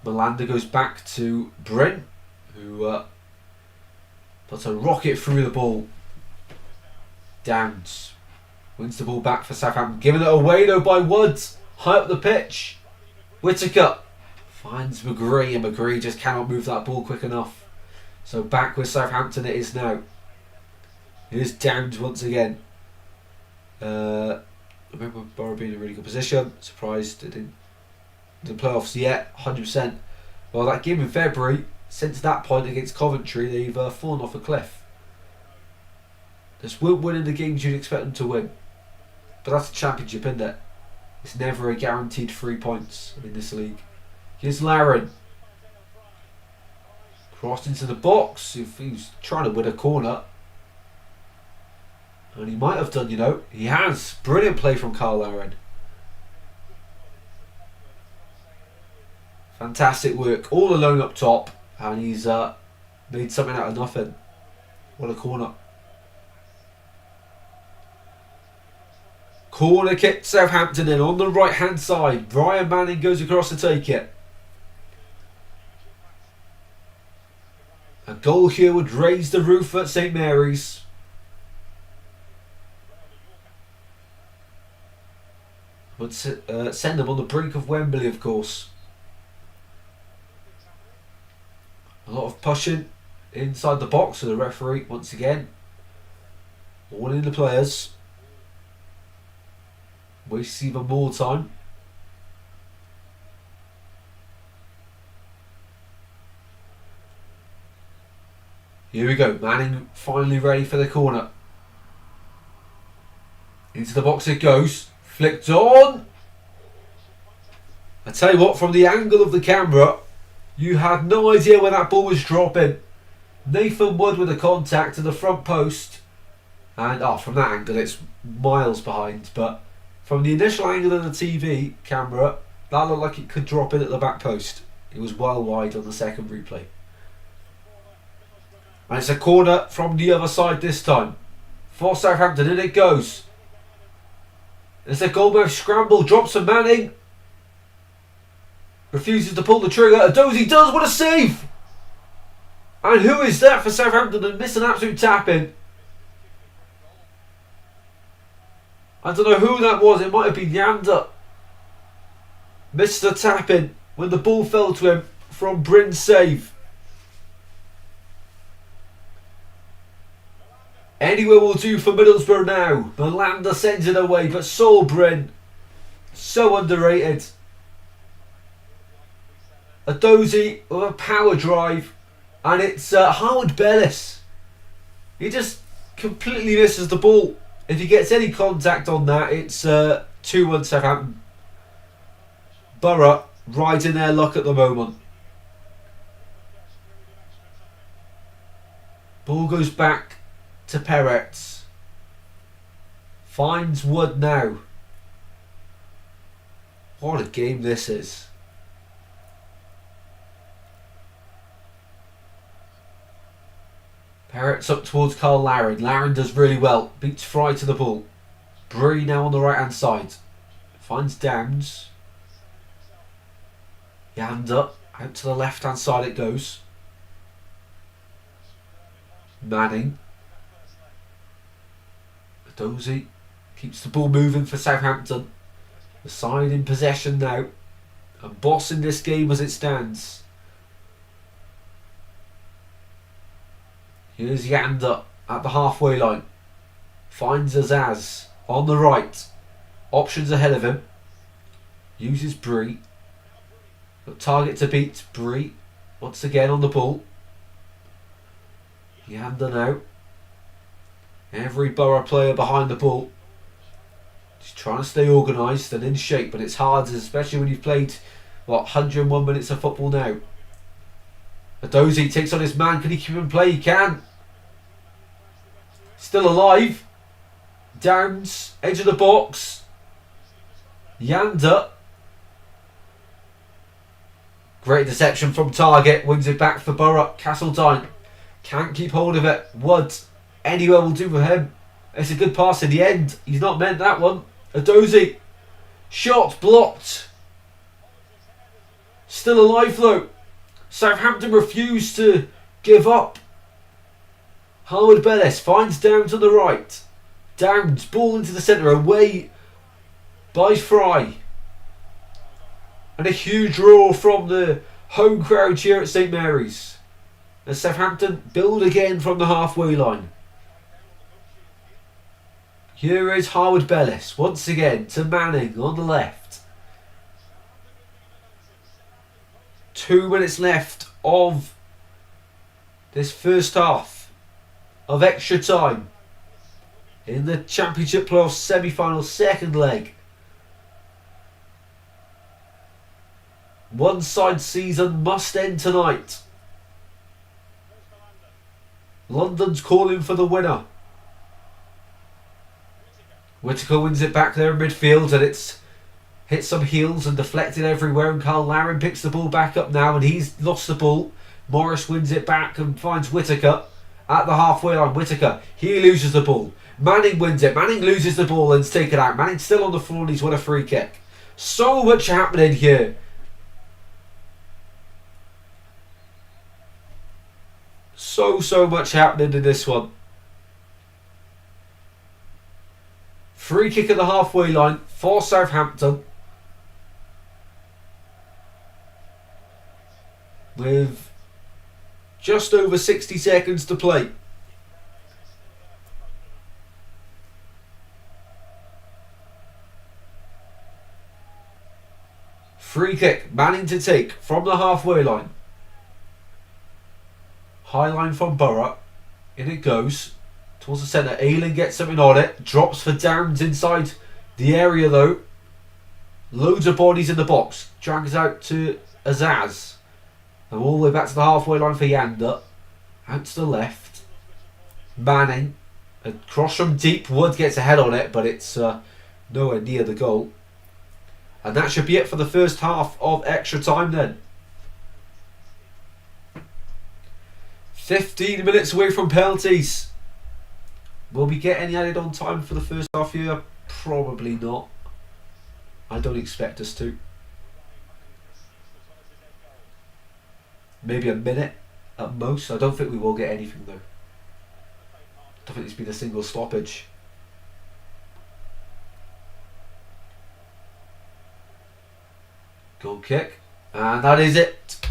Speaker 1: Melander goes back to Bryn, who puts a rocket through the ball. Downs wins the ball back for Southampton. Giving it away though by Woods. High up the pitch. Whittaker finds McGree, and McGree just cannot move that ball quick enough. So back with Southampton it is now. Here's Downs once again. I remember Borough being in a really good position. Surprised it didn't the playoffs yet, 100%. Well, that game in February, since that point against Coventry, they've fallen off a cliff. Just weren't winning the games you'd expect them to win. But that's the championship, isn't it? It's never a guaranteed 3 points in this league. Here's Laren. Crossed into the box. He's trying to win a corner. And he might have done, you know. He has. Brilliant play from Carl Laren. Fantastic work. All alone up top. And he's made something out of nothing. What a corner. Corner kick Southampton in on the right hand side. Brian Manning goes across to take it. A goal here would raise the roof at St Mary's. Would send them on the brink of Wembley, of course. A lot of pushing inside the box for the referee once again. Warning the players. Wastes even more time. Here we go. Manning finally ready for the corner. Into the box it goes. Flicked on. I tell you what, from the angle of the camera, you had no idea where that ball was dropping. Nathan Wood with a contact to the front post. And from that angle it's miles behind. But from the initial angle of the TV camera, that looked like it could drop in at the back post. It was well wide on the second replay. And it's a corner from the other side this time. For Southampton, in it goes. It's a goalmouth scramble, drops from Manning. Refuses to pull the trigger. Adozie does, what a save! And who is that for Southampton and missed an absolute tap-in? I don't know who that was, it might have been Yander. Missed the tap-in when the ball fell to him from Bryn's save. Anywhere will do for Middlesbrough now. Melanda sends it away, but Saul Bryn, so underrated. Adozie with a power drive, and it's Howard Bellis. He just completely misses the ball. If he gets any contact on that, it's 2-1 Southampton. Borough right in their luck at the moment. Ball goes back to Peretz. Finds Wood now. What a game this is. Peretz up towards Carl Larin. Larin does really well. Beats Fry to the ball. Bree now on the right hand side. Finds Downs. Yander. Out to the left hand side it goes. Manning. Adozie keeps the ball moving for Southampton. The side in possession now. And bossing this game as it stands. Here's Yander at the halfway line. Finds Azaz on the right. Options ahead of him. Uses Bree. Got target to beat. Bree once again on the ball. Yander now. Every Borough player behind the ball. Just trying to stay organised and in shape, but it's hard, especially when you've played 101 minutes of football now. Adozie takes on his man. Can he keep him in play? He can. Still alive. Downs, edge of the box. Yander. Great deception from target. Wins it back for Borough. Castledine can't keep hold of it. Wood, anywhere will do for him. It's a good pass in the end. He's not meant that one. Adozie. Shot blocked. Still alive though. Southampton refuse to give up. Howard Bellis finds Downs on the right. Downs, ball into the centre, away by Fry. And a huge roar from the home crowd here at St Mary's. As Southampton build again from the halfway line. Here is Howard Bellis once again to Manning on the left. 2 minutes left of this first half of extra time in the Championship Playoffs semi-final second leg. One side season must end tonight. London's calling for the winner. Whittaker wins it back there in midfield and it's hit some heels and deflected everywhere, and Carl Larin picks the ball back up now and he's lost the ball. Morris wins it back and finds Whittaker at the halfway line. Whittaker, he loses the ball. Manning wins it. Manning loses the ball and is taken out. Manning's still on the floor and he's won a free kick. So much happening here. So much happening in this one. Free kick at the halfway line for Southampton. With just over 60 seconds to play. Free kick, Manning to take from the halfway line. High line from Borough. In it goes. Towards the centre. Ayling gets something on it. Drops for Downs inside the area though. Loads of bodies in the box. Drags out to Azaz. And all the way back to the halfway line for Yanda. Out to the left. Manning. A cross from deep. Wood gets a head on it, but it's nowhere near the goal. And that should be it for the first half of extra time then. 15 minutes away from penalties. Will we get any added on time for the first half here? Probably not. I don't expect us to. Maybe a minute at most. I don't think we will get anything though. I don't think there's been a single stoppage. Goal kick. And that is it.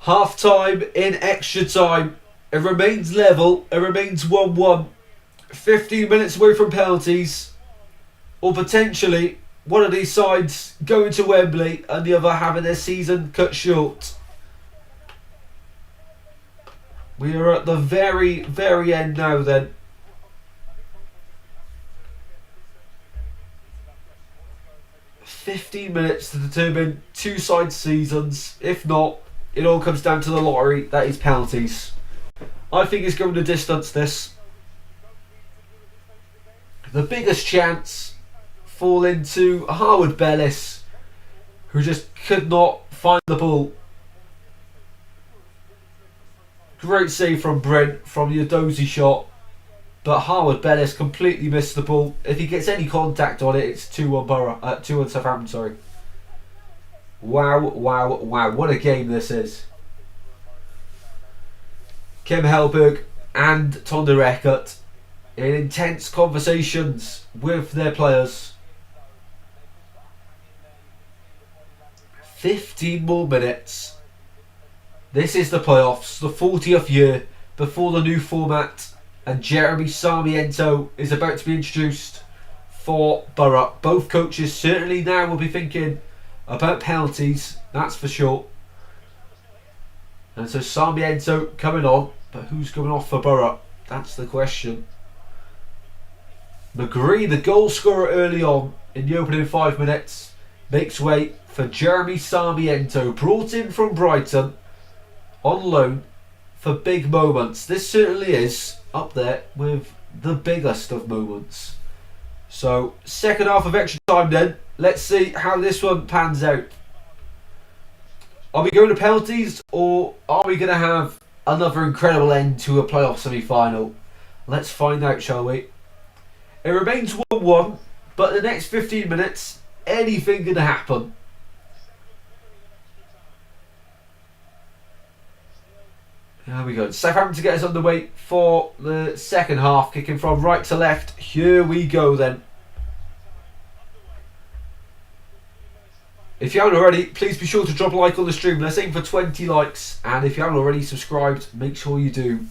Speaker 1: Half time in extra time. It remains level. It remains 1-1. 15 minutes away from penalties. Or potentially one of these sides going to Wembley and the other having their season cut short. We are at the very, very end now then. "15 minutes to determine two side seasons. If not, it all comes down to the lottery. That is penalties. I think it's going the distance, this. The biggest chance fall into Harwood Bellis, who just could not find the ball. Great save from Brent from the Adozi shot, but Harwood Bellis completely missed the ball. If he gets any contact on it, it's 2-1 Borough, 2-1 Southampton. Sorry. Wow, wow, wow! What a game this is. Kim Helberg and Tonda Eckert in intense conversations with their players. 15 more minutes. This is the playoffs, the 40th year before the new format, and Jeremy Sarmiento is about to be introduced for Borough. Both coaches certainly now will be thinking about penalties, that's for sure. And so Sarmiento coming on, but who's going off for Borough? That's the question. McGree, the goal scorer early on in the opening 5 minutes, makes way for Jeremy Sarmiento, brought in from Brighton on loan for big moments. This certainly is up there with the biggest of moments. So, second half of extra time then. Let's see how this one pans out. Are we going to penalties, or are we going to have another incredible end to a playoff semi-final? Let's find out, shall we? It remains 1-1, but the next 15 minutes, anything can happen. There we go. Southampton to get us underway for the second half, kicking from right to left. Here we go then. If you haven't already, please be sure to drop a like on the stream. Let's aim for 20 likes. And if you haven't already subscribed, make sure you do.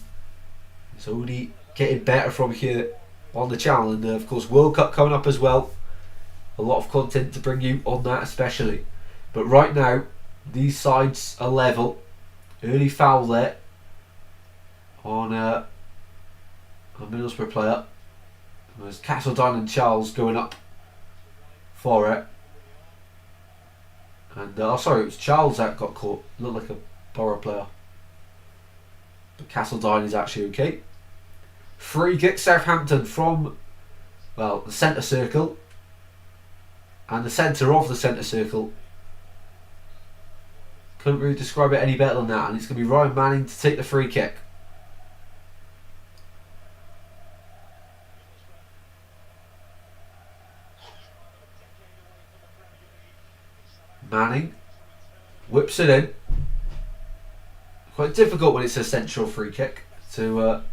Speaker 1: It's only getting better from here on the channel. And of course, World Cup coming up as well. A lot of content to bring you on that especially. But right now, these sides are level. Early foul there on a Middlesbrough player. There's Castledine and Charles going up for it. And oh sorry, it was Charles that got caught. Looked like a Borough player. But Castledine is actually okay. Free kick Southampton from, well, the centre circle. And the centre of the centre circle. Couldn't really describe it any better than that. And it's going to be Ryan Manning to take the free kick. Manning whips it in. Quite difficult when it's a central free kick to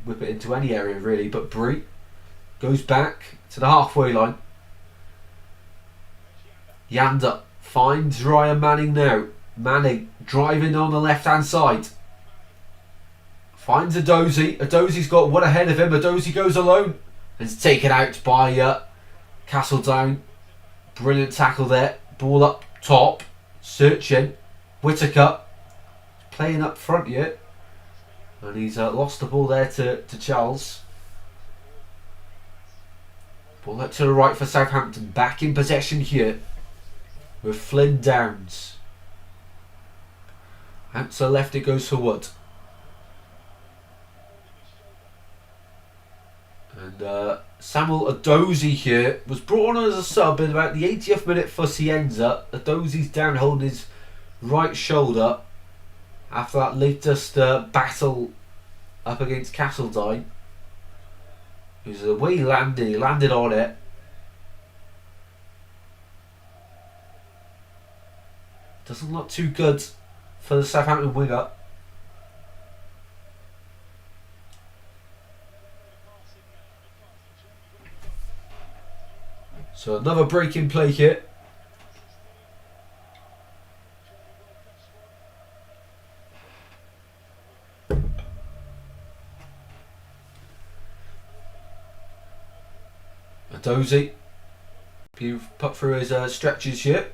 Speaker 1: whip it into any area really, but Bree goes back to the halfway line. Yanda finds Ryan Manning now. Manning driving on the left hand side. Finds Adozi. Adozi's got one ahead of him. Adozi goes alone. And is taken out by Castledown. Brilliant tackle there. Ball up top. Searching. Whittaker playing up front here. And he's lost the ball there to Charles. Ball up to the right for Southampton. Back in possession here with Flynn Downs. Out to the left it goes for Wood. And Samuel Adozie here was brought on as a sub in about the 80th minute for Cienza. Adozie's down holding his right shoulder after that latest battle up against Castledine. It was the way he landed on it. Doesn't look too good for the Southampton winger. So another break in play here. Adozie being put through his stretches here.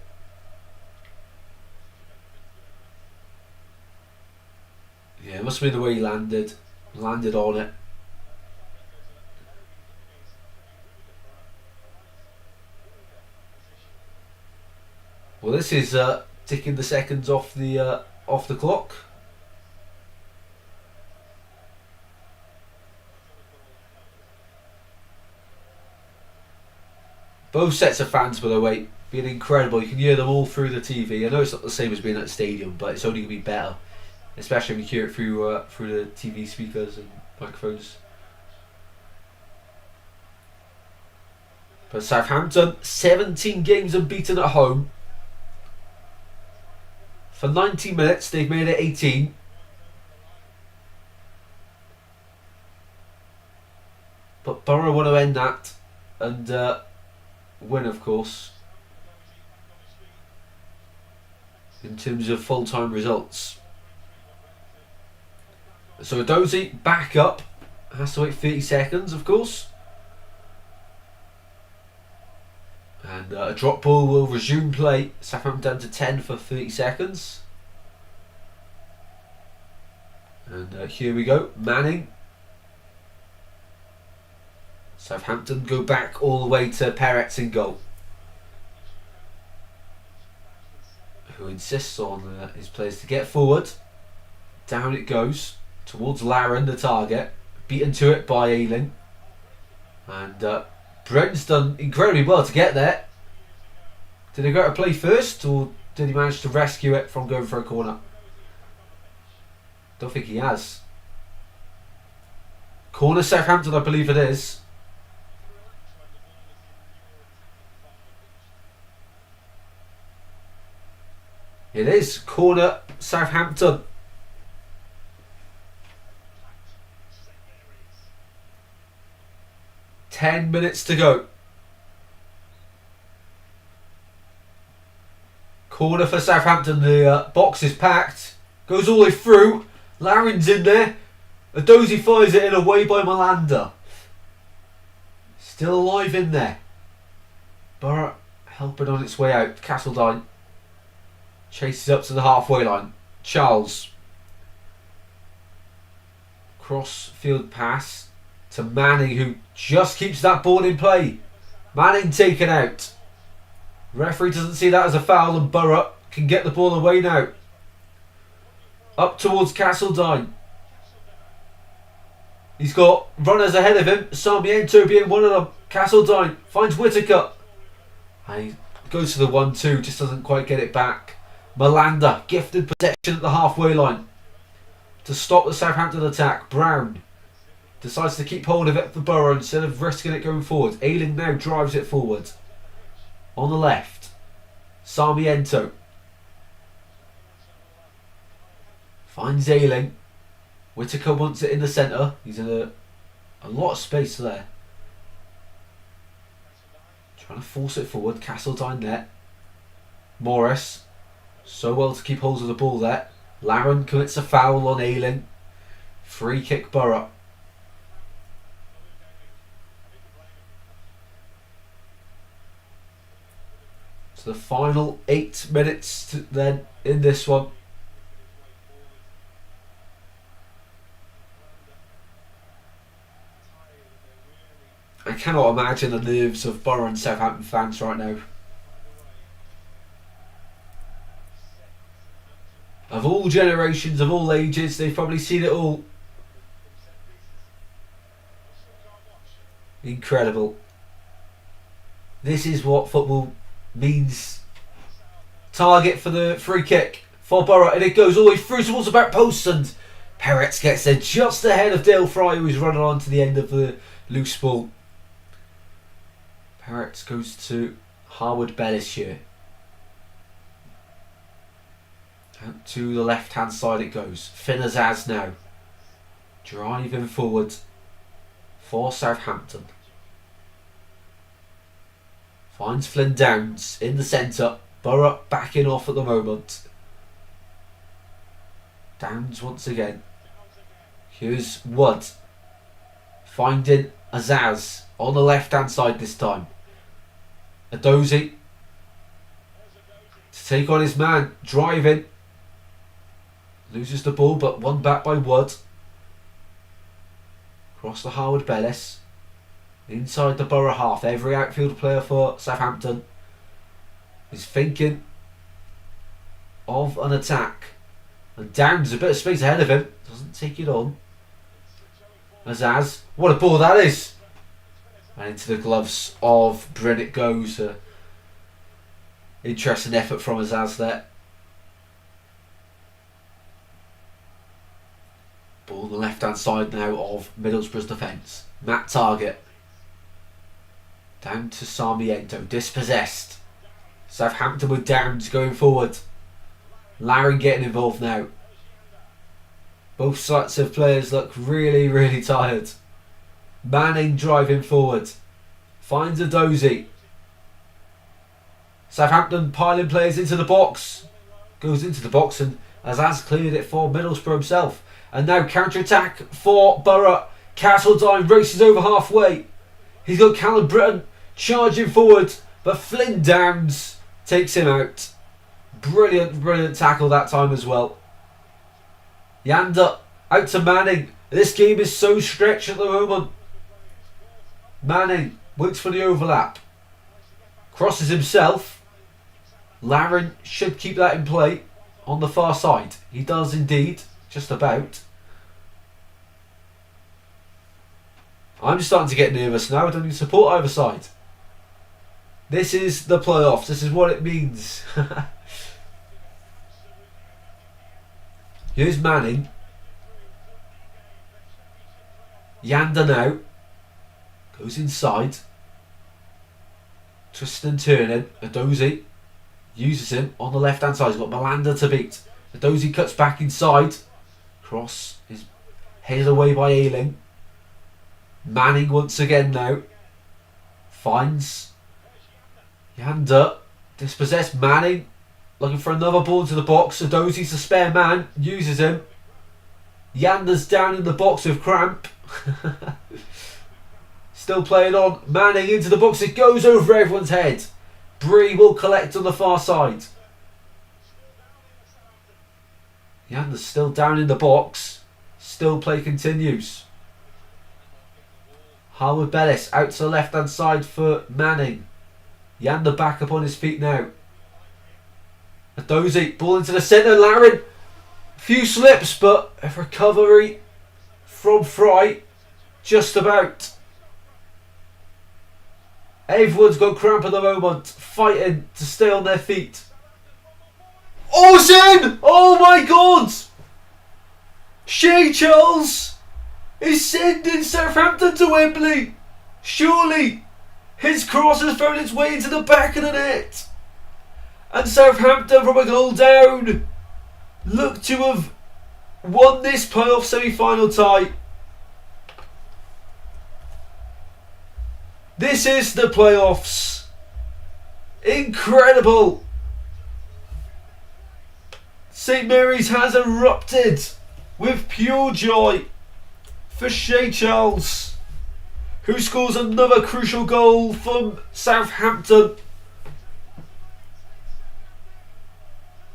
Speaker 1: Yeah, it must have been the way he landed on it. Well, this is ticking the seconds off the clock. Both sets of fans, by the way, being incredible. You can hear them all through the TV. I know it's not the same as being at the stadium, but it's only going to be better, especially when you hear it through the TV speakers and microphones. But Southampton, 17 games unbeaten at home. For 90 minutes, they've made it 18. But Borough want to end that and win, of course, in terms of full-time results. So Adozie back up, has to wait 30 seconds, of course. And a drop ball will resume play. Southampton down to 10 for 30 seconds. And here we go. Manning. Southampton go back all the way to Peretz in goal, who insists on his players to get forward. Down it goes towards Laren, the target. Beaten to it by Ayling. And Brent's done incredibly well to get there. Did he go to play first, or did he manage to rescue it from going for a corner? Don't think he has. Corner Southampton, I believe it is. It is corner Southampton. Ten minutes to go. Corner for Southampton. The box is packed. Goes all the way through. Laren's in there. Adozie fires it in away by Malander. Still alive in there. Borough helping on its way out. Castledine chases up to the halfway line. Charles. Cross field pass to Manning, who just keeps that ball in play. Manning taken out. Referee doesn't see that as a foul, and Borough can get the ball away now. Up towards Castledine. He's got runners ahead of him. Sarmiento being one of them. Castledine finds Whittaker. And he goes to the 1-2, just doesn't quite get it back. Malander, gifted possession at the halfway line to stop the Southampton attack. Brown decides to keep hold of it for Borough instead of risking it going forward. Ayling now drives it forward. On the left, Sarmiento finds Ayling. Whittaker wants it in the centre. He's in a lot of space there. Trying to force it forward. Castledine there. Morris, so well to keep hold of the ball there. Laren commits a foul on Ayling. Free kick Borough. So the final 8 minutes then in this one. cannot imagine the nerves of Borough and Southampton fans right now. Of all generations, of all ages, they've probably seen it all. Incredible. This is what football means. Target for the free kick for Borough, and it goes all the way through towards the back post, and Peretz gets there just ahead of Dale Fry, who is running on to the end of the loose ball. Peretz goes to Harwood Bellis here. Out to the left hand side it goes. Finn Azaz now. Driving forward for Southampton. Finds Flynn Downs in the centre. Borough backing off at the moment. Downs once again. Here's Wood. Finding Azaz on the left hand side this time. Adozie to take on his man. Driving. Loses the ball, but won back by Wood. Cross to Harwood Bellis. Inside the Borough half. Every outfield player for Southampton is thinking of an attack. And Downs a bit of space ahead of him. Doesn't take it on. Azaz. What a ball that is! And into the gloves of Bryn it goes. Interesting effort from Azaz there. Ball on the left hand side now of Middlesbrough's defence. Matt Target. Down to Sarmiento. Dispossessed. Southampton with Downs going forward. Larry getting involved now. Both sets of players look really, really tired. Manning driving forward. Finds Adozie. Southampton piling players into the box. Goes into the box and Azaz cleared it for Middlesbrough himself. And now counter-attack for Borough. Castledine races over halfway. He's got Callum Britton charging forward. But Flynn Downs takes him out. Brilliant, brilliant tackle that time as well. Yanda out to Manning. This game is so stretched at the moment. Manning waits for the overlap. Crosses himself. Laren should keep that in play on the far side. He does indeed. Just about. I'm starting to get nervous now. I don't need support either side. This is the playoffs. This is what it means. Here's Manning. Yanda now. Goes inside. Twisting and turning. Adozie uses him on the left hand side. He's got Malanda to beat. Adozie cuts back inside. Cross is headed away by Ayling. Manning once again now. Finds Yanda. Dispossessed Manning. Looking for another ball into the box. Adozie's the spare man. Uses him. Yanda's down in the box with cramp. Still playing on. Manning into the box. It goes over everyone's head. Bree will collect on the far side. Yanda's still down in the box. Still play continues. Harwood Bellis out to the left hand side for Manning. Yanda back up on his feet now. Adozie, ball into the centre. Laren, few slips, but a recovery from Fry. Just about. Everyone's got cramp at the moment, fighting to stay on their feet. Oh, it's in! Oh my God! Shea Charles is sending Southampton to Wembley. Surely his cross has found its way into the back of the net. And Southampton, from a goal down, look to have won this playoff semi-final tie. This is the playoffs. Incredible. St Mary's has erupted with pure joy for Shea Charles, who scores another crucial goal from Southampton.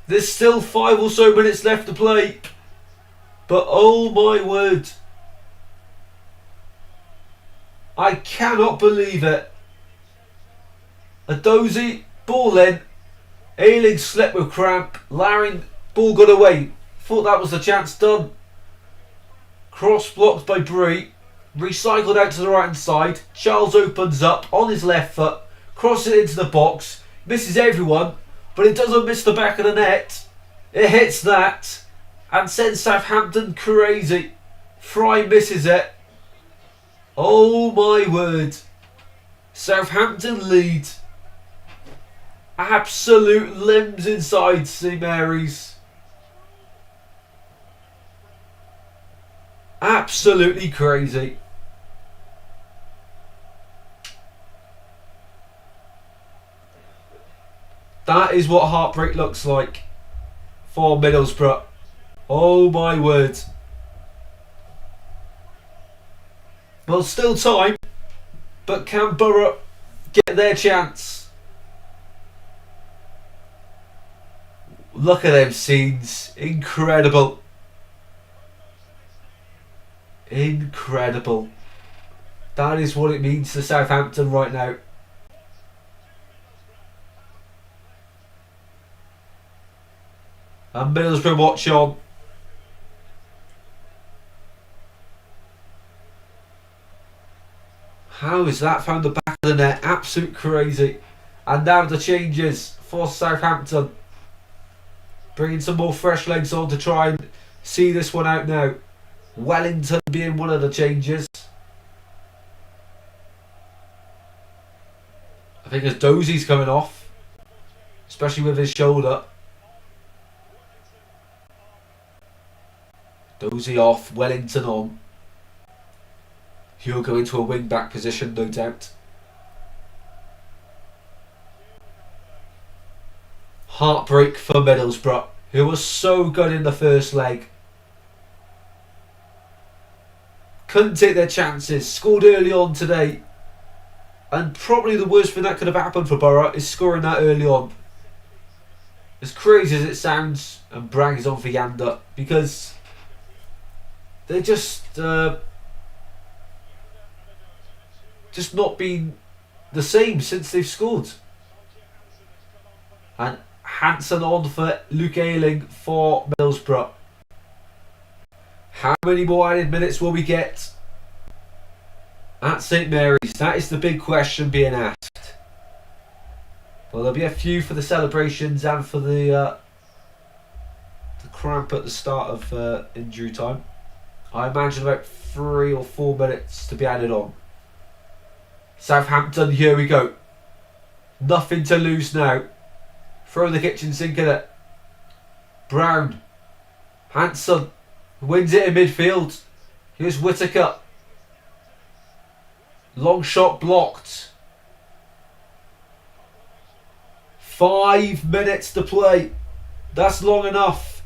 Speaker 1: There's still 5 or so minutes left to play, but oh my word. I cannot believe it. A dozy, ball in. Ayling slipped with cramp. Laring, ball got away. Thought that was the chance done. Cross blocked by Bree. Recycled out to the right hand side. Charles opens up on his left foot. Crosses it into the box. Misses everyone. But it doesn't miss the back of the net. It hits that. And sends Southampton crazy. Fry misses it. Oh my word. Southampton lead. Absolute limbs inside St Mary's. Absolutely crazy. That is what heartbreak looks like for Middlesbrough. Oh my word. Well, still time, but can Borough get their chance? Look at them scenes. Incredible. Incredible. That is what it means to Southampton right now. And Middlesbrough watch on. How is that found the back of the net? Absolute crazy. And now the changes for Southampton. Bringing some more fresh legs on to try and see this one out now. Wellington being one of the changes. I think as Dozy's coming off. Especially with his shoulder. Dozy off, Wellington on. He'll go into a wing back position, no doubt. Heartbreak for Middlesbrough, who was so good in the first leg. Couldn't take their chances, scored early on today. And probably the worst thing that could have happened for Borough is scoring that early on. As crazy as it sounds, and Bragg is on for Yanda, because they're just not been the same since they've scored. And Hansen on for Luke Ayling for Middlesbrough. How many more added minutes will we get at St Mary's? That is the big question being asked. Well, there'll be a few for the celebrations and for the cramp at the start of injury time. I imagine about 3 or 4 minutes to be added on. Southampton, here we go. Nothing to lose now. Throw the kitchen sink in it. Brown. Hansen wins it in midfield. Here's Whittaker. Long shot blocked. 5 minutes to play. That's long enough.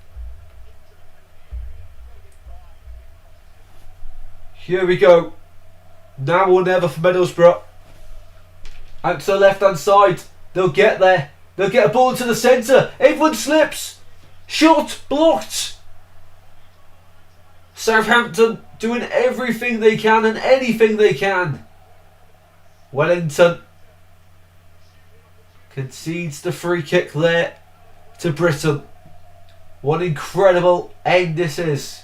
Speaker 1: Here we go. Now or never for Middlesbrough. Out to the left hand side. They'll get there. They'll get a ball to the centre. Everyone slips. Shot blocked. Southampton doing everything they can and anything they can. Wellington concedes the free kick there to Britain. What incredible end this is.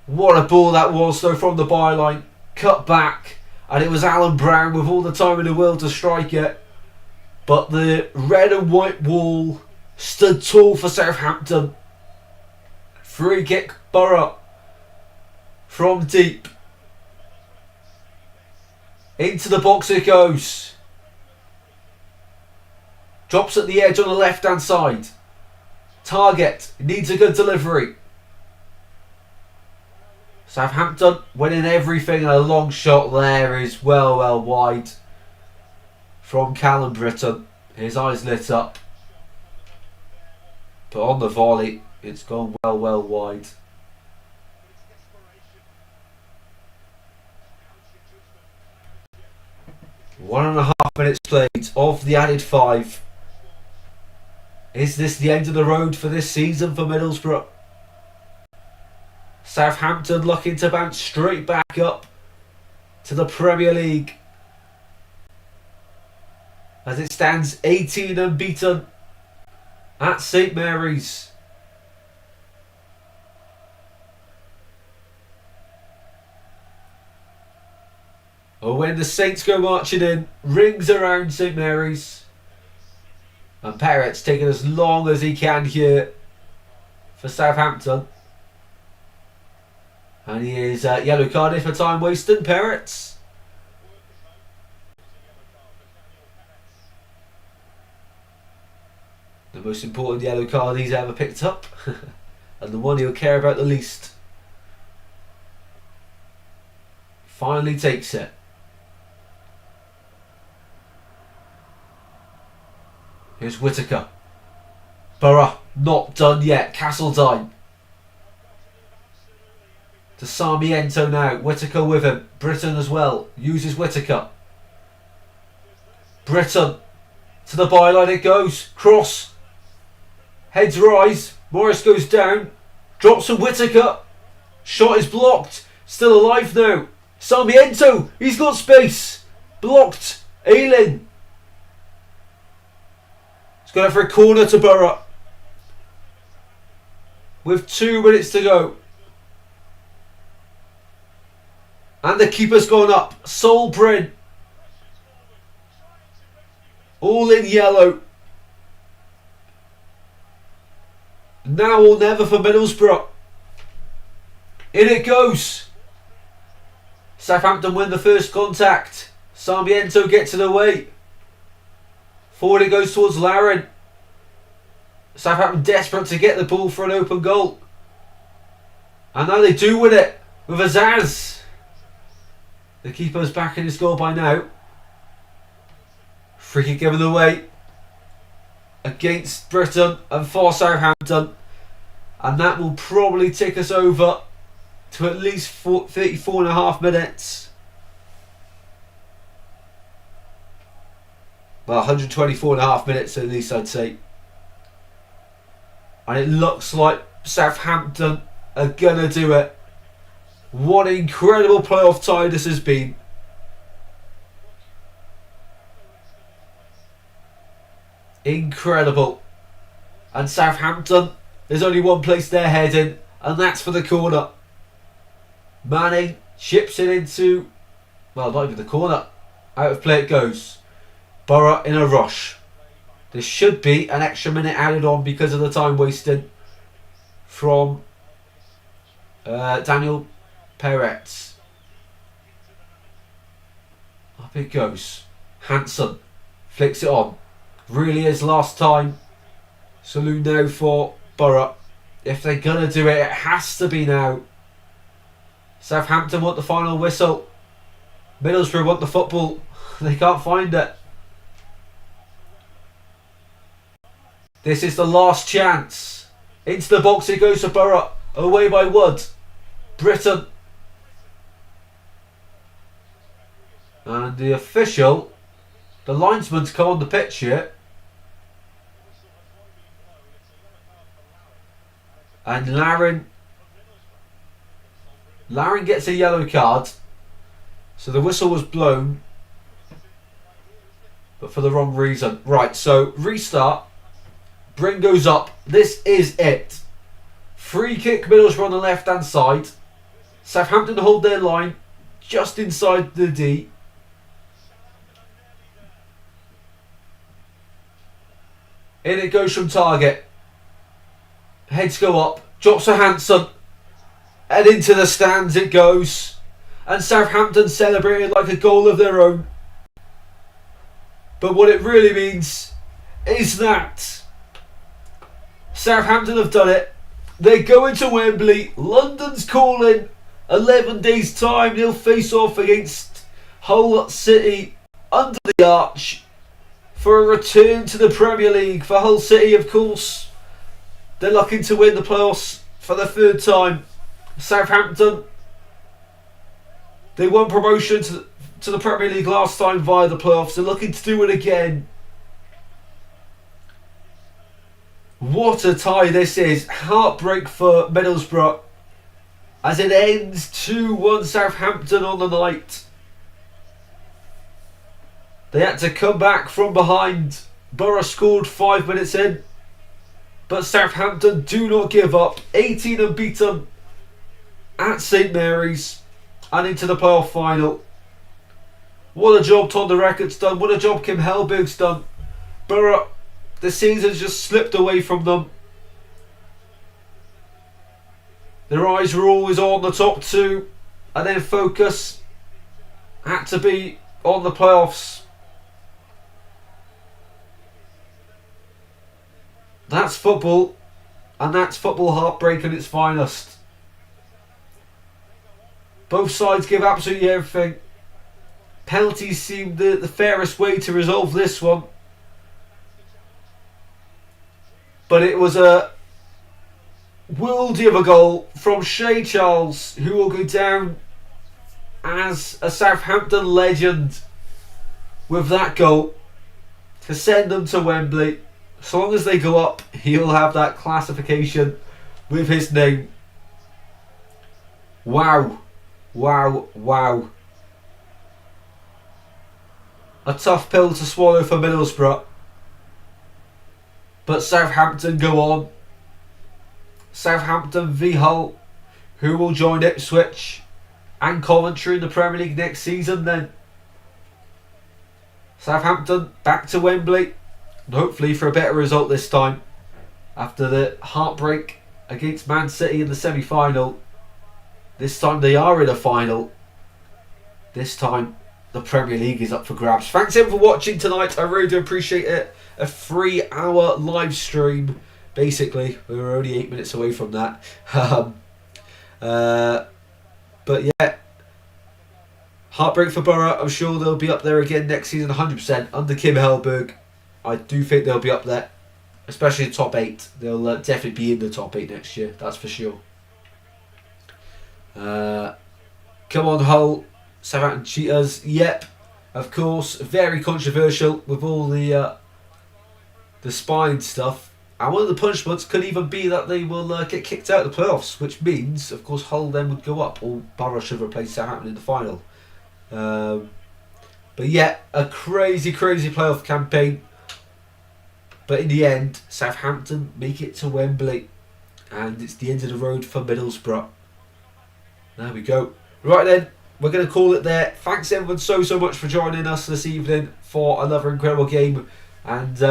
Speaker 1: What a ball that was though from the byline. Cut back. And it was Alan Brown with all the time in the world to strike it. But the red and white wall stood tall for Southampton. Free kick Borough. From deep. Into the box it goes. Drops at the edge on the left hand side. Target. Needs a good delivery. Southampton winning everything, and a long shot there is well wide from Callum Britton. His eyes lit up, but on the volley it's gone well wide. One and a half minutes played of the added 5. Is this the end of the road for this season for Middlesbrough? Southampton looking to bounce straight back up to the Premier League. As it stands 18 unbeaten at St Mary's. Oh, when the Saints go marching in, rings around St Mary's. And Parrott's taking as long as he can here for Southampton. And he is yellow carded for time wasting, Parrots. The most important yellow card he's ever picked up. And the one he'll care about the least. Finally takes it. Here's Whittaker. Borough, not done yet. Castledine. To Sarmiento now. Whittaker with him. Britton as well. Uses Whittaker. Britton. To the byline it goes. Cross. Heads rise. Morris goes down. Drops from Whittaker. Shot is blocked. Still alive now. Sarmiento. He's got space. Blocked. Ayling. He's going for a corner to Borough. With 2 minutes to go. And the keeper's gone up. Sol Bryn. All in yellow. Now or never for Middlesbrough. In it goes. Southampton win the first contact. Sarmiento gets it away. Forward it goes towards Laren. Southampton desperate to get the ball for an open goal. And now they do win it with Azaz. The keeper's back in his goal by now. Free kick given away against Britton and for Southampton. And that will probably take us over to at least 34.5 minutes. Well, 124.5 minutes at least, I'd say. And it looks like Southampton are going to do it. What an incredible playoff tie this has been. Incredible. And Southampton, there's only one place they're heading, and that's for the corner. Manning chips it into, well, not even the corner. Out of play it goes. Borough in a rush. There should be an extra minute added on because of the time wasted from Daniel Peretz. Up it goes. Hanson flicks it on. Really is last time. Salute now for Borough. If they're going to do it, it has to be now. Southampton want the final whistle. Middlesbrough want the football. They can't find it. This is the last chance. Into the box it goes to Borough. Away by Wood. Britton. And the official, the linesman's come on the pitch here. And Laren gets a yellow card. So the whistle was blown, but for the wrong reason. Right, so restart. Bryn goes up. This is it. Free kick Middlesbrough on the left hand side. Southampton hold their line just inside the D. In it goes from target. Heads go up. Drops for Hanson. And into the stands it goes. And Southampton celebrated like a goal of their own. But what it really means is that Southampton have done it. They're going to Wembley. London's calling. 11 days time they'll face off against Hull City under the arch for a return to the Premier League. For Hull City, of course, they're looking to win the playoffs for the third time. Southampton, they won promotion to the Premier League last time via the playoffs. They're looking to do it again. What a tie this is. Heartbreak for Middlesbrough. as it ends 2-1 Southampton on the night. They had to come back from behind. Borough scored 5 minutes in, but Southampton do not give up. 18 unbeaten at St Mary's and into the playoff final. What a job Tom the Record's done. What a job Kim Hellberg's done. Borough, the season's just slipped away from them. Their eyes were always on the top two, and their focus had to be on the playoffs. That's football, and that's football heartbreak at its finest. Both sides give absolutely everything. Penalties seemed the fairest way to resolve this one. But it was a worldie of a goal from Shea Charles, who will go down as a Southampton legend with that goal to send them to Wembley. So long as they go up, he'll have that classification with his name. Wow. Wow, wow. A tough pill to swallow for Middlesbrough. But Southampton go on. Southampton v Hull, who will join Ipswich and Coventry in the Premier League next season then. Southampton back to Wembley, and hopefully for a better result this time. After the heartbreak against Man City in the semi-final, this time they are in a final. This time the Premier League is up for grabs. Thanks everyone for watching tonight. I really do appreciate it. A 3-hour live stream. Basically, we were only 8 minutes away from that. But yeah, heartbreak for Borough. I'm sure they'll be up there again next season, 100%. Under Kim Hellberg, I do think they'll be up there, especially the top 8. They'll definitely be in the top 8 next year, that's for sure. Come on, Hull. Southampton cheaters. Yep, of course, very controversial with all the spine stuff. And one of the punishments could even be that they will get kicked out of the playoffs, which means, of course, Hull then would go up, or Borough should replace Southampton in the final. But yeah, a crazy, crazy playoff campaign. But in the end, Southampton make it to Wembley, and it's the end of the road for Middlesbrough. There we go. Right then, we're going to call it there. Thanks everyone so much for joining us this evening for another incredible game, and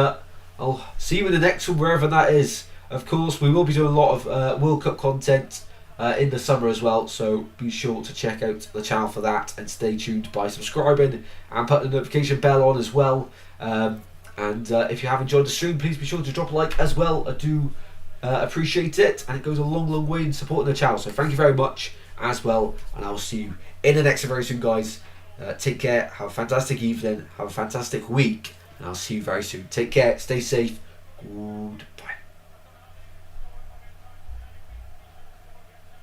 Speaker 1: I'll see you in the next one, wherever that is. Of course, we will be doing a lot of World Cup content in the summer as well, so be sure to check out the channel for that, and stay tuned by subscribing and put the notification bell on as well. And if you have enjoyed the stream, please be sure to drop a like as well. I do appreciate it, and it goes a long way in supporting the channel, so thank you very much as well, and I will see you in the next one very soon, guys. Take care, have a fantastic evening, have a fantastic week, and I'll see you very soon. Take care, stay safe, goodbye.